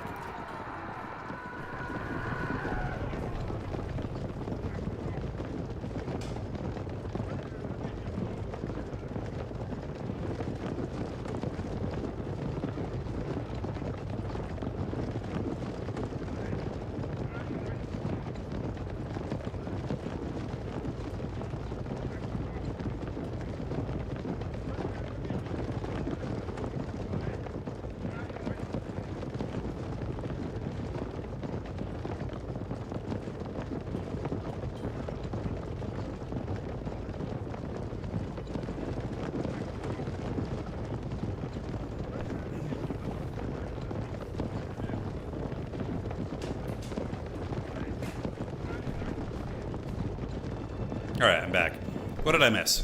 All right, I'm back. What did I miss?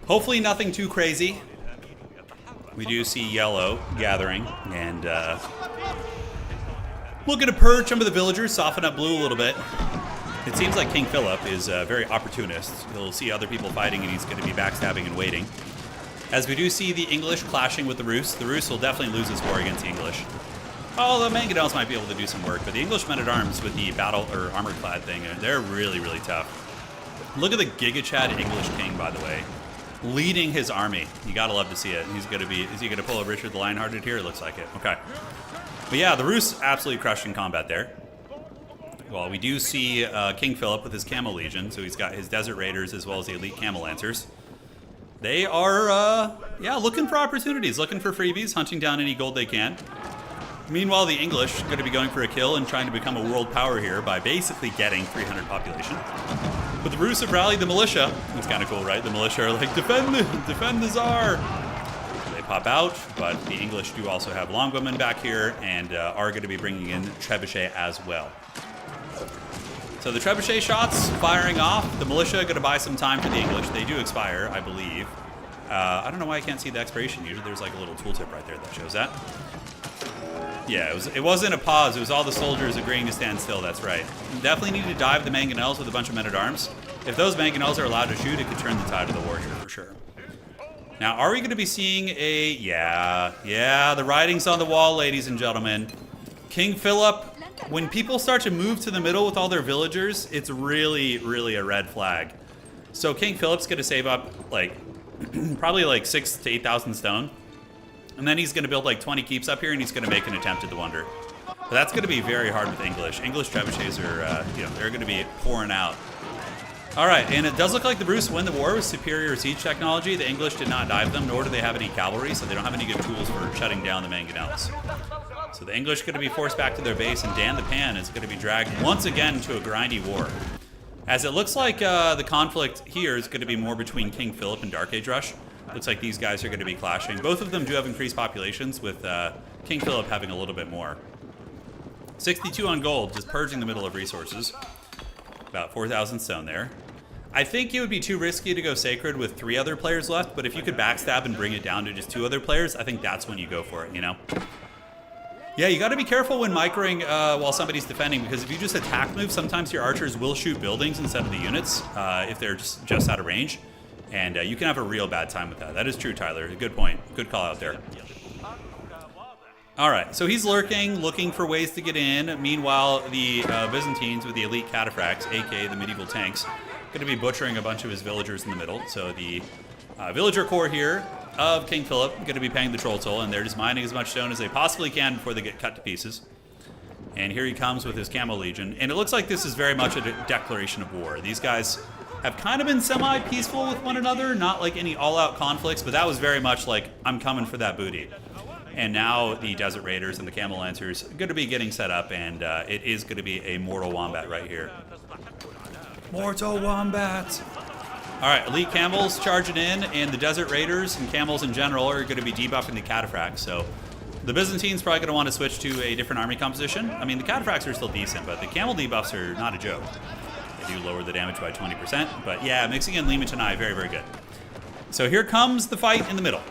Hopefully nothing too crazy. We do see yellow gathering and looking to purge some of the villagers, soften up blue a little bit. It seems like King Philip is very opportunist. He'll see other people fighting and he's going to be backstabbing and waiting. As we do see the English clashing with the Roos. The Roos will definitely lose this war against the English. Although Mangonels might be able to do some work, but the English men-at-arms with the battle or armor-clad thing, they're really, really tough. Look at the Giga Chad English King, by the way, leading his army. You gotta love to see it. Is he gonna pull a Richard the Lionhearted here? It looks like it. Okay. But yeah, the Roos absolutely crushed in combat there. Well, we do see King Philip with his Camel Legion, so he's got his Desert Raiders as well as the elite Camel Lancers. They are, looking for opportunities, looking for freebies, hunting down any gold they can. Meanwhile, the English are going to be going for a kill and trying to become a world power here by basically getting 300 population. But the Roos have rallied the militia. It's kind of cool, right? The militia are like, defend the Tsar! They pop out, but the English do also have longbowmen back here and are going to be bringing in trebuchet as well. So the trebuchet shots firing off. The militia are going to buy some time for the English. They do expire, I believe. I don't know why I can't see the expiration. Usually there's like a little tooltip right there that shows that. Yeah, it wasn't a pause. It was all the soldiers agreeing to stand still. That's right. You definitely need to dive the mangonels with a bunch of men-at-arms. If those mangonels are allowed to shoot, it could turn the tide of the war here for sure. Now, are we going to be seeing a... Yeah, the writing's on the wall, ladies and gentlemen. King Philip, when people start to move to the middle with all their villagers, it's really, really a red flag. So King Philip's going to save up, like, probably like 6,000 to 8,000 stone. And then he's going to build like 20 keeps up here, and he's going to make an attempt at the Wonder. But that's going to be very hard with English. English trebuchets are, they're going to be pouring out. All right, and it does look like the Bruce win the war with superior siege technology. The English did not dive them, nor do they have any cavalry, so they don't have any good tools for shutting down the mangonels. So the English are going to be forced back to their base, and Dan the Pan is going to be dragged once again to a grindy war. As it looks like the conflict here is going to be more between King Philip and Dark Age Rush. Looks like these guys are going to be clashing. Both of them do have increased populations, with King Philip having a little bit more. 62 on gold, just purging the middle of resources. About 4,000 stone there. I think it would be too risky to go Sacred with 3 other players left, but if you could backstab and bring it down to just 2 other players, I think that's when you go for it, you know? Yeah, you got to be careful when microing while somebody's defending, because if you just attack move, sometimes your archers will shoot buildings instead of the units if they're just out of range. And you can have a real bad time with that. That is true, Tyler. Good point. Good call out there. All right, so he's lurking, looking for ways to get in. Meanwhile, the Byzantines with the elite cataphracts, aka the medieval tanks, going to be butchering a bunch of his villagers in the middle. So the villager corps here of King Philip going to be paying the troll toll, and they're just mining as much stone as they possibly can before they get cut to pieces. And here he comes with his Camel Legion. And it looks like this is very much a declaration of war. These guys have kind of been semi-peaceful with one another, not like any all-out conflicts, but that was very much like, I'm coming for that booty. And now the Desert Raiders and the Camel Lancers are going to be getting set up, and it is going to be a Mortal Wombat right here. Mortal Wombat! Alright, Elite Camels charging in, and the Desert Raiders and Camels in general are going to be debuffing the Cataphracts, so the Byzantines probably going to want to switch to a different army composition. I mean, the Cataphracts are still decent, but the Camel debuffs are not a joke. They do lower the damage by 20%, but yeah, mixing in Lima Tanai, very, very good. So here comes the fight in the middle.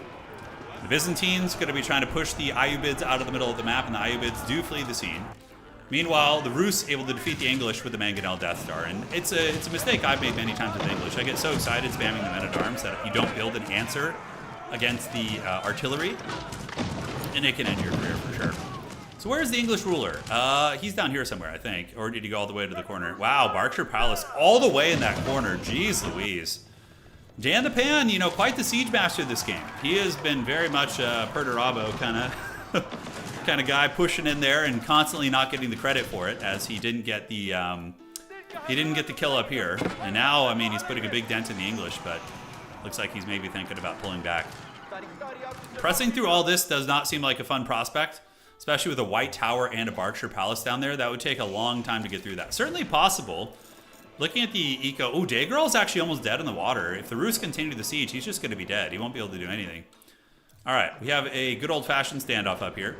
The Byzantines going to be trying to push the Ayyubids out of the middle of the map, and the Ayyubids do flee the scene. Meanwhile, the Rus able to defeat the English with the Mangonel Death Star, and it's a mistake I've made many times with the English. I get so excited spamming the Men-at-Arms that you don't build an answer against the artillery, and it can end your career for sure. So where's the English ruler? He's down here somewhere, I think. Or did he go all the way to the corner? Wow, Berkshire Palace all the way in that corner. Jeez Louise. Dan the Pan, you know, quite the siege master this game. He has been very much Perturabo kind of guy, pushing in there and constantly not getting the credit for it, as he didn't get the kill up here. And now, I mean, he's putting a big dent in the English, but looks like he's maybe thinking about pulling back. Pressing through all this does not seem like a fun prospect, especially with a White Tower and a Berkshire Palace down there. That would take a long time to get through that. Certainly possible. Looking at the eco... Oh, Daygirl's actually almost dead in the water. If the Rus continue the siege, he's just going to be dead. He won't be able to do anything. All right, we have a good old-fashioned standoff up here.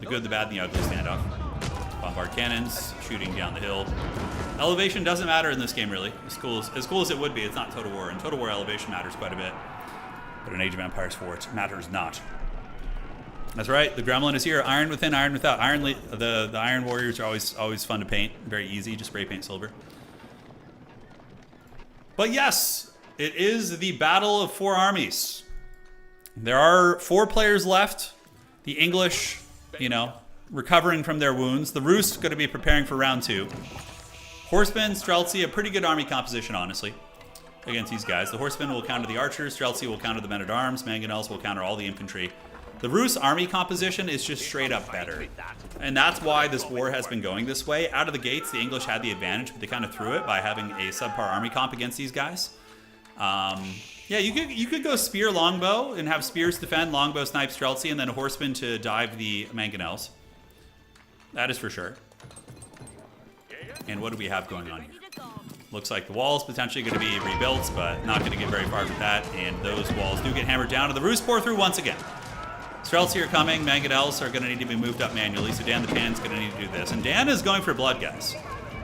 The good, the bad, and the ugly standoff. Bombard cannons, shooting down the hill. Elevation doesn't matter in this game, really. As cool as it would be, it's not Total War. In Total War, elevation matters quite a bit. But in Age of Empires 4, it matters not. That's right, the Gremlin is here. Iron within, iron without. The Iron Warriors are always fun to paint. Very easy, just spray paint silver. But yes, it is the Battle of Four Armies. There are 4 players left. The English, you know, recovering from their wounds. The Rus going to be preparing for round 2. Horsemen, Streltsy, a pretty good army composition, honestly, against these guys. The Horsemen will counter the archers. Streltsy will counter the men-at-arms. Mangonels will counter all the infantry. The Rus army composition is just straight up better. And that's why this war has been going this way. Out of the gates, the English had the advantage, but they kind of threw it by having a subpar army comp against these guys. Yeah, you could go spear longbow and have spears defend, longbow snipe Streltsy, and then a horseman to dive the Mangonels. That is for sure. And what do we have going on here? Looks like the wall's potentially going to be rebuilt, but not going to get very far with that. And those walls do get hammered down, and the Rus pour through once again. Streltsy are coming. Mangonels are going to need to be moved up manually, so Dan the Pan's going to need to do this. And Dan is going for blood, guys.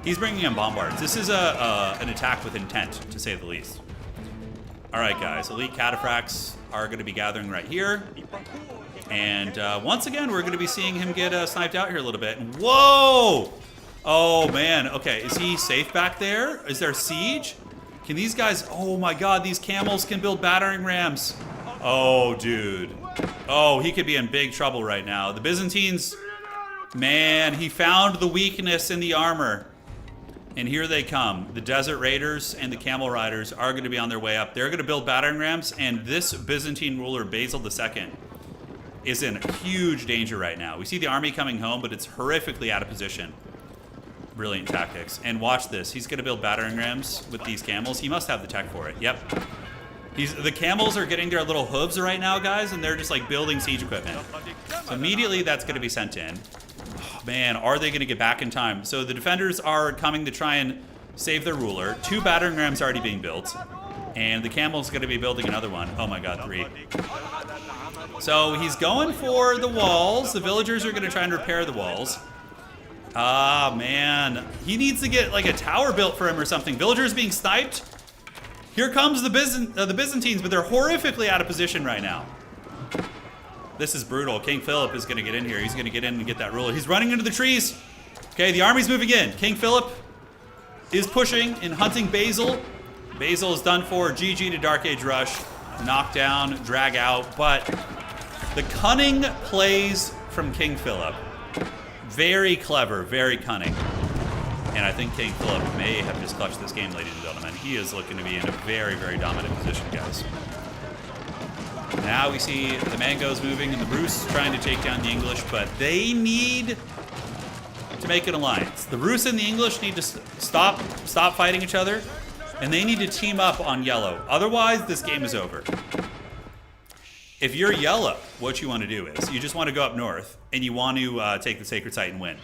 He's bringing in bombards. This is an attack with intent, to say the least. All right, guys. Elite Cataphracts are going to be gathering right here. And once again, we're going to be seeing him get sniped out here a little bit. Whoa! Oh, man. Okay, is he safe back there? Is there siege? Can these guys... Oh, my God. These camels can build battering rams. Oh, dude. Oh, he could be in big trouble right now. The Byzantines... Man, he found the weakness in the armor. And here they come. The Desert Raiders and the Camel Riders are going to be on their way up. They're going to build battering rams, and this Byzantine ruler, Basil II, is in huge danger right now. We see the army coming home, but it's horrifically out of position. Brilliant tactics. And watch this. He's going to build battering rams with these camels. He must have the tech for it. Yep. The camels are getting their little hooves right now, guys, and they're just like building siege equipment. So immediately that's going to be sent in. Oh, man, are they going to get back in time? So the defenders are coming to try and save their ruler. 2 battering rams already being built. And the camel's going to be building another one. Oh my God, 3. So he's going for the walls. The villagers are going to try and repair the walls. Ah, man. He needs to get like a tower built for him or something. Villagers being sniped. Here comes the Byzantines, but they're horrifically out of position right now. This is brutal. King Philip is going to get in here. He's going to get in and get that ruler. He's running into the trees. Okay, the army's moving in. King Philip is pushing and hunting Basil. Basil is done for. GG to Dark Age Rush. Knock down, drag out. But the cunning plays from King Philip. Very clever, very cunning. And I think King Philip may have just clutched this game, ladies and gentlemen. He is looking to be in a very, very dominant position, guys. Now we see the Mangos moving and the Rus trying to take down the English, but they need to make an alliance. The Rus and the English need to stop fighting each other, and they need to team up on yellow. Otherwise, this game is over. If you're yellow, what you want to do is you just want to go up north, and you want to take the Sacred Site and win.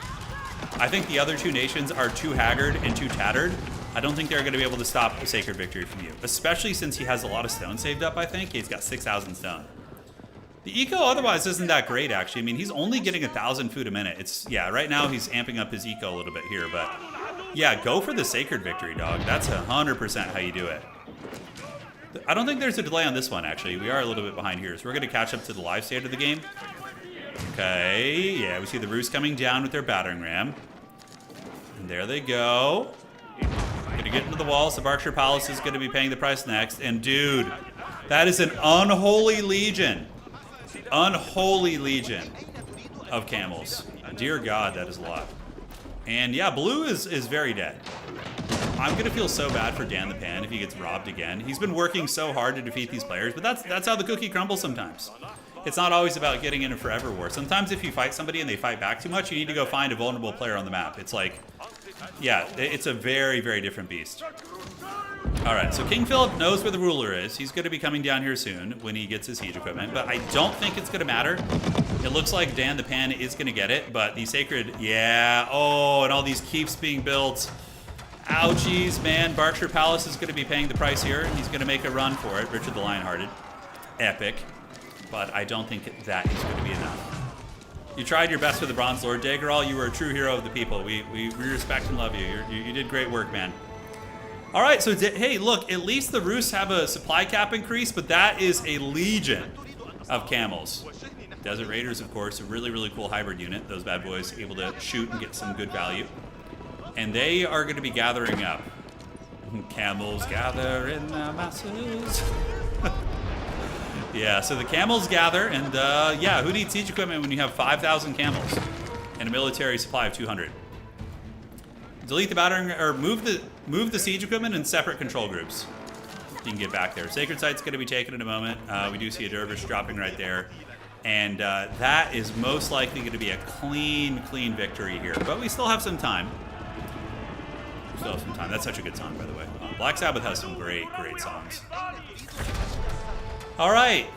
I think the other two nations are too haggard and too tattered. I don't think they're going to be able to stop a Sacred Victory from you, especially since he has a lot of stone saved up, I think. He's got 6,000 stone. The eco otherwise isn't that great, actually. I mean, he's only getting 1,000 food a minute. Yeah, right now he's amping up his eco a little bit here, but yeah, go for the Sacred Victory, dog. That's 100% how you do it. I don't think there's a delay on this one, actually. We are a little bit behind here, so we're going to catch up to the live state of the game. Okay, yeah, we see the Rus coming down with their battering ram. And there they go. Gonna get into the walls. The Berkshire Palace is gonna be paying the price next. And dude, that is an unholy legion. Unholy legion of camels. Dear God, that is a lot. And yeah, blue is very dead. I'm gonna feel so bad for Dan the Pan if he gets robbed again. He's been working so hard to defeat these players, but that's how the cookie crumbles sometimes. It's not always about getting in a forever war. Sometimes if you fight somebody and they fight back too much, you need to go find a vulnerable player on the map. It's like, yeah, it's a very, very different beast. All right, so King Philip knows where the ruler is. He's going to be coming down here soon when he gets his siege equipment, but I don't think it's going to matter. It looks like Dan the Pan is going to get it, but the Sacred, yeah, oh, and all these keeps being built. Ouchies, man. Berkshire Palace is going to be paying the price here. He's going to make a run for it. Richard the Lionhearted. Epic. But I don't think that is going to be enough. You tried your best with the Bronze Lord. Daggerall, you were a true hero of the people. We respect and love you. You did great work, man. All right, so hey, look, at least the Rus have a supply cap increase, but that is a legion of camels. Desert Raiders, of course, a really, really cool hybrid unit. Those bad boys able to shoot and get some good value. And they are going to be gathering up. Camels gather in the masses. Yeah, so the camels gather, and yeah, who needs siege equipment when you have 5,000 camels and a military supply of 200? Delete the battering, or move the siege equipment in separate control groups. You can get back there. Sacred Site's going to be taken in a moment. We do see a dervish dropping right there, and that is most likely going to be a clean victory here. But we still have some time. That's such a good song, by the way. Black Sabbath has some great songs. All right,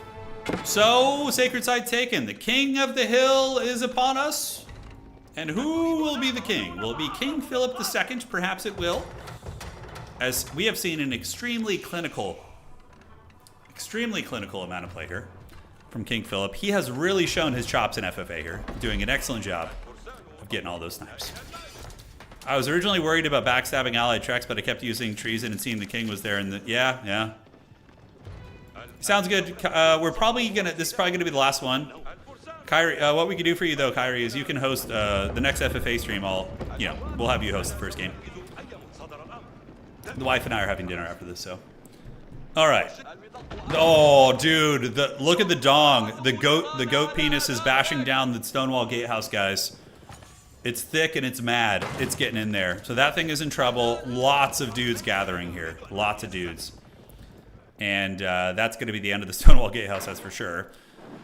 so Sacred Site taken. The King of the Hill is upon us. And who will be the king? Will it be King Philip II? Perhaps it will. As we have seen an extremely clinical amount of play here from King Philip. He has really shown his chops in FFA here, doing an excellent job of getting all those snipes. I was originally worried about backstabbing allied treks, but I kept using treason and seeing the king was there. And yeah. Sounds good. We're probably gonna. This is probably gonna be the last one. Kyrie, what we can do for you though, Kyrie, is you can host the next FFA stream. We'll have you host the first game. The wife and I are having dinner after this, so. All right. Oh, dude, look at the dong. The goat penis is bashing down the Stonewall Gatehouse, guys. It's thick and it's mad. It's getting in there. So that thing is in trouble. Lots of dudes gathering here. Lots of dudes. And that's going to be the end of the Stonewall Gatehouse, that's for sure.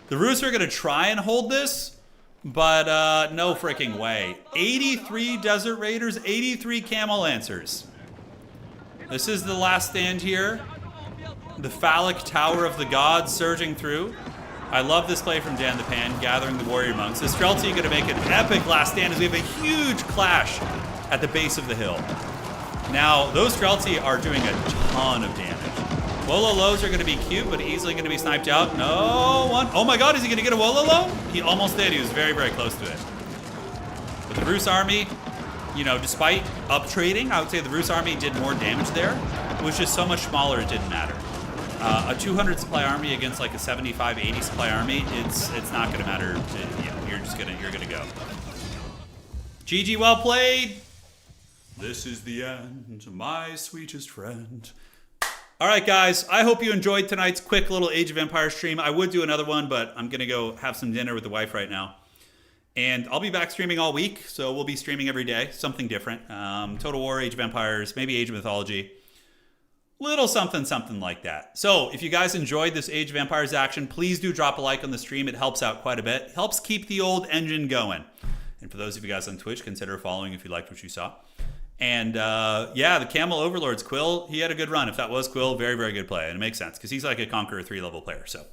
The Rus are going to try and hold this, but no freaking way. 83 Desert Raiders, 83 Camel Lancers. This is the last stand here. The phallic tower of the gods surging through. I love this play from Dan the Pan, gathering the warrior monks. This Streltsy going to make an epic last stand as we have a huge clash at the base of the hill. Now, those Streltsy are doing a ton of damage. Wololo's are going to be cute, but easily going to be sniped out. No one. Oh my God, is he going to get a Wololo? He almost did. He was very, very close to it. But the Rus army, despite up trading, I would say the Rus army did more damage there. It was just so much smaller, it didn't matter. A 200 supply army against like a 75, 80 supply army, it's not going to matter. You're gonna go. GG, well played. This is the end, my sweetest friend. All right, guys, I hope you enjoyed tonight's quick little Age of Empires stream. I would do another one, but I'm going to go have some dinner with the wife right now. And I'll be back streaming all week, so we'll be streaming every day, something different. Total War, Age of Empires, maybe Age of Mythology. Little something like that. So if you guys enjoyed this Age of Empires action, please do drop a like on the stream. It helps out quite a bit. Helps keep the old engine going. And for those of you guys on Twitch, consider following if you liked what you saw. And yeah, the Camel Overlords, Quill, he had a good run. If that was Quill, very, very good play. And it makes sense because he's like a Conqueror 3-level player. So,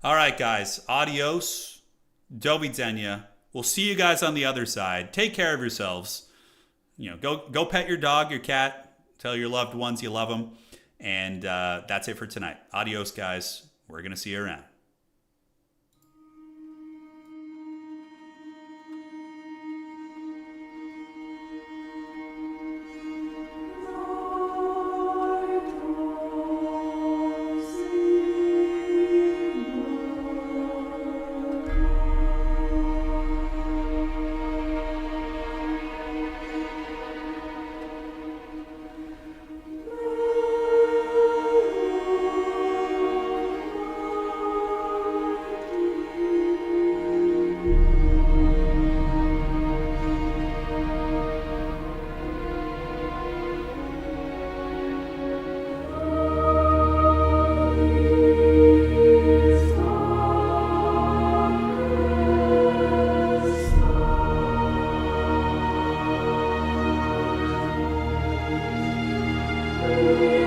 all right, guys, adios. Do widzenia. We'll see you guys on the other side. Take care of yourselves. Go pet your dog, your cat. Tell your loved ones you love them. And that's it for tonight. Adios, guys. We're going to see you around. Thank you.